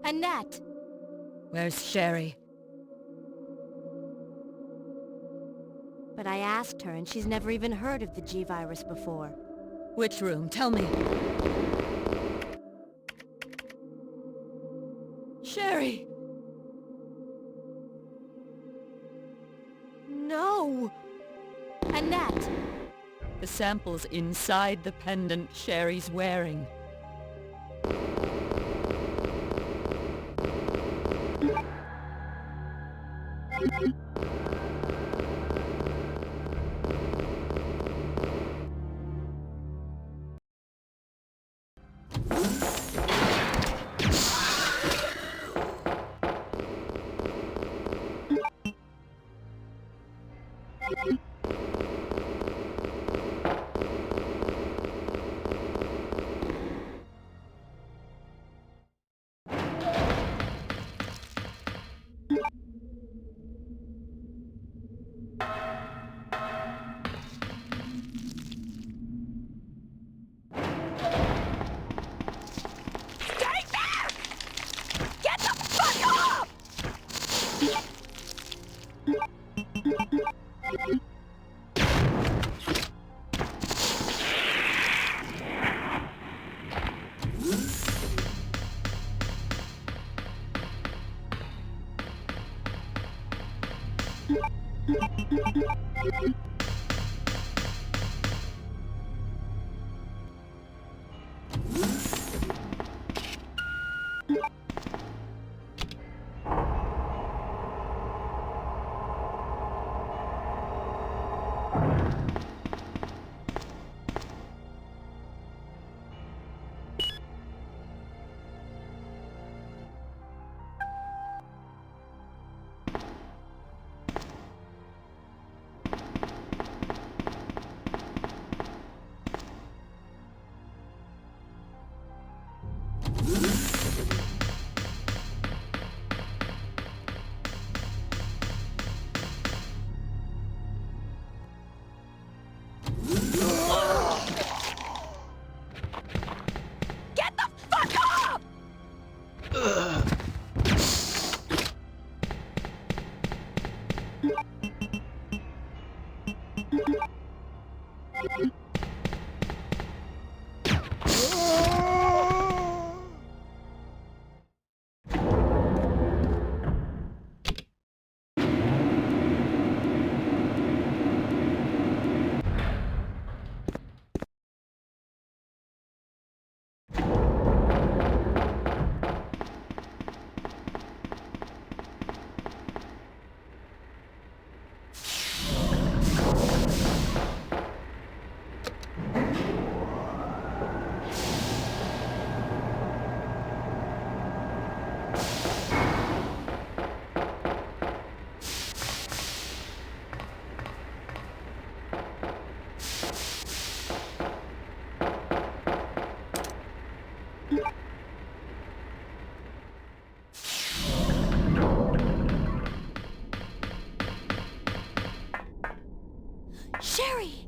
Annette! Where's Sherry? But I asked her, and she's never even heard of the G-Virus before. Which room? Tell me. Sherry! No! Annette! The sample's inside the pendant Sherry's wearing. Get the fuck off! Sherry!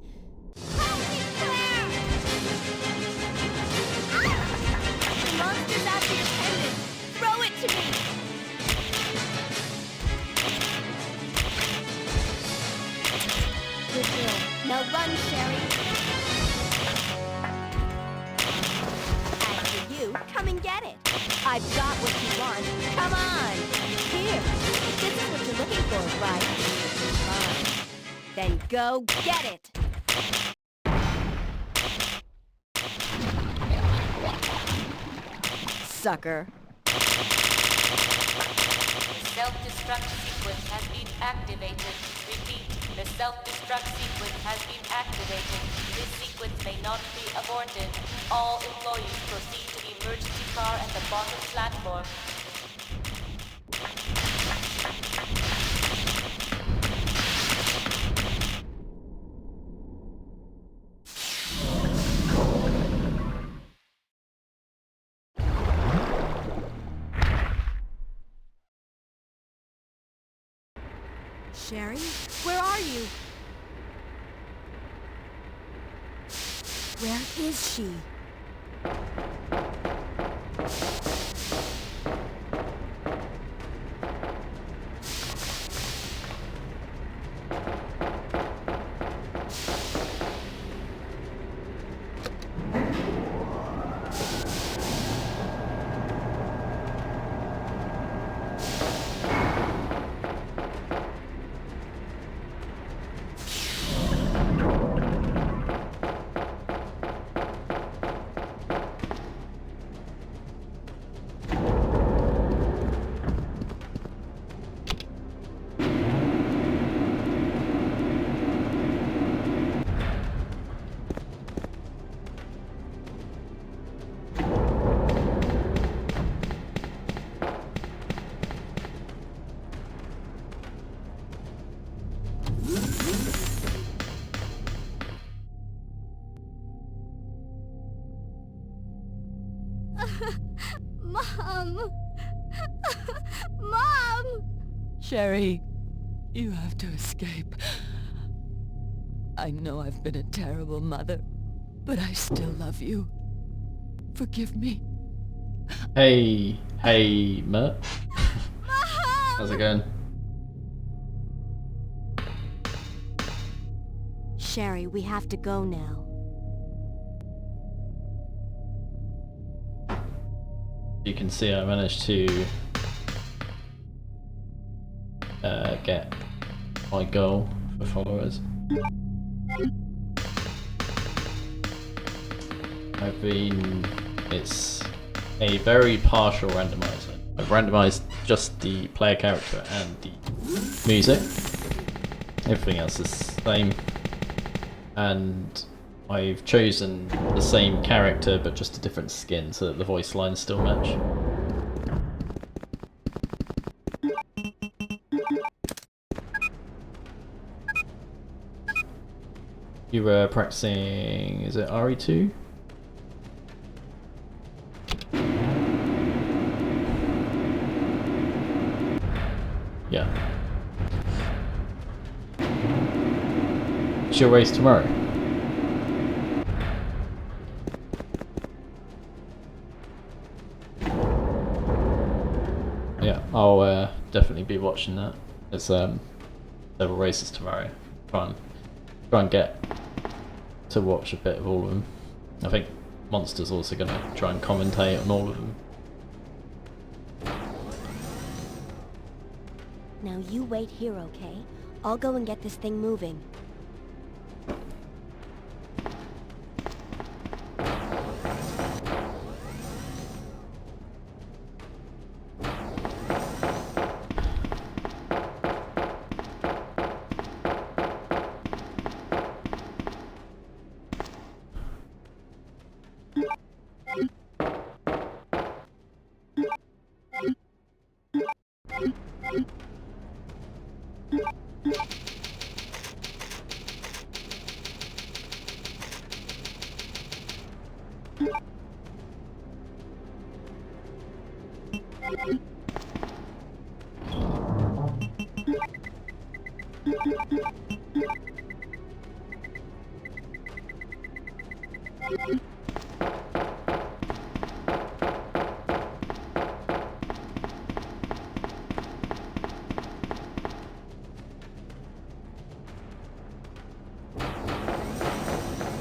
Help me, Claire! The monster's at the attendant! Throw it to me! Good girl. Now run, Sherry! As for you, come and get it! I've got what you want. Come on! Here! This is what you're looking for, right? Fine. Then go get it! Sucker. The self-destruct sequence has been activated. Repeat, the self-destruct sequence has been activated. This sequence may not be aborted. All employees proceed to the emergency car at the bottom platform. Sherry? Where are you? Where is she? Mom! Mom! Sherry, you have to escape. I know I've been a terrible mother, but I still love you. Forgive me. Hey, Mert. How's it going? Sherry, we have to go now. You can see I managed to get my goal for followers. It's a very partial randomizer. I've randomized just the player character and the music. Everything else is the same. And I've chosen the same character but just a different skin so that the voice lines still match. You were practicing, is it RE2? Yeah. It's your race tomorrow. Yeah, I'll definitely be watching that. There's several races tomorrow. Try and get to watch a bit of all of them. I think Monster's also going to try and commentate on all of them. Now you wait here, okay? I'll go and get this thing moving.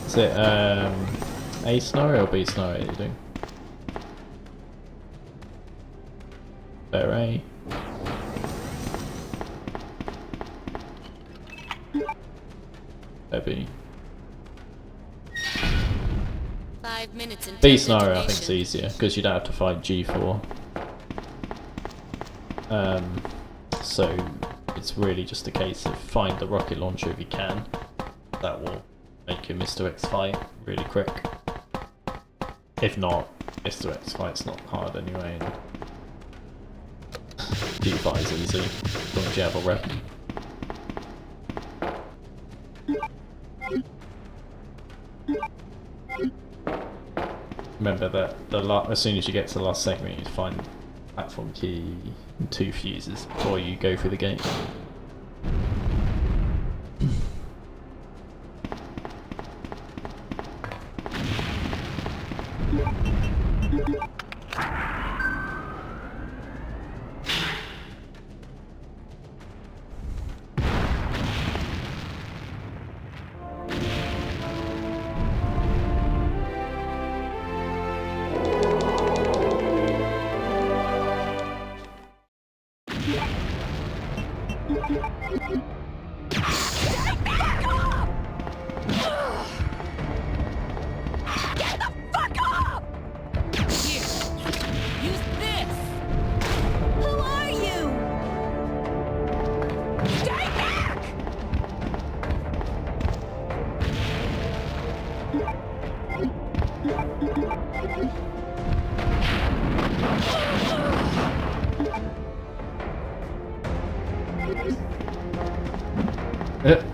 Is it A scenario or B scenario you're doing? Better A. Better B. 5 minutes until B scenario I think is detonation. easier because you don't have to fight G4. So it's really just a case of find the rocket launcher if you can. That will make your Mr. X fight really quick. If not, Mr. X fight's not hard anyway. And G5 is easy as long as you have a weapon. Remember that as soon as you get to the last segment, you need to find platform key and 2 fuses before you go through the gate.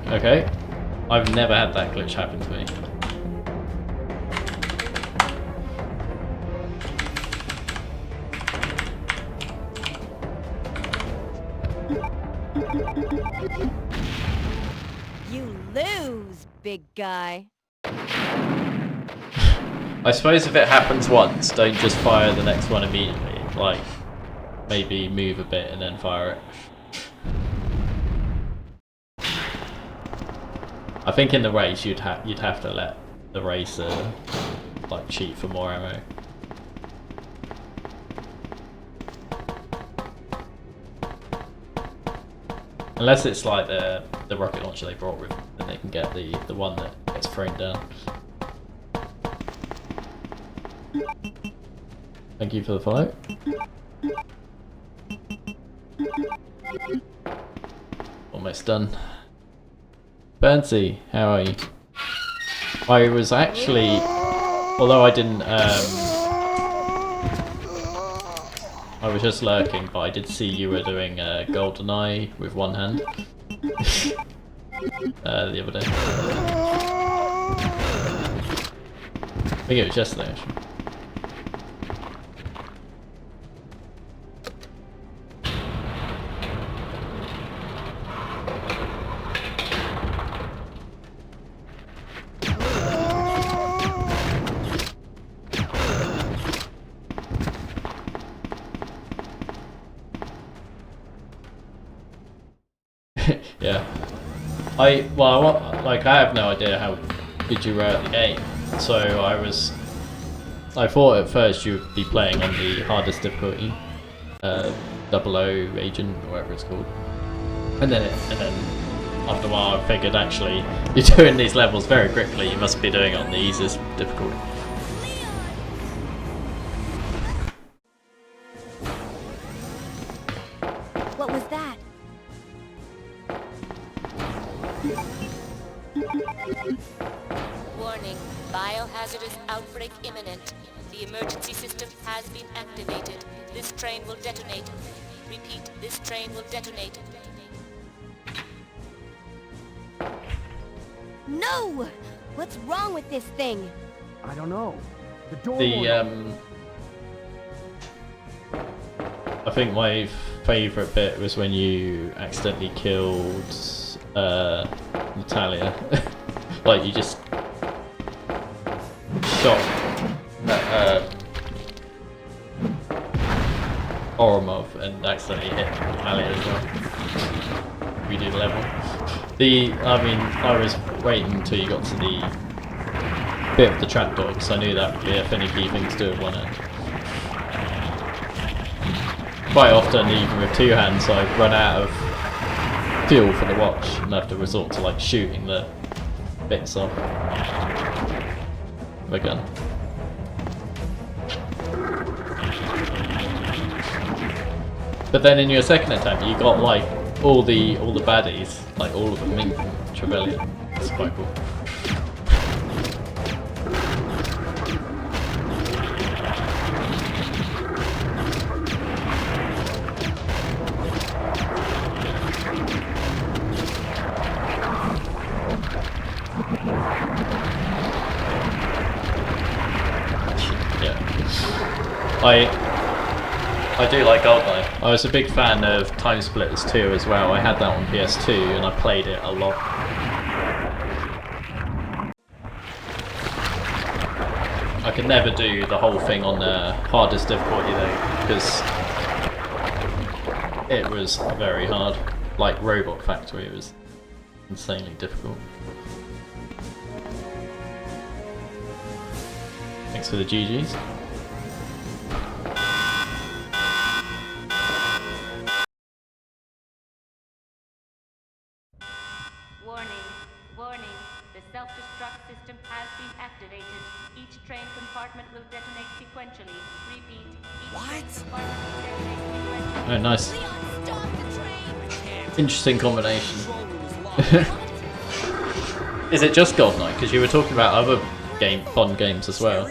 Okay, I've never had that glitch happen to me. You lose, big guy. I suppose if it happens once, don't just fire the next one immediately. Like, maybe move a bit and then fire it. I think in the race you'd have to let the racer like cheat for more ammo. Unless it's like the rocket launcher they brought with them, then they can get the one that gets thrown down. Thank you for the follow. Almost done. Burnsy, how are you? I was actually, although I didn't, I was just lurking, but I did see you were doing GoldenEye with one hand the other day. I think it was yesterday actually. Yeah. I have no idea how good you were at the game, so I thought at first you would be playing on the hardest difficulty, 00 Agent or whatever it's called, and then after a while I figured actually you're doing these levels very quickly, you must be doing it on the easiest difficulty. What was that? Warning, biohazardous outbreak imminent. The emergency system has been activated. This train will detonate. Repeat, this train will detonate. No! What's wrong with this thing? I don't know. The door. I think my favourite bit was when you accidentally killed Natalia. Like you just shot Oromov and accidentally hit Natalia as well. Redo the level. I was waiting until you got to the bit of the trapdoor because I knew that would be a finicky thing to do with one hand. Quite often, even with two hands, I run out of fuel for the watch and have to resort to like shooting the bits off with a gun. But then in your second attempt, you got like all the baddies, like all of them in Trevelyan. It's quite cool. I do like GoldenEye. I was a big fan of Time Splitters 2 as well. I had that on PS2 and I played it a lot. I could never do the whole thing on the hardest difficulty though, because it was very hard. Like Robot Factory, it was insanely difficult. Thanks for the GGs. Warning. The self-destruct system has been activated. Each train compartment will detonate sequentially. Repeat. Each train compartment will detonate sequentially. Oh, nice. Interesting combination. Is it just GoldenEye? Because you were talking about other Bond games as well.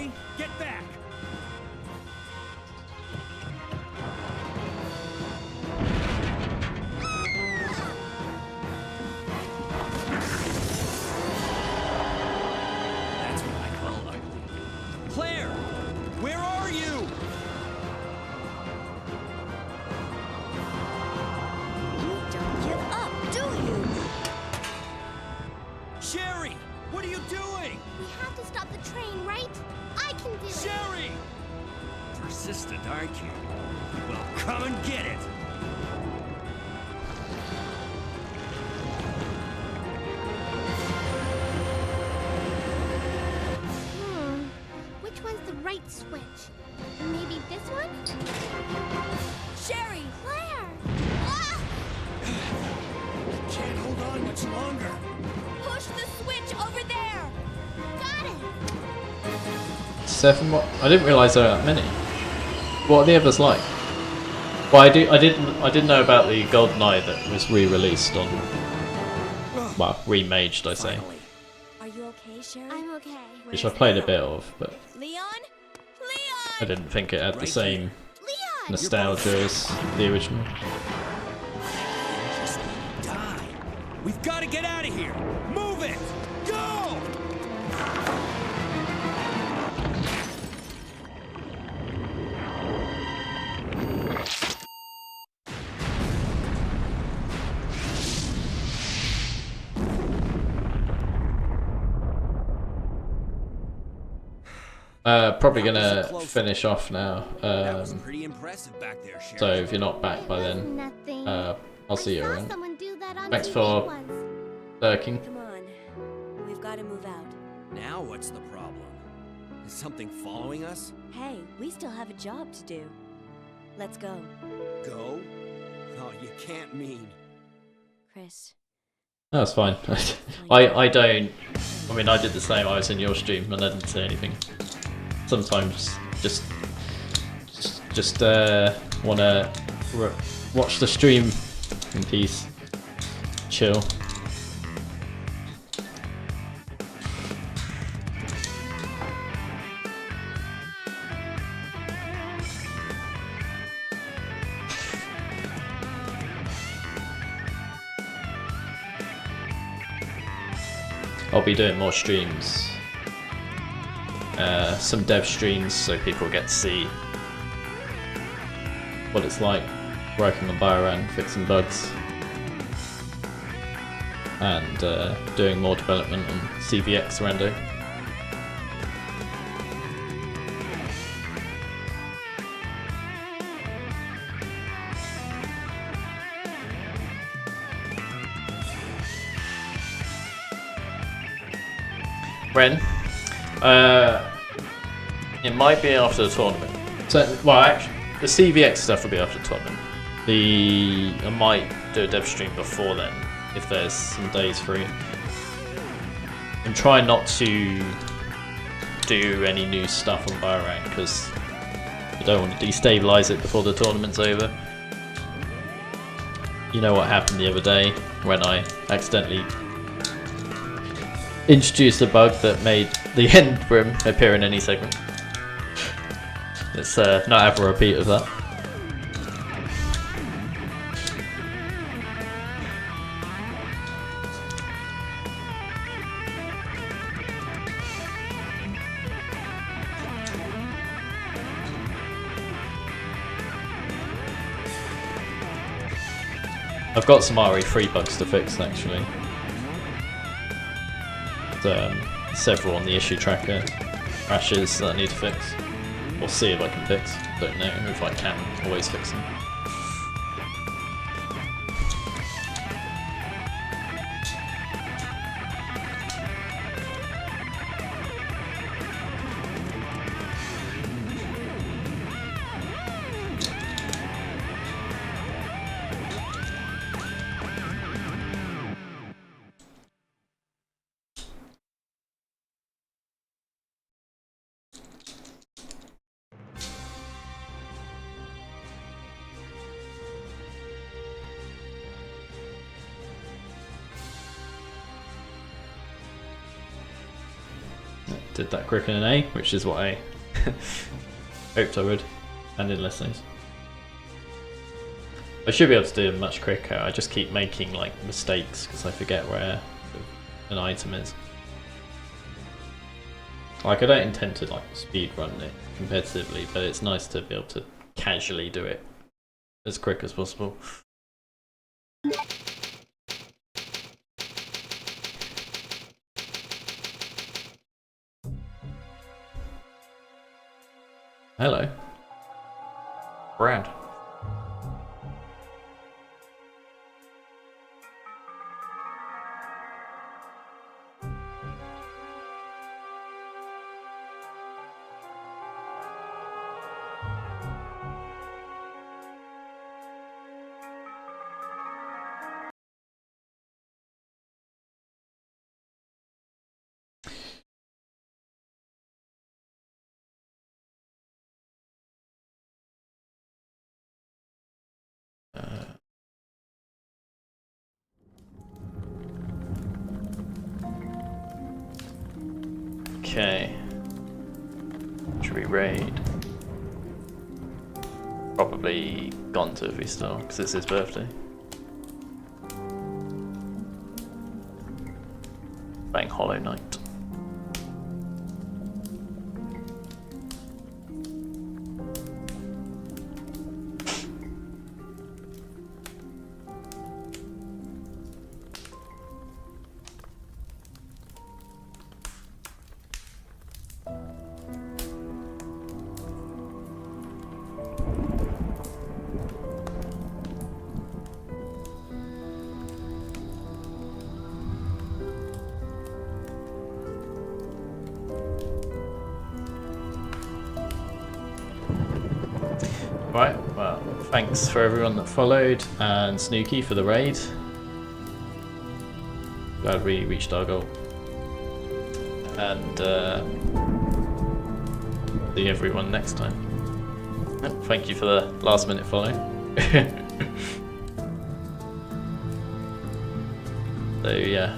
Persistent, aren't you? Well, come and get it! Which one's the right switch? Maybe this one? Sherry! Claire! Ah! much longer. Push the switch over there. Got it. 7 more? I didn't realise there were that many. What are the others like? Well, I didn't know about the Golden Eye that was re-released on. Well, remade, should I say? Are you okay, Sherry? I'm okay. Which I played a bit of, but Leon? I didn't think it had the Right same Leon! nostalgia as the original. Just die. We've got to get out of here. Move it. Go! Probably gonna finish off now. That was pretty impressive back there, Sheriff. So if you're not back by then, Nothing. I'll see you I saw around. someone do that on Thanks TV for once. lurking. Come on. We've got to move out. Now what's the problem? Is something following us? Hey, we still have a job to do. Let's go. Go? Oh, you can't mean. Chris. No, that's fine. I don't. I mean, I did the same. I was in your stream and I didn't say anything. Sometimes just wanna watch the stream in peace, chill. I'll be doing more streams. Some dev streams so people get to see what it's like working on BioRand, fixing bugs, and doing more development on CVX rando. Ren, it might be after the tournament. So, well, actually, the CVX stuff will be after the tournament. I might do a dev stream before then, if there's some days free. And try not to do any new stuff on BioRand, because I don't want to destabilize it before the tournament's over. You know what happened the other day when I accidentally introduced a bug that made the end room appear in any segment. Let's not have a repeat of that. I've got some RE3 bugs to fix actually. Several on the issue tracker crashes that I need to fix. We'll see if I can fix. Don't know if I can always fix them. Did that quicker than A, which is what I hoped I would, and in less days. I should be able to do it much quicker. I just keep making like mistakes because I forget where an item is. Like I don't intend to like speed run it competitively, but it's nice to be able to casually do it as quick as possible. Hello. Brand. Okay. Should we raid? Probably gone to if we still, because it's his birthday. Playing Hollow Knight. Right, well, thanks for everyone that followed, and Snooky for the raid. Glad we reached our goal. And see everyone next time. Thank you for the last minute follow. So yeah,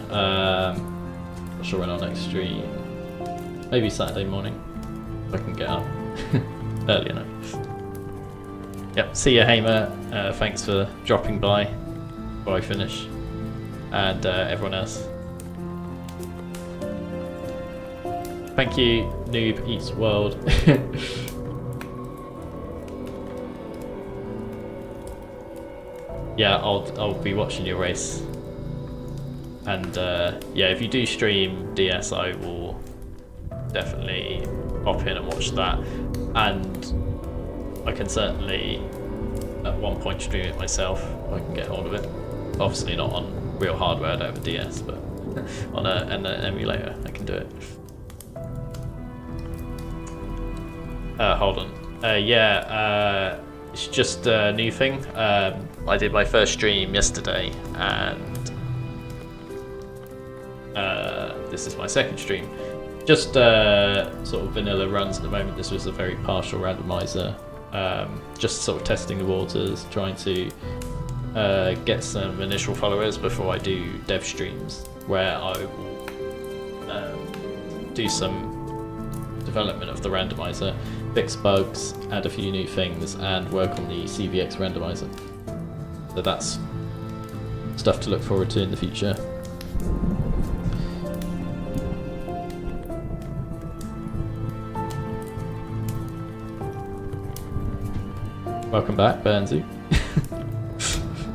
not sure when our next stream. Maybe Saturday morning, if I can get up early enough. Yep, see you, Hamer. Thanks for dropping by before I finish. And everyone else. Thank you, Noob Eats World. Yeah, I'll be watching your race. And yeah, if you do stream DS, I will definitely pop in and watch that. And I can certainly at one point stream it myself if I can get hold of it. Obviously not on real hardware, I don't have a DS, but on an emulator I can do it. Hold on. Yeah, it's just a new thing. I did my first stream yesterday, and this is my second stream. Just sort of vanilla runs at the moment. This was a very partial randomizer. Just sort of testing the waters, trying to get some initial followers before I do dev streams, where I will do some development of the randomizer, fix bugs, add a few new things, and work on the CVX randomizer. So that's stuff to look forward to in the future. Welcome back, Burnsu.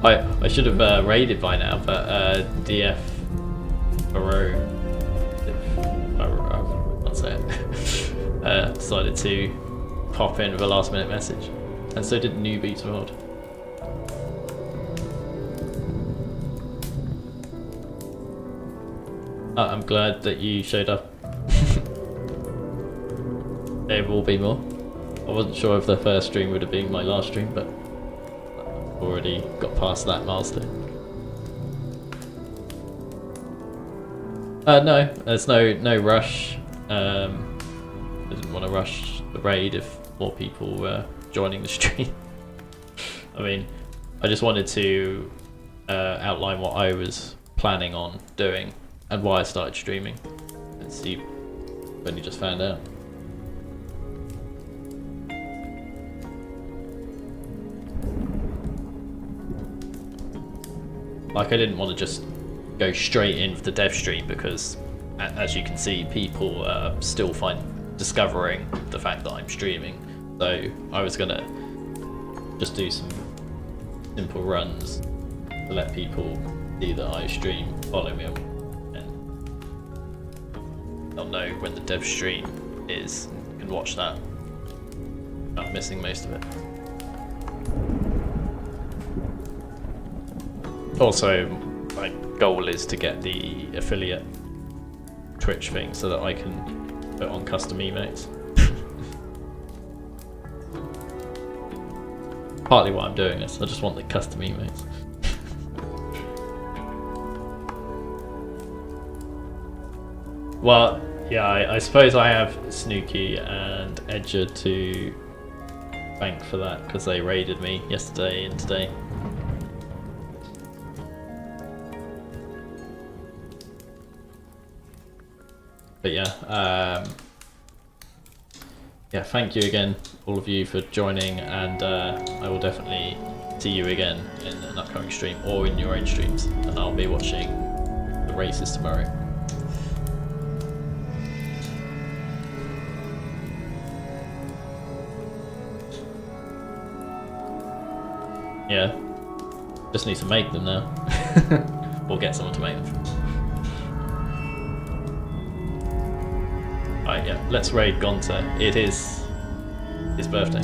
I should have raided by now, but DF Barrow, I can't say it, decided to pop in with a last minute message, and so did New Beats World. I'm glad that you showed up. There will be more. I wasn't sure if the first stream would have been my last stream, but I've already got past that milestone. No, there's no rush. I didn't want to rush the raid if more people were joining the stream. I mean, I just wanted to outline what I was planning on doing and why I started streaming, and see when you just found out. Like, I didn't want to just go straight in for the dev stream because, as you can see, people still discovering the fact that I'm streaming. So I was gonna just do some simple runs to let people see that I stream, follow me, and they'll know when the dev stream is. You can watch that. I'm missing most of it. Also, my goal is to get the affiliate Twitch thing so that I can put on custom emotes. Partly why I'm doing this, I just want the custom emotes. Well, yeah, I suppose I have Snooky and Edger to thank for that, because they raided me yesterday and today. But yeah, yeah, thank you again, all of you, for joining, and I will definitely see you again in an upcoming stream or in your own streams, and I'll be watching the races tomorrow. Yeah, just need to make them now. Or get someone to make them. Alright, yeah, let's raid Gonta. It is his birthday.